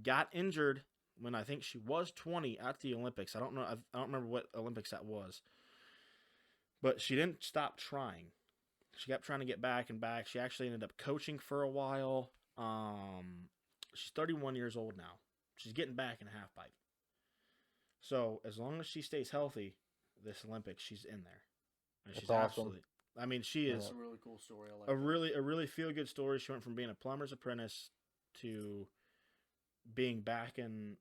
Got injured when I think she was 20 at the Olympics. I don't know. I don't remember what Olympics that was, but she didn't stop trying. She kept trying to get back and back. She actually ended up coaching for a while. She's 31 years old now. She's getting back in a half pipe. So as long as she stays healthy, this Olympics, she's in there. And That's she's awesome. absolutely. I mean, she is That's a really cool story. I like a that. really feel good story. She went from being a plumber's apprentice to being back in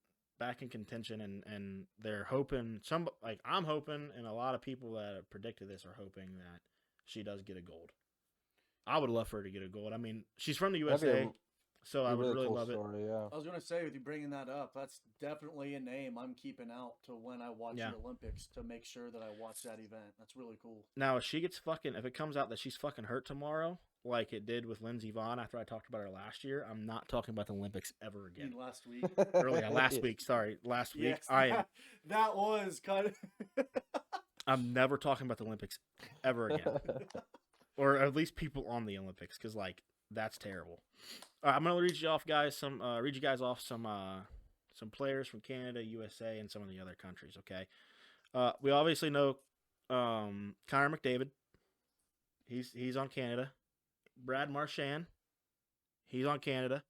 contention, and they're hoping I'm hoping, and a lot of people that have predicted this are hoping that she does get a gold. I would love for her to get a gold. I mean, she's from the That'd be USA, so I would really cool love it. story, yeah. I was gonna say, with you bringing that up, that's definitely a name I'm keeping out to when I watch Yeah. the Olympics to make sure that I watch that event. That's really cool. Now, if it comes out that she's fucking hurt tomorrow, like it did with Lindsey Vonn after I talked about her last year, I'm not talking about the Olympics ever I again. mean, last week. Last week. Sorry, last week. Yes, that was kind of. I'm never talking about the Olympics ever again, or at least people on the Olympics, because like that's terrible. All right, I'm gonna read you guys off some players from Canada, USA, and some of the other countries. Okay, we obviously know Connor McDavid. He's on Canada. Brad Marchand. He's on Canada.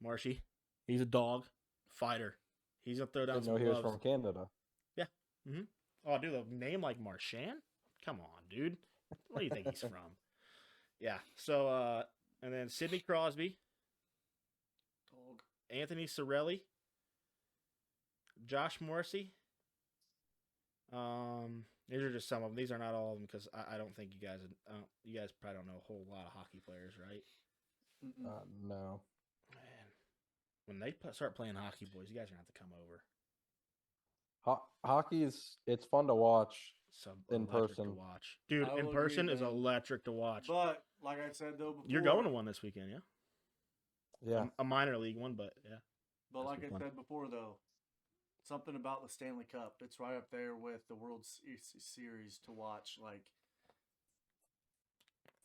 Marshy. He's a dog fighter. He's gonna throw down Didn't some know he was gloves. from Canada. Mm-hmm. Oh, dude, a name like Marchand? Come on, dude. Where do you think he's from? Yeah. So, and then Sidney Crosby, Dog. Anthony Sorelli, Josh Morrissey. These are just some of them. These are not all of them because I don't think you guys probably don't know a whole lot of hockey players, right? Mm-mm. No. Man, when they start playing hockey, boys, you guys are gonna have to come over. Hockey it's fun to watch. So In electric person. to watch, dude. I In will person agree, is man. electric to watch. But like I said though before, You're going to one this weekend, yeah? Yeah. A minor league one, but yeah. But That's like be I fun. said before, though, something about the Stanley Cup. It's right up there with the World Series to watch. Like,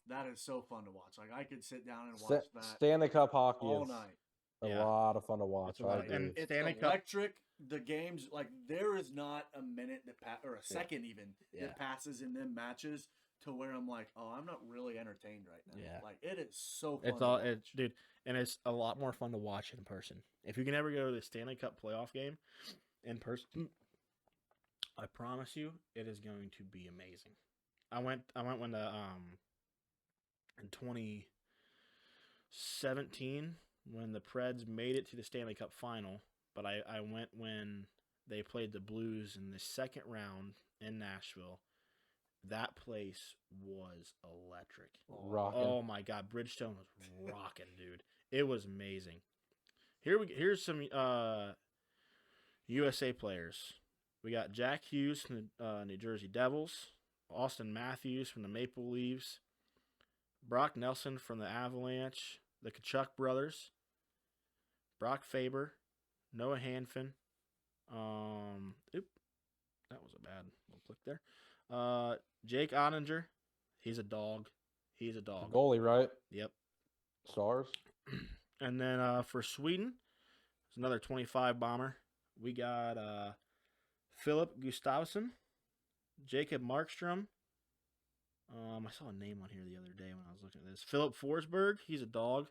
that is so fun to watch. Like, I could sit down and watch that Stanley Cup hockey all is night. a Yeah. lot of fun to watch. It's a lot I of- agree. and It's Stanley Cup- electric. The games, like, there is not a minute that or a second even Yeah. that passes in them matches to where I'm like, oh, I'm not really entertained right now. Yeah. Like, it is so fun. It's to all, watch. dude, and it's a lot more fun to watch in person. If you can ever go to the Stanley Cup playoff game in person, I promise you, it is going to be amazing. I went when the in 2017 when the Preds made it to the Stanley Cup final, but I went when they played the Blues in the second round in Nashville. That place was electric. Rocking. Oh my God, Bridgestone was rocking, dude. It was amazing. Here's some USA players. We got Jack Hughes from the New Jersey Devils, Austin Matthews from the Maple Leafs, Brock Nelson from the Avalanche, the Kachuk brothers, Brock Faber, Noah Hanfin. That was a bad little click there. Jake Ottinger, he's a dog. He's a dog. Goalie, right? Yep. Stars. And then for Sweden, it's another 25 bomber. We got Philip Gustafsson, Jacob Markstrom. I saw a name on here the other day when I was looking at this. Philip Forsberg, he's a dog.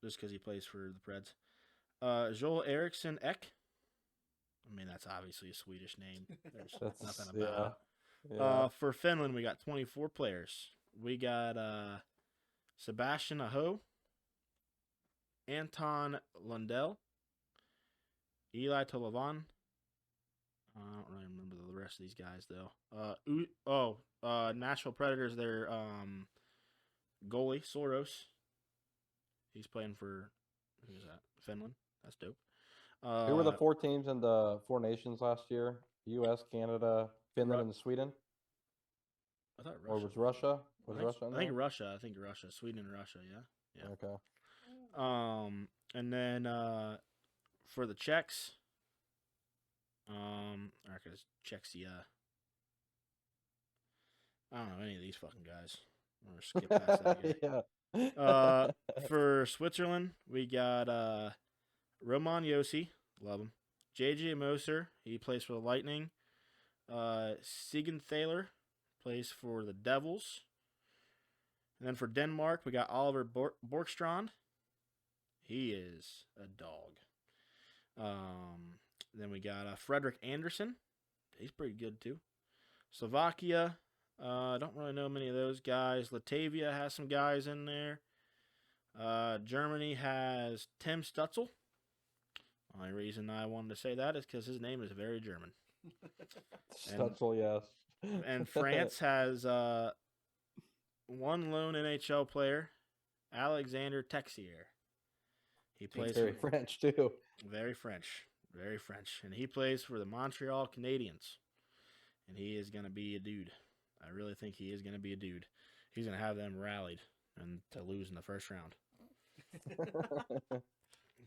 just because he plays for the Preds. Joel Eriksson Ek. I mean, that's obviously a Swedish name. There's nothing about it. Yeah. For Finland, we got 24 players. We got Sebastian Aho, Anton Lundell, Eli Tolavan. I don't really remember the rest of these guys though. Nashville Predators. Their goalie Soros. He's playing for who's that? Finland. That's dope. Who were the 4 teams in the 4 nations last year? U.S., Canada, Finland, and Sweden. I thought Or Russia. was Russia? Was Russia? I think Russia. I think Russia. Sweden and Russia. Yeah. Okay. And then for the Czechs, because Czechia. I don't know any of these fucking guys. I'm gonna skip past that guy. Yeah. For Switzerland, we got Roman Yossi, love him. JJ Moser, he plays for the Lightning. Siegenthaler plays for the Devils. And then for Denmark, we got Oliver Borkstrand. He is a dog. Then we got Frederick Anderson. He's pretty good too. Slovakia, I don't really know many of those guys. Latvia has some guys in there. Germany has Tim Stutzel. Only reason I wanted to say that is because his name is very German. Stutzel, yes. And France has one lone NHL player, Alexander Texier. He plays Very French too. Very French. And he plays for the Montreal Canadiens. And he is going to be a dude. I really think he is going to be a dude. He's going to have them rallied and to lose in the first round.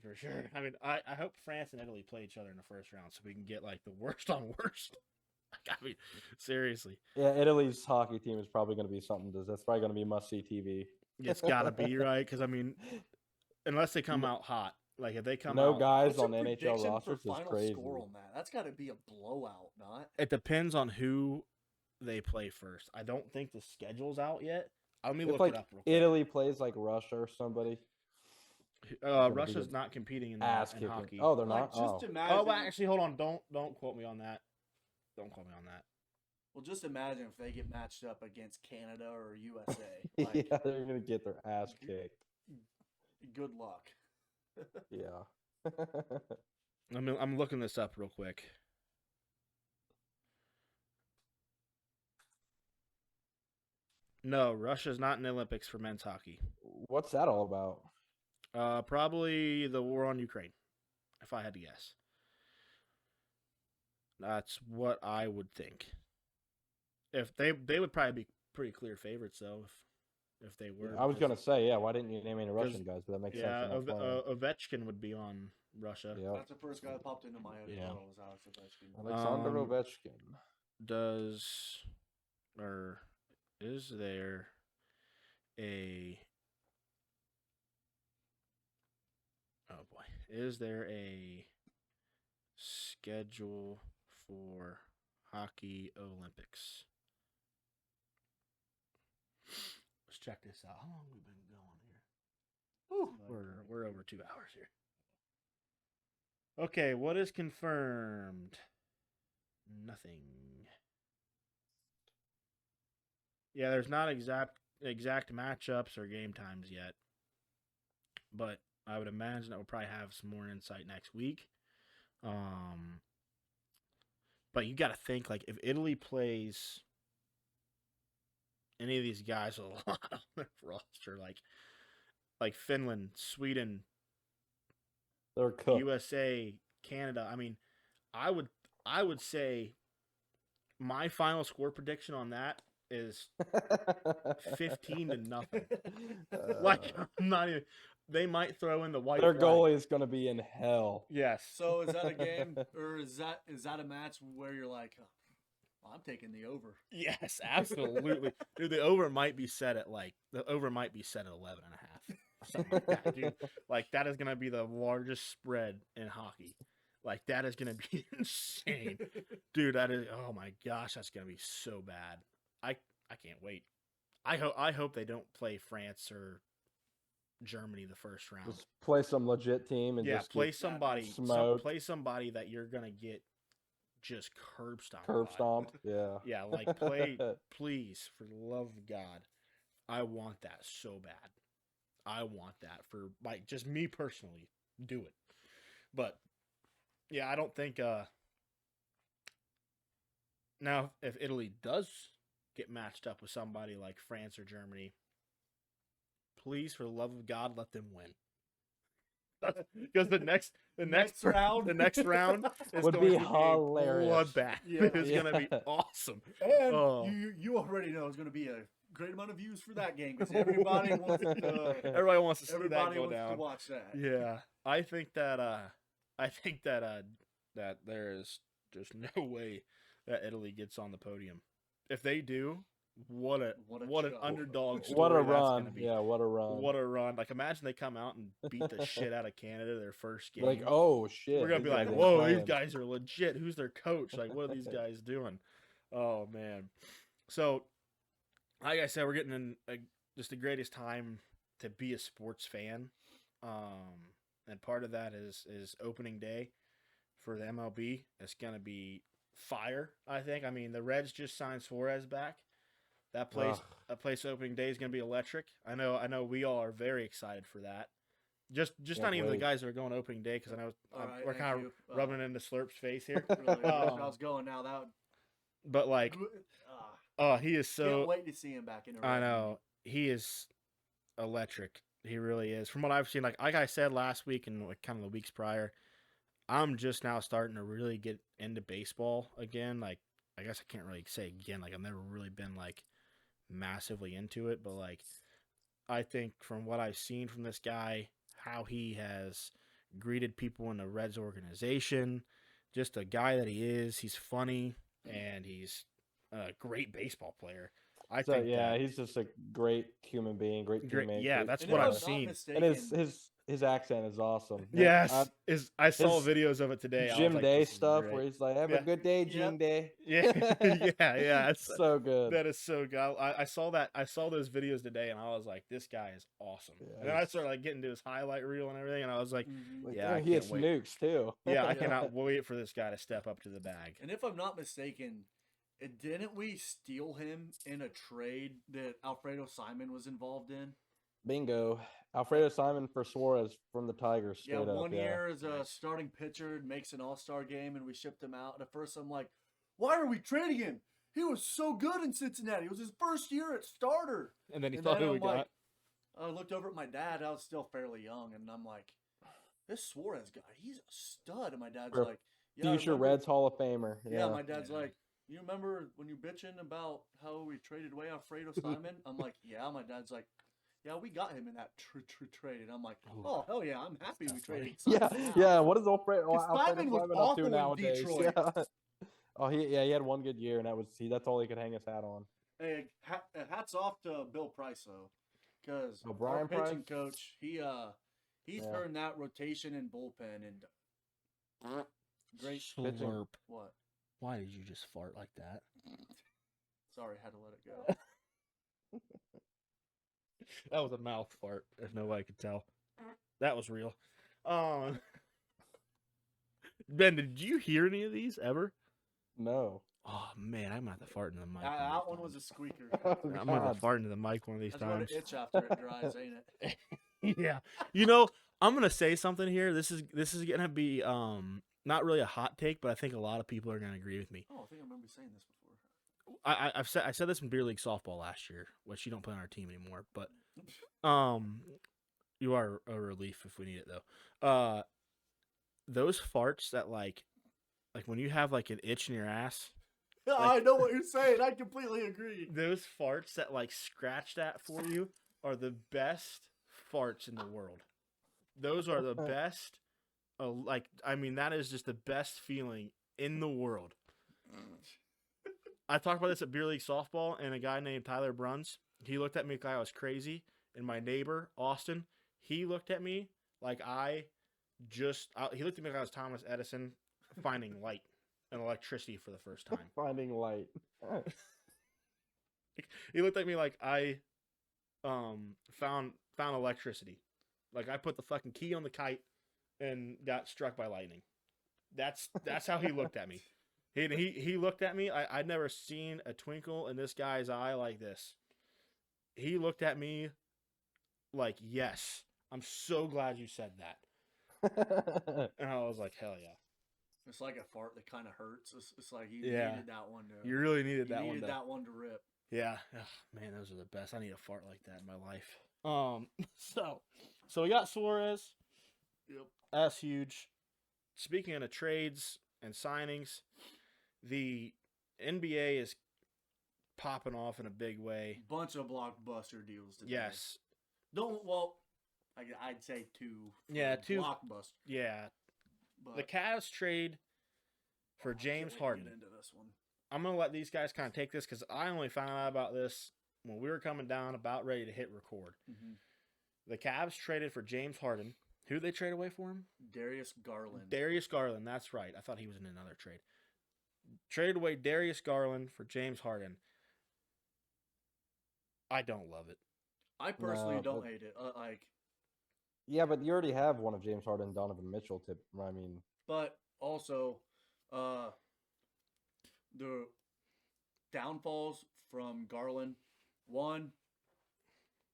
For sure. I mean, I hope France and Italy play each other in the first round so we can get like the worst on worst. I mean, seriously. Yeah, Italy's hockey team is probably going to be something. That's probably going to be must-see TV. It's got to be, right? Because, I mean, unless they come out hot. Like, if they come no out... guys What's on your NHL prediction rosters for is final crazy. score on that? That's got to be a blowout, not? It depends on who they play first. I don't think the schedule's out yet. Let me If look like it up real quick. Italy plays like Russia or somebody, Russia's not competing in ass in kicking. hockey. Oh, they're Like, not. just imagine. well, actually, hold on. Don't quote me on that. Don't quote me on that. Well, just imagine if they get matched up against Canada or USA. Like, Yeah, they're gonna get their ass kicked. good luck. Yeah. I'm looking this up real quick. No, Russia's not in the Olympics for men's hockey. What's that all about? Probably the war on Ukraine, if I had to guess. That's what I would think. If they would probably be pretty clear favorites though, if they were. I was gonna say, yeah. Why didn't you name any Russian guys? But that makes sense. Yeah, Ovechkin would be on Russia. Yeah. That's the first guy that popped into my head. Yeah. Was Alex Ovechkin. Alexander Ovechkin. Is there a Is there a schedule for hockey Olympics? Let's check this out. How long have we been going here? We're over 2 hours here. Okay, what is confirmed? Nothing. Yeah, there's not exact matchups or game times yet. But I would imagine that we'll probably have some more insight next week. But you got to think, like, if Italy plays any of these guys with a lot on their roster, like Finland, Sweden, They're cooked. USA, Canada. I mean, I would say my final score prediction on that is 15-0. Like, I'm not even. They might throw in the white. Their flag. goalie is going to be in hell. Yes. So is that a game, or is that a match where you're like, oh, I'm taking the over? Yes, absolutely, dude. The over might be set at 11.5 or something like that, dude. Like, that is gonna be the largest spread in hockey. Like, that is gonna be insane, dude. That is. Oh my gosh, that's gonna be so bad. I can't wait. I hope they don't play France or Germany the first round. Just play some legit team and Yeah, just play get somebody. smoked. Play somebody that you're gonna get just curb stomped. curb stomped. Yeah. Yeah, like play, please, for the love of God. I want that so bad. I want that for like just me personally. Do it. But yeah, I don't think now if Italy does get matched up with somebody like France or Germany, please, for the love of God, let them win. Because the next round is Would going be to be a hilarious. bloodbath. Yeah. It's gonna be awesome. And Oh. you already know it's going to be a great amount of views for that game because everybody wants to. Everybody wants to see that Everybody go wants down. to watch that. Yeah, I think that that there is just no way that Italy gets on the podium. If they do, what an show. underdog story What a that's run. gonna be. Yeah, what a run. What a run. Like imagine they come out and beat the shit out of Canada their first game. Like, oh shit. We're gonna these be guys like, ain't whoa, playing. these guys are legit. Who's their coach? Like, what are these guys doing? Oh man. So, like I said, we're getting in just the greatest time to be a sports fan, and part of that is opening day for the MLB. It's gonna be fire. I think. I mean, the Reds just signed Suarez back. That place opening day is gonna be electric. I know. We all are very excited for that. Just Can't not even the wait. guys that are going opening day because I know All right, we're thank kind of you. rubbing it into Slurp's face here. Really, I was going now. That would, But like, he is can't so. wait to see him back in a I red know he is electric. He really is. From what I've seen, like I said last week and like kind of the weeks prior, I'm just now starting to really get into baseball again. Like I guess I can't really say again. Like I've never really been like massively into it, but like I think from what I've seen from this guy, how he has greeted people in the Reds organization, just a guy that he is. He's funny and he's a great baseball player. I think he's just a great human being, great teammate. yeah, great that's And what if I've I'm not seen. And mistaken, his accent is awesome. Yes, I saw his videos of it today. I was Jim like, Day this is stuff great. where he's like, "Have Yeah. a good day, Jim Day." Yeah, yeah. It's so good. That is so good. I saw that. I saw those videos today, and I was like, "This guy is awesome." Yeah, and then I started like getting to his highlight reel and everything, and I was like, Like, "Yeah, damn, I he can't hits wait." nukes too. Yeah, I Yeah. cannot wait for this guy to step up to the bag. and if I'm not mistaken, didn't we steal him in a trade that Alfredo Simon was involved in? Bingo. Alfredo Simon for Suarez from the Tigers. Yeah, Straight up, one yeah. year as a starting pitcher, makes an All-Star game, and we shipped him out. And at first, I'm like, why are we trading him? He was so good in Cincinnati. It was his first year at starter. And then he And thought then who we I'm like, got. I looked over at my dad. I was still fairly young, and I'm like, this Suarez guy, he's a stud. And my dad's For like, yeah, Future remember- Reds Hall of Famer. Yeah, my dad's Yeah. like, you remember when you bitching about how we traded away Alfredo Simon? I'm like, yeah. My dad's like, yeah, we got him in that trade. And I'm like, oh, hell yeah, I'm happy we traded Yeah, Simon now. yeah. What is Alfredo Simon Simon was up to awful in nowadays? Detroit. Yeah. Oh, he had one good year, and that's all he could hang his hat on. Hey, hats off to Bill Price though, because Oh, our Brian pitching Price? coach, he Yeah. turned that rotation and bullpen into great. Slurp. What? Why did you just fart like that? Sorry, had to let it go. That was a mouth fart, if nobody could tell. That was real. Ben, did you hear any of these ever? No. Oh man, I'm gonna have to fart into the mic. That one was a squeaker. Oh, I'm gonna have God. to fart into the mic one of these That's what times. it itch after it dries, ain't it? Yeah, I'm gonna say something here. This is gonna be not really a hot take, but I think a lot of people are gonna agree with me. Oh, I think I remember saying this before. I said this in beer league softball last year, which you don't play on our team anymore, but you are a relief if we need it though. Those farts that like when you have like an itch in your ass, I know what you're saying. I completely agree. those farts that like scratch that for you are the best farts in the world. Those are the best. That is just the best feeling in the world. I talked about this at beer league softball, and a guy named Tyler Bruns, he looked at me like I was crazy, and my neighbor Austin, he looked at me like he looked at me like I was Thomas Edison finding light and electricity for the first time. Finding light. He looked at me like I found electricity Like I put the fucking key on the kite and got struck by lightning. That's how he looked at me. He looked at me. I'd never seen a twinkle in this guy's eye like this. He looked at me like, yes, I'm so glad you said that. And I was like, hell yeah. It's like a fart that kind of hurts. It's like you Yeah. needed that one to. You really needed you that needed one. that one to rip. Yeah. Ugh, man, those are the best. I need a fart like that in my life. So we got Suarez. Yep. That's huge. Speaking of trades and signings, the NBA is popping off in a big way. Bunch of blockbuster deals today. Yes. I'd say two. Yeah, two. Blockbuster. Yeah. But The Cavs trade for I can't James wait to Harden. Get into this one. I'm going to let these guys kind of take this because I only found out about this when we were coming down about ready to hit record. Mm-hmm. The Cavs traded for James Harden. Who did they trade away for him? Darius Garland. Darius Garland. That's right. I thought he was in another trade. Traded away Darius Garland for James Harden. I don't love it. I personally No, don't but- hate it. Yeah, but you already have one of James Harden and Donovan Mitchell. I mean, But also, the downfalls from Garland. One,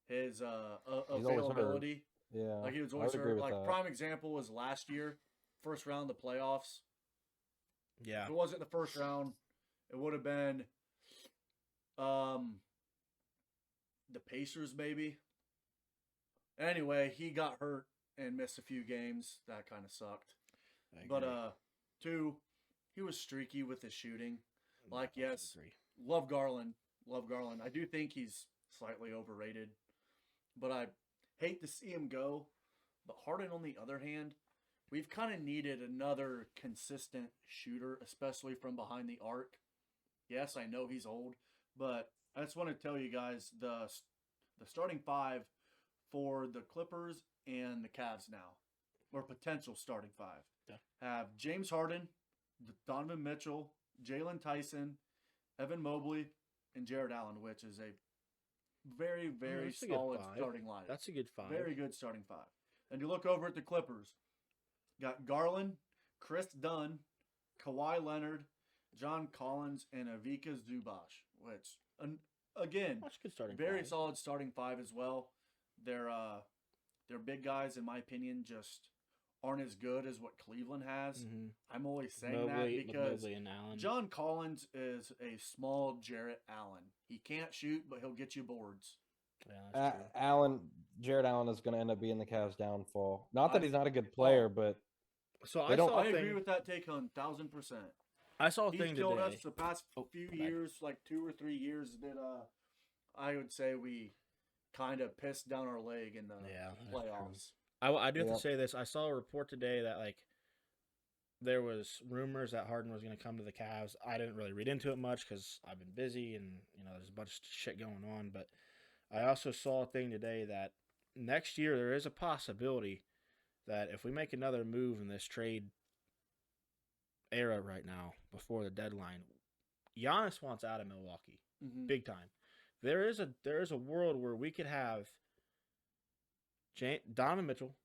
his He's always hurt. availability. yeah. Like he was I always would agree hurt. with Like that. prime example was last year, first round of the playoffs. Yeah. If it wasn't the first round, it would have been the Pacers maybe. Anyway, he got hurt and missed a few games. That kind of sucked. But two, he was streaky with his shooting. Like, yes, love Garland. Love Garland. I do think he's slightly overrated. But I hate to see him go. But Harden, on the other hand, we've kind of needed another consistent shooter, especially from behind the arc. Yes, I know he's old, but I just want to tell you guys the starting five for the Clippers and the Cavs now, or potential starting five, have James Harden, Donovan Mitchell, Jalen Tyson, Evan Mobley, and Jared Allen, which is a very, very that's a good solid five. starting lineup. That's a good five. Very good starting five. And you look over at the Clippers, got Garland, Chris Dunn, Kawhi Leonard, John Collins, and Ivica Zubac, which, again, That's a good starting very five. solid starting five as well. They're big guys, in my opinion, just aren't as good as what Cleveland has. Mhm. I'm always saying Mobley, that because Mobley and Allen. John Collins is a small Jarrett Allen. He can't shoot, but he'll get you boards. Yeah, that's true. Jared Allen is going to end up being the Cavs' downfall. Not that I- he's not a good player, but So They I don't- saw I a agree thing. with that take on 1,000%. I saw a He's thing killed today. us the past Oh, few my bad. years, like 2 or 3 years that I would say we kind of pissed down our leg in the Yeah, that's true. playoffs. I do have Yep. to say this. I saw a report today that like there was rumors that Harden was going to come to the Cavs. I didn't really read into it much because I've been busy and there's a bunch of shit going on. But I also saw a thing today that next year there is a possibility that if we make another move in this trade era right now before the deadline, Giannis wants out of Milwaukee Mm-hmm. big time. There is a world where we could have Donovan Mitchell,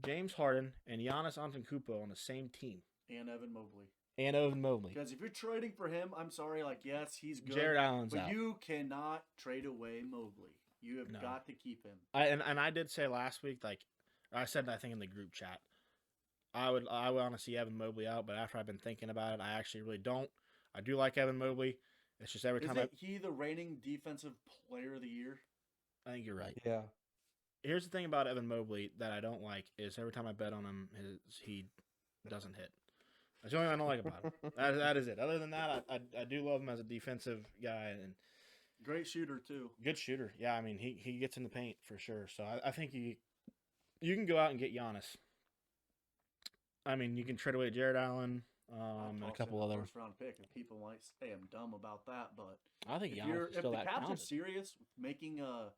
James Harden, and Giannis Antetokounmpo on the same team, And Evan Mobley. and Evan Mobley. Because if you're trading for him, I'm sorry, like, yes, he's good. Jared Allen's but out. you cannot trade away Mobley. You have No. got to keep him. And I did say last week, like I said, I think in the group chat, I would want to see Evan Mobley out, but after I've been thinking about it, I actually really don't. I do like Evan Mobley. It's just every time Isn't he the reigning defensive player of the year? I think you're right. yeah. Here's the thing about Evan Mobley that I don't like is every time I bet on him, he doesn't hit. That's the only thing I don't like about him. That is it. Other than that, I do love him as a defensive guy and Great shooter, too. good shooter. Yeah, I mean he gets in the paint for sure. So I think you can go out and get Giannis. I mean you can trade away Jared Allen and a couple other. First round pick, and people might say I'm dumb about that, but I think if Giannis is the still that Cavs are talented. serious with making a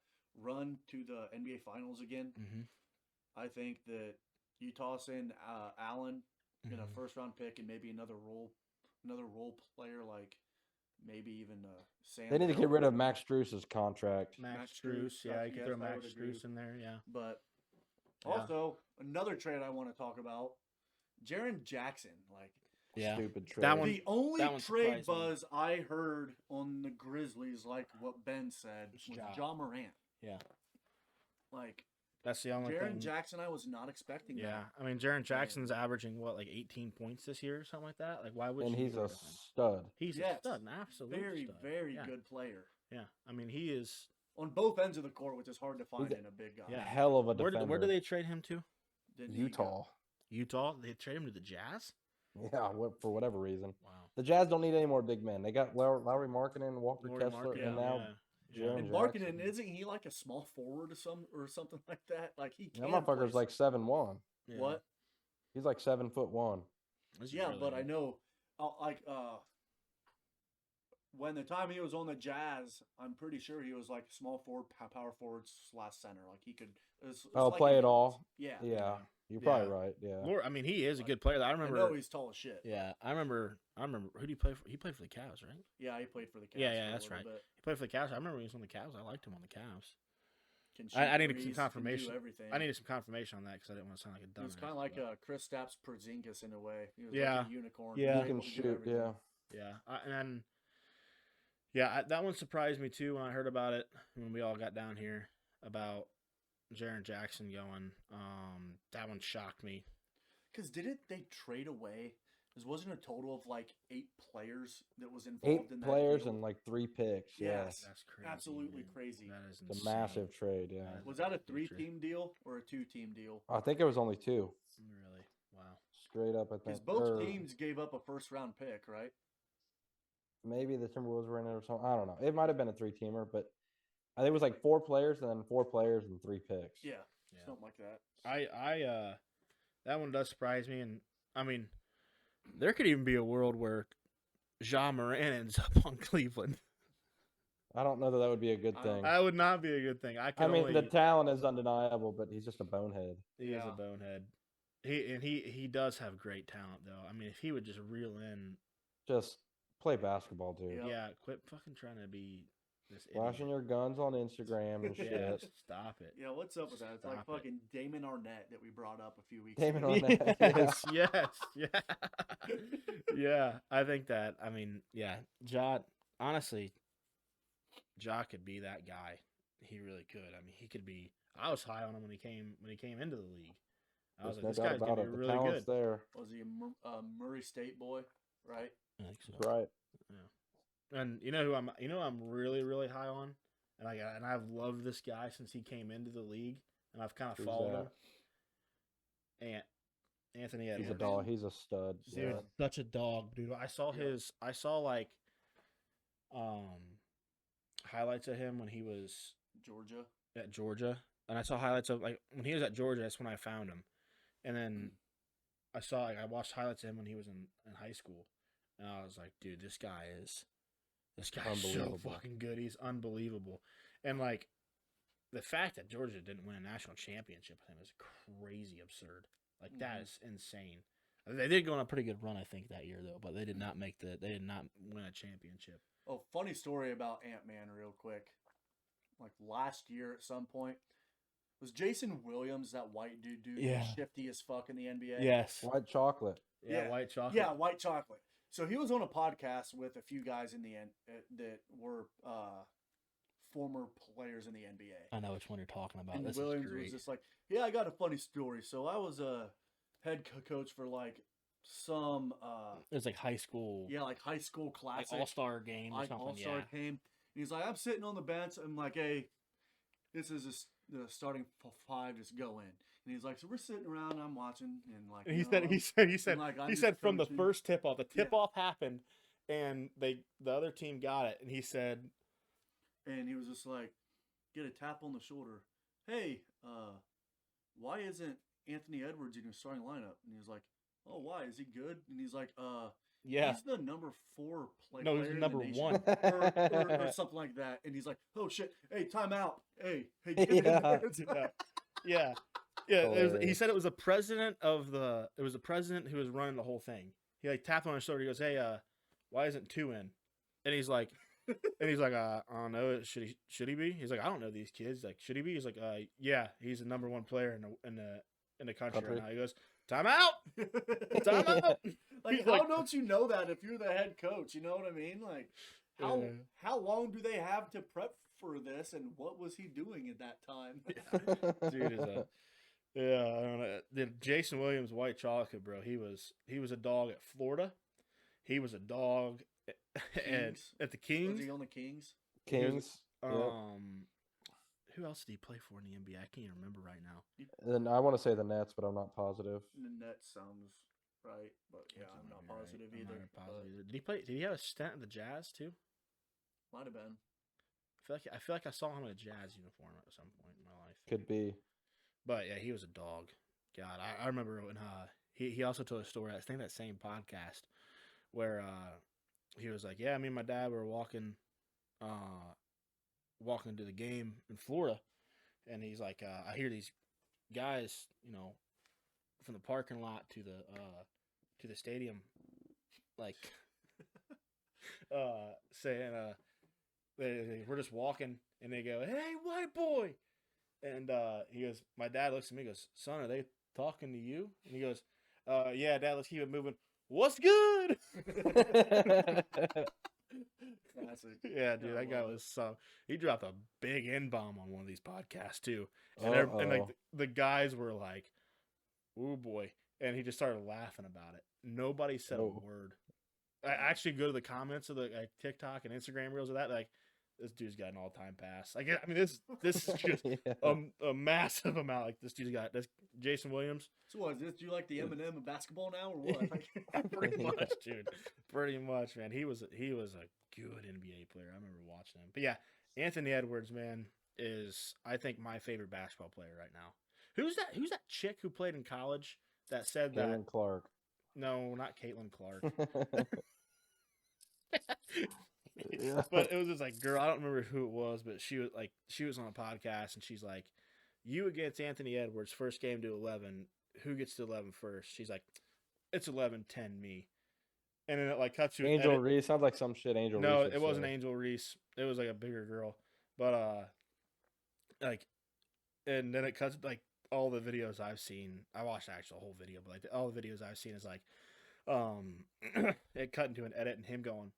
run to the NBA Finals again, Mm-hmm. I think that you toss in Allen in a Mhm. first round pick and maybe another role player like maybe even Sam. They need to get Hill. rid of Max Struess's contract. Max Max Strus, Strus, yeah, you can yes, throw I Max would agree. Strus in there, yeah. But Also, another trade I want to talk about, Jaren Jackson. Like, Yeah. Stupid trade. That one- the only that one trade surprised me. buzz I heard on the Grizzlies, like what Ben said, It's was Ja. Ja Morant. Yeah. Like, That's the only Jaren thing. Jackson, I was not expecting Yeah. that. I mean, Jaren Jackson's averaging, what, like 18 points this year or something like that? Like, why would and you he's get a rid of him? stud. He's a Yes. stud, an absolute Very, stud. very Yeah. good player. Yeah. I mean, he is. On both ends of the court, which is hard to find He's a- in a big guy. Yeah. Hell of a Where defender. do they trade him to? Didn't he go- Utah. Utah? They trade him to the Jazz? Yeah, for whatever reason. Wow. The Jazz don't need any more big men. They got Lowry Markkinen, Walker Lauri Kessler, Markkanen, and now yeah. Jaren And Jackson. Markkinen, isn't he like a small forward or something like that? Like he That can motherfucker's play like 7'1". Yeah. what? He's like 7'1". This is Yeah, really but I good. know, when the time he was on the Jazz, I'm pretty sure he was like small forward, power forward / center. Like he could. It's Oh, like play he it knows. all. Yeah. Yeah, you're probably Yeah. right. Yeah. I mean, he is a good player. I I remember. know he's tall as shit. Yeah, I remember. Who did he play for? He played for the Cavs, right? Yeah, he played for the Cavs. Yeah, for yeah, a that's little right. bit. He played for the Cavs. I remember when he was on the Cavs. I liked him on the Cavs. Can I shoot needed some threes, can do confirmation. everything. I needed some confirmation on that because I didn't want to sound like a He dumbass. was kind of like but- Kristaps Porzingis in a way. He was Yeah. like a unicorn. Yeah. was He can able to do shoot. everything. Yeah. Yeah, that one surprised me too when I heard about it when we all got down here about Jaren Jackson going. That one shocked me. Because didn't they trade away? There wasn't a total of like 8 players that was involved 8 in that players deal? and like 3 picks. Yeah. Yes. That's crazy. Absolutely man. crazy. That is It's a insane. massive trade. Yeah. That is Was that a huge trade. 3-team deal or a 2-team deal? I think it was only 2. Really? Wow. Straight up, I Because think. both or teams gave up a first-round pick, right? Maybe the Timberwolves were in it or something. I don't know. It might have been a 3-teamer, but I think it was like 4 players and then 4 players and 3 picks. Yeah, Yeah. something like that. That one does surprise me, and I mean, there could even be a world where Ja Morant ends up on Cleveland. I don't know that that would be a good I thing. don't- That would not be a good thing. I mean, the talent is undeniable, but he's just a bonehead. He is a Yeah. bonehead. He does have great talent though. I mean, if he would just reel in, Just play basketball, dude. Yeah. yeah, quit fucking trying to be this Flashing idiot. your guns on Instagram and shit. Yeah, stop it. Yeah, what's up with that? It's like Stop it. fucking Damon Arnett that we brought up a few weeks Damon ago. Arnett. Yes, yes, yeah, yeah. I think that. I mean, yeah, Ja. Honestly, Ja could be that guy. He really could. I mean, he could be. I was high on him when he came into the league. I was There's like, no this doubt guy's about gonna it. be The really talent's good. there. Was he a Murray State boy, right? I think so. That's right. And you know who I'm really really high on, and I've loved this guy since he came into the league, and I've kind of Who's followed that? him. Anthony He's Edwards. a dog. He's a stud. Dude, Yeah. such a dog, dude. I saw like highlights of him when he was Georgia. at Georgia, and I saw highlights of like when he was at Georgia. That's when I found him, and then I watched highlights of him when he was in high school, and I was like, dude, this guy is so Unbelievable. fucking good. He's unbelievable, and like the fact that Georgia didn't win a national championship with him is crazy absurd. Like that Mhm. is insane. They did go on a pretty good run, I think, that year though, but they did not They did not win a championship. Oh, funny story about Ant-Man real quick. Like last year at some point, was Jason Williams that white dude Yeah. shifty as fuck in the NBA? Yes. White chocolate. Yeah, white chocolate. Yeah, white chocolate. So he was on a podcast with a few guys in the end that were former players in the NBA. I know which one you're talking about. And This Williams is was great. just like, "Yeah, I got a funny story. So I was a head coach for like some It was like high school, like high school like classic, all-star game or like something. all-star Yeah. game." And he's like, "I'm sitting on the bench. I'm like, hey, this is the starting 5. Just go in." And he's like, "So we're sitting around. And I'm watching, and like, And you know, he said like, I'm he just said from the coaching. first tip off, the Yeah. tip off happened, and the other team got it, and he said, And he was just like, get a tap on the shoulder. Hey, why isn't Anthony Edwards in your starting lineup? And he was like, oh, why? Is he good? And he's like, yeah, he's the number 4 player. no, he's in the number nation." one. or something like that. And he's like, oh shit, hey, timeout. Hey, get in Yeah. there." Yeah, yeah. He Hilarious. said it was the president who was running the whole thing. He like tapped on his shoulder. He goes, "Hey, why isn't 2 in?" And he's like, And he's like, I don't know. Should he be? He's like, I don't know these kids. Like, should he be? He's like, yeah, he's the number one player in the country right now. He goes, time out. Time out. Like, He's how like- don't you know that if you're the head coach? You know what I mean? Like, how long do they have to prep for this, and what was he doing at that time? Dude is a I don't know. The Jason Williams white chocolate, bro. He was a dog at Florida. He was a dog Kings. at the Was Kings. he on the Kings? Kings. Yep. Who else did he play for in the NBA? I can't even remember right now. And I want to say the Nets, but I'm not positive. The net sounds right, but yeah, I'm not positive I'm either. not positive either. Did he play? Did he have a stint at the Jazz too? Might have been. I feel like I saw him in a Jazz uniform at some point in my life. Could be. But yeah, he was a dog. God, I remember when he also told a story. I think that same podcast where he was like, "Yeah, me and my dad were walking to the game in Florida," and he's like, "I hear these guys, from the parking lot to the stadium, like, saying we're just walking, and they go, 'Hey, white boy.'" And he goes, my dad looks at me and goes, "Son, are they talking to you?" And he goes, "Yeah, Dad, let's keep it moving. What's good?" Classic. Yeah, dude, I that guy love it. was he dropped a big N-bomb on one of these podcasts too. And like the guys were like, "Ooh boy." And he just started laughing about it. Nobody said Oh. a word. I actually go to the comments of the TikTok and Instagram reels of that, like, this dude's got an all-time pass. Like, I mean, this is just Yeah. a massive amount. Like, this dude's got that's Jason Williams. So what is this? Do you like the Eminem of basketball now, or what? Pretty much, dude. Pretty much, man. He was a good NBA player. I remember watching him. But yeah, Anthony Edwards, man, is I think my favorite basketball player right now. Who's that chick who played in college that said that? Caitlin Clark. No, not Caitlin Clark. Yeah. But it was this like girl. I don't remember who it was, but she was on a podcast and she's like, "You against Anthony Edwards, first game to 11. Who gets to 11 first?" She's like, "It's 11-10 me." And then it like cuts to an Angel edit. Reese sounds like some shit. Angel No, Reese. it would wasn't say. Angel Reese. It was like a bigger girl. But like, and then it cuts like all the videos I've seen. I watched the actual whole video, but like all the videos I've seen is like, it cut into an edit and him going,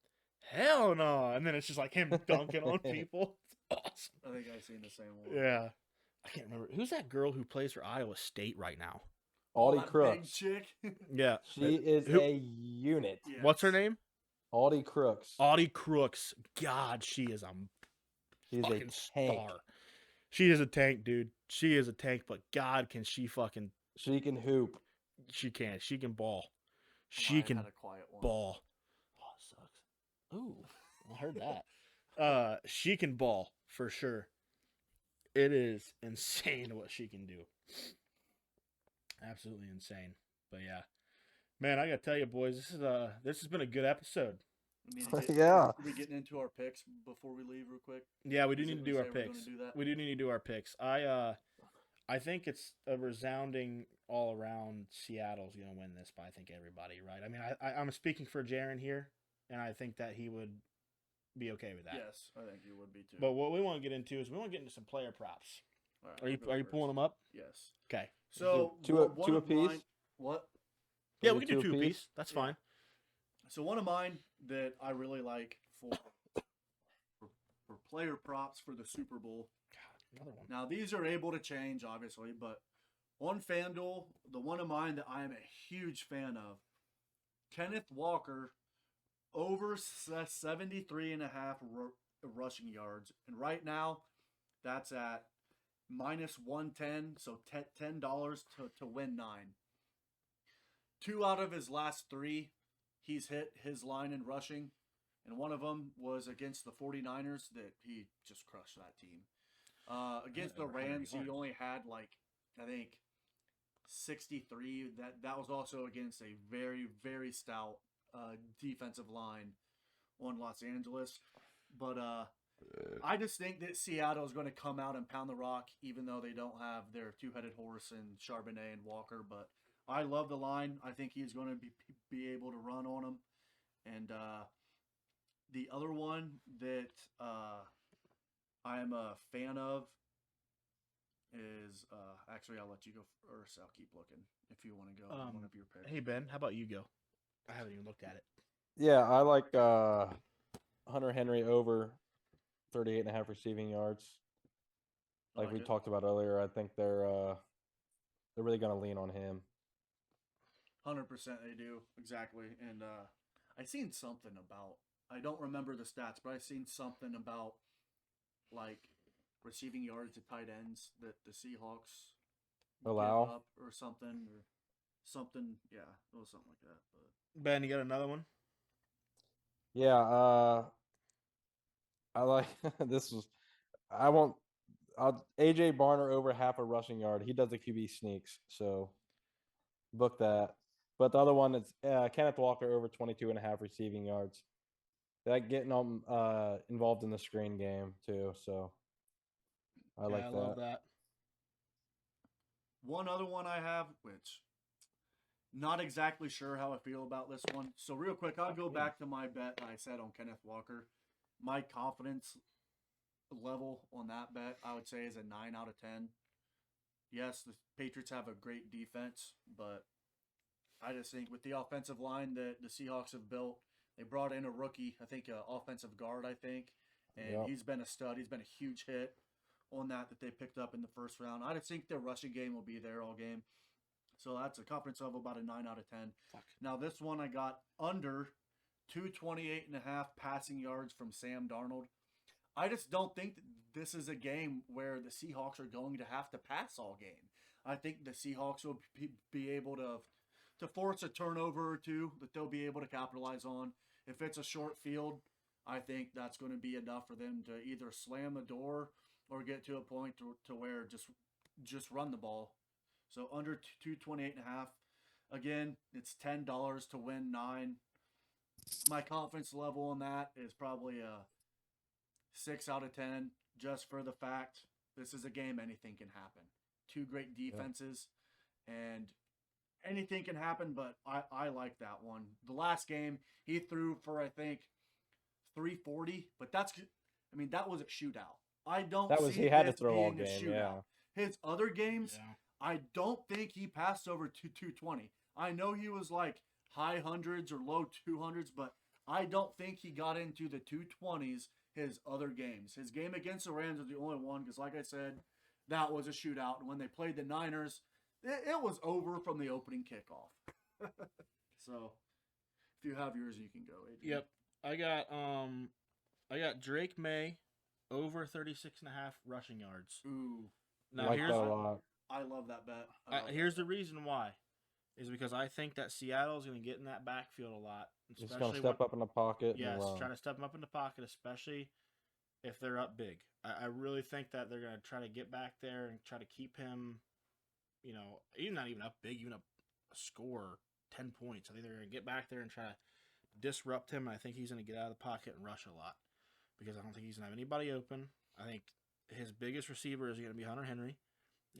"Hell no!" And then it's just like him dunking on people. It's awesome. I think I've seen the same one. Yeah, I can't remember who's that girl who plays for Iowa State right now. Audie That big Crooks. chick. Yeah, She is Who- a unit. What's her Yes. name? Audie Crooks. Audie Crooks. God, she is a She's a fucking tank. star. She is a tank, dude. She is a tank, but God, can she fucking? She can hoop. She can. She can ball. She Mine can had a quiet one. ball. Oh, it sucks. Ooh, I heard that. She can ball for sure. It is insane what she can do. Absolutely insane. But yeah, man, I gotta tell you, boys, this has been a good episode. We need to get- Yeah. Are we getting into our picks before we leave, real quick? Yeah, we do Is need it- to we do our say we're gonna picks. do that? We do need to do our picks. I think it's a resounding all around Seattle's going to win this by I think everybody, right? I mean, I'm speaking for Jaron here, and I think that he would be okay with that. Yes, I think you would be too. But what we want to get into is we want to get into some player props. All right, Are you I'll go pulling first. them up? Yes. Okay. So Two a- one two of apiece? mine- What? Yeah, Is we it can do two apiece? apiece. That's Yeah. fine. So one of mine that I really like for player props for the Super Bowl. God, another one. Now these are able to change, obviously, but on FanDuel, the one of mine that I am a huge fan of, Kenneth Walker, over 73.5 rushing yards, and right now, that's at -110, so $10 to win 9. 2 out of his last 3, he's hit his line in rushing, and one of them was against the 49ers that he just crushed that team. Against the Over 100 Rams, he yards. only had I think 63. That was also against a very, very stout defensive line on Los Angeles. But I just think that Seattle is going to come out and pound the rock, even though they don't have their two-headed horse in Charbonnet and Walker. But I love the line. I think he's going to be able to run on them. And The other one that I am a fan of is actually I'll let you go first. I'll keep looking if you want to go on one of your picks. Hey Ben, how about you go? I haven't even looked at it. Yeah, I like Hunter Henry over 38.5 receiving yards. Like we it. talked about earlier, I think they're really going to lean on him. 100% they do, exactly. And I seen something about, I don't remember the stats, but I seen something about like receiving yards to tight ends that the Seahawks give Allow. up or something. Yeah, it was something like that. But Ben, you got another one? Yeah, I like this was I won't AJ Barner over half a rushing yard. He does the QB sneaks, so book that. But the other one is Kenneth Walker over 22.5 receiving yards. That getting them involved in the screen game too, so I like I that. love that. one other one I have, which not exactly sure how I feel about this one. So real quick, I'll go back to my bet I said on Kenneth Walker. My confidence level on that bet, I would say, is a 9 out of 10. Yes, the Patriots have a great defense, but I just think with the offensive line that the Seahawks have built, they brought in a rookie, I think, an offensive guard, and Yep. he's been a stud. He's been a huge hit on that they picked up in the first round. I just think their rushing game will be there all game. So that's a confidence level about a 9 out of 10. Fuck. Now this one I got under 228.5 passing yards from Sam Darnold. I just don't think that this is a game where the Seahawks are going to have to pass all game. I think the Seahawks will be able to force a turnover or two that they'll be able to capitalize on. If it's a short field, I think that's going to be enough for them to either slam the door or get to a point to where just run the ball. So under 228.5. Again, it's $10 to win 9. My confidence level on that is probably a 6 out of 10, just for the fact this is a game anything can happen. Two great defenses, and anything can happen, but I like that one. The last game, he threw for, I think, 340, but that was a shootout. I don't see he had to this throw all being a game, shootout. yeah. His other games, Yeah. I don't think he passed over 220. I know he was like high hundreds or low 200s, but I don't think he got into the 220s his other games. His game against the Rams was the only one because, like I said, that was a shootout. And when they played the Niners, it was over from the opening kickoff. So, if you have yours, you can go, Adrian. Yep. I got Drake May over 36.5 rushing yards. Ooh, Now like here's that a lot. I love that bet. here's the reason why. Is because I think that Seattle is going to get in that backfield a lot. Just going to step up in the pocket and Yes, run. try to step them up in the pocket, especially if they're up big. I really think that they're going to try to get back there and try to keep him, even not even up big, even a score, 10 points. I think they're going to get back there and try to disrupt him. And I think he's going to get out of the pocket and rush a lot because I don't think he's going to have anybody open. I think his biggest receiver is going to be Hunter Henry.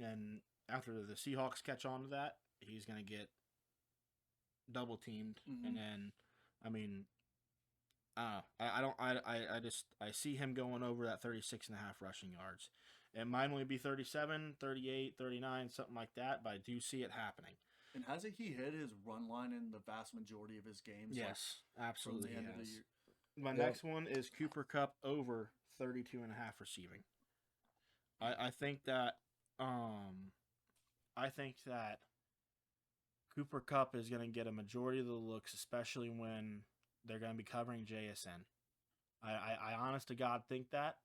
And after the Seahawks catch on to that, he's going to get double teamed. Mhm. And then, I see him going over that 36.5 rushing yards. It might only be 37, 38, 39, something like that, but I do see it happening. And hasn't he hit his run line in the vast majority of his games? Yes, absolutely. From the end of the Yes. year. My next one is Cooper Kupp over 32.5 receiving. I think that Cooper Kupp is going to get a majority of the looks, especially when they're going to be covering JSN. I honest to God think that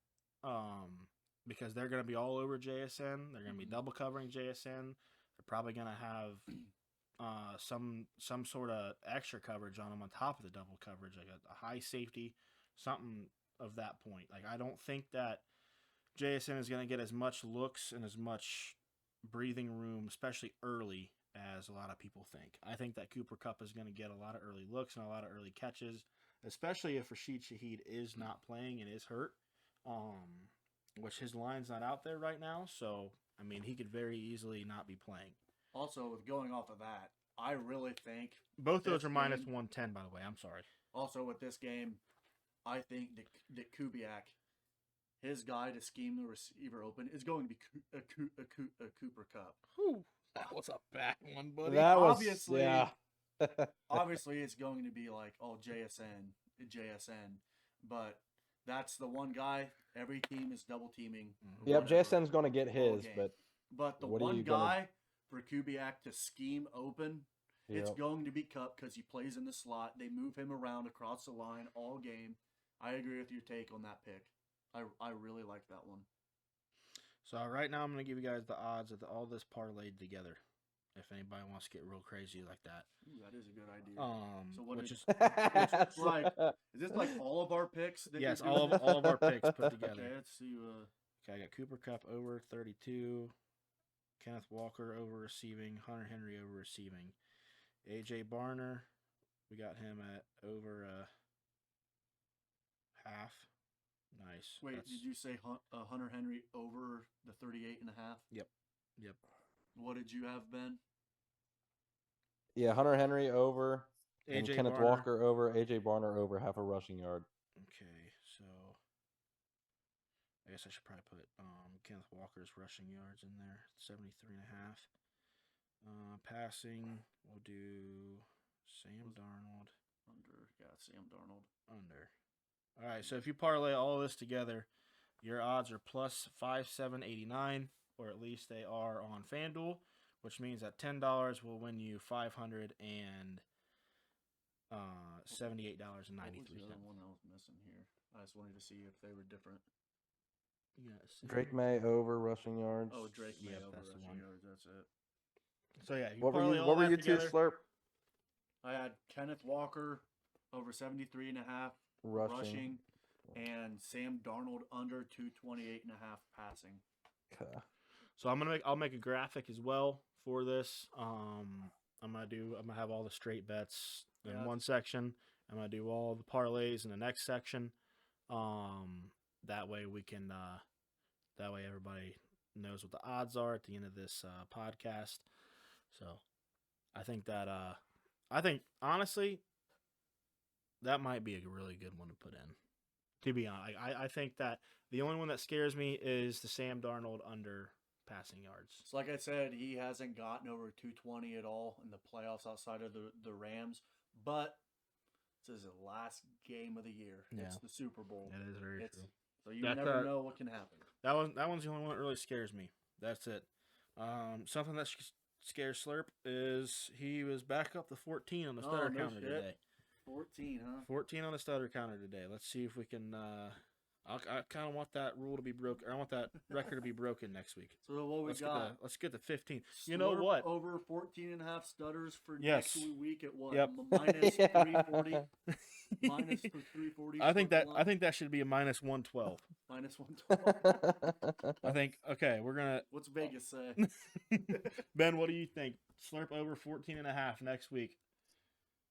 because they're going to be all over JSN. They're going to be double covering JSN. They're probably going to have some sort of extra coverage on them on top of the double coverage, like a high safety, something of that point. Like I don't think that JSN is going to get as much looks and as much breathing room, especially early, as a lot of people think. I think that Cooper Kupp is going to get a lot of early looks and a lot of early catches, especially if Rashid Shaheed is not playing and is hurt, which his line's not out there right now. So, he could very easily not be playing. Also, with going off of that, I really think Both those this are minus game- 110, by the way. I'm sorry. also with this game, I think that Kubiak, his guy to scheme the receiver open, is going to be a Cooper Cup. Whew, that was a bad one, buddy. That was Obviously- yeah. Obviously, it's going to be like, oh, JSN, but that's the one guy every team is double teaming. Yep, whatever, JSN's going to get all his, game. But the what are one you gonna- guy for Kubiak to scheme open, it's Yep. going to be Cup because he plays in the slot. They move him around across the line all game. I agree with your take on that pick. I really like that one. So right now I'm going to give you guys the odds of all this parlayed together. If anybody wants to get real crazy like that. Ooh, that is a good idea. So what which is- is like- Is this like all of our picks? That yes, you're all doing? of our picks put together. Okay, let's see. Okay, I got Cooper Cup over 32, Kenneth Walker over receiving, Hunter Henry over receiving, AJ Barner, we got him at over half. Nice. Wait, That's- did you say Hunter Henry over the 38.5? Yep. What did you have, Ben? Yeah, Hunter Henry over, and AJ Kenneth Barner. Walker over, AJ Barner over, half a rushing yard. Okay, so I guess I should probably put Kenneth Walker's rushing yards in there, 73.5. Passing, we'll do Sam Darnold Under. Yeah, Sam Darnold. under. All right, so if you parlay all of this together, your odds are plus 5,789, or at least they are on FanDuel, which means that $10 will win you $578.93. What was the other one I was missing here? I just wanted to see if they were different. Yes. Drake May over rushing yards. Oh, Drake May Yep, over that's the rushing one. yards. That's it. So yeah, What were parlay you? all What were that you two, together. Slurp? I had Kenneth Walker over 73.5 Rushing. and Sam Darnold under 228.5 passing. Okay. So I'll make a graphic as well for this. I'm gonna have all the straight bets in Yeah. one section. I'm gonna do all the parlays in the next section. That way we can that way everybody knows what the odds are at the end of this podcast. So I think honestly that might be a really good one to put in. To be honest, I think that the only one that scares me is the Sam Darnold under passing yards. So like I said, he hasn't gotten over 220 at all in the playoffs outside of the Rams, but this is the last game of the year. Yeah. It's the Super Bowl. That is very It's- true. So you That's, never know what can happen. That one's the only one that really scares me. That's it. Something that scares Slurp is he was back up to 14 on the stutter no counter shit. today. 14, huh? 14 on the stutter counter today. Let's see if we can. I kind of want that rule to be broken. I want that record to be broken next week. So what we got? Let's get to 15. You know Slurp what? Over 14.5 stutters for Yes. next week at what? Yep. Minus 340. Minus for 340. I think that line? that should be a minus 112. Minus 112. I think. Okay, we're gonna. What's Vegas say? Ben, what do you think? Slurp over 14.5 next week.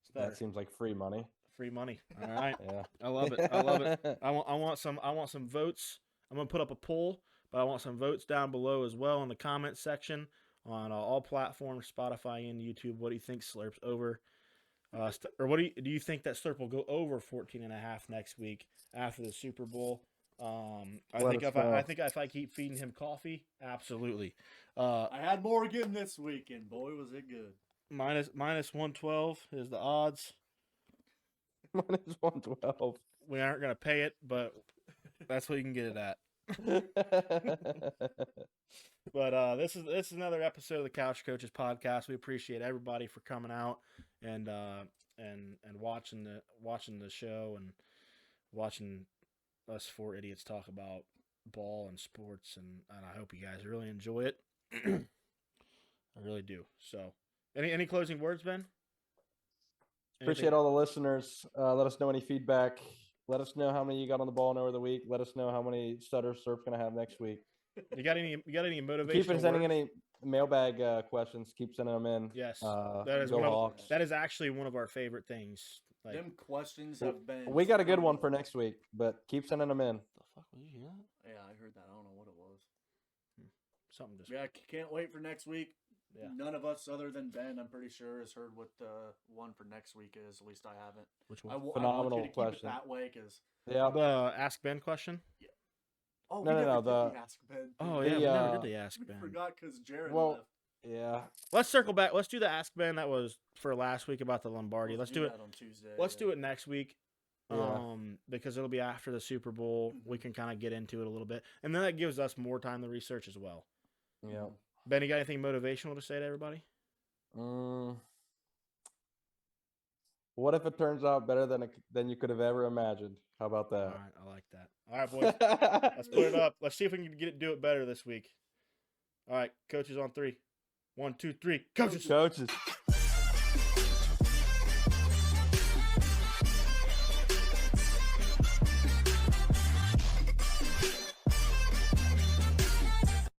Stutter. That seems like free money. Free money. All right. Yeah. I love it. I love it. I want some votes. I'm gonna put up a poll, but I want some votes down below as well in the comment section on all platforms, Spotify and YouTube. What do you think Slurp's over? Or what do you think that Slurp will go over 14.5 next week after the Super Bowl? I think if I keep feeding him coffee, absolutely. I had Morgan this weekend. Boy, was it good. Minus 112 is the odds. Minus 112. We aren't gonna pay it, but that's what you can get it at. But this is another episode of the Couch Coaches podcast. We appreciate everybody for coming out and watching the show and watching us four idiots talk about ball and sports, and I hope you guys really enjoy it. I really do. So, any closing words, Ben? Appreciate all the listeners. Let us know any feedback. Let us know how many you got on the ball over the week. Let us know how many stutters Slurp's going to have next week. You got any motivational Keep sending words? any mailbag questions. Keep sending them in. Yes, that is that is actually one of our favorite things. Like, Them questions have been. We got a good one for next week, but keep sending them in. the fuck was you hear that? Yeah, I heard that. I don't know what it was. Something just Yeah, can't wait for next week. Yeah. None of us, other than Ben, I'm pretty sure, has heard what the one for next week is. At least I haven't. Which I one? want Phenomenal you to keep question. it that way, because Yeah. The Ask Ben question. oh, No, we no, never no, did the- the Ask Ben. Oh The, yeah, we never uh, did the Ask we Ben. forgot because Jared Well, left. yeah. Let's circle back. Let's do the Ask Ben that was for last week about the Lombardi. Let's do it. that on Tuesday. Let's do it next week. Yeah. Because it'll be after the Super Bowl. We can kind of get into it a little bit, and then that gives us more time to research as well. Yeah. Ben, you got anything motivational to say to everybody? What if it turns out better than you could have ever imagined? How about All that? right, I like that. All right, boys, let's put it up. Let's see if we can do it better this week. All right, coaches on 3. 1, 2, 3. Coaches. Coaches.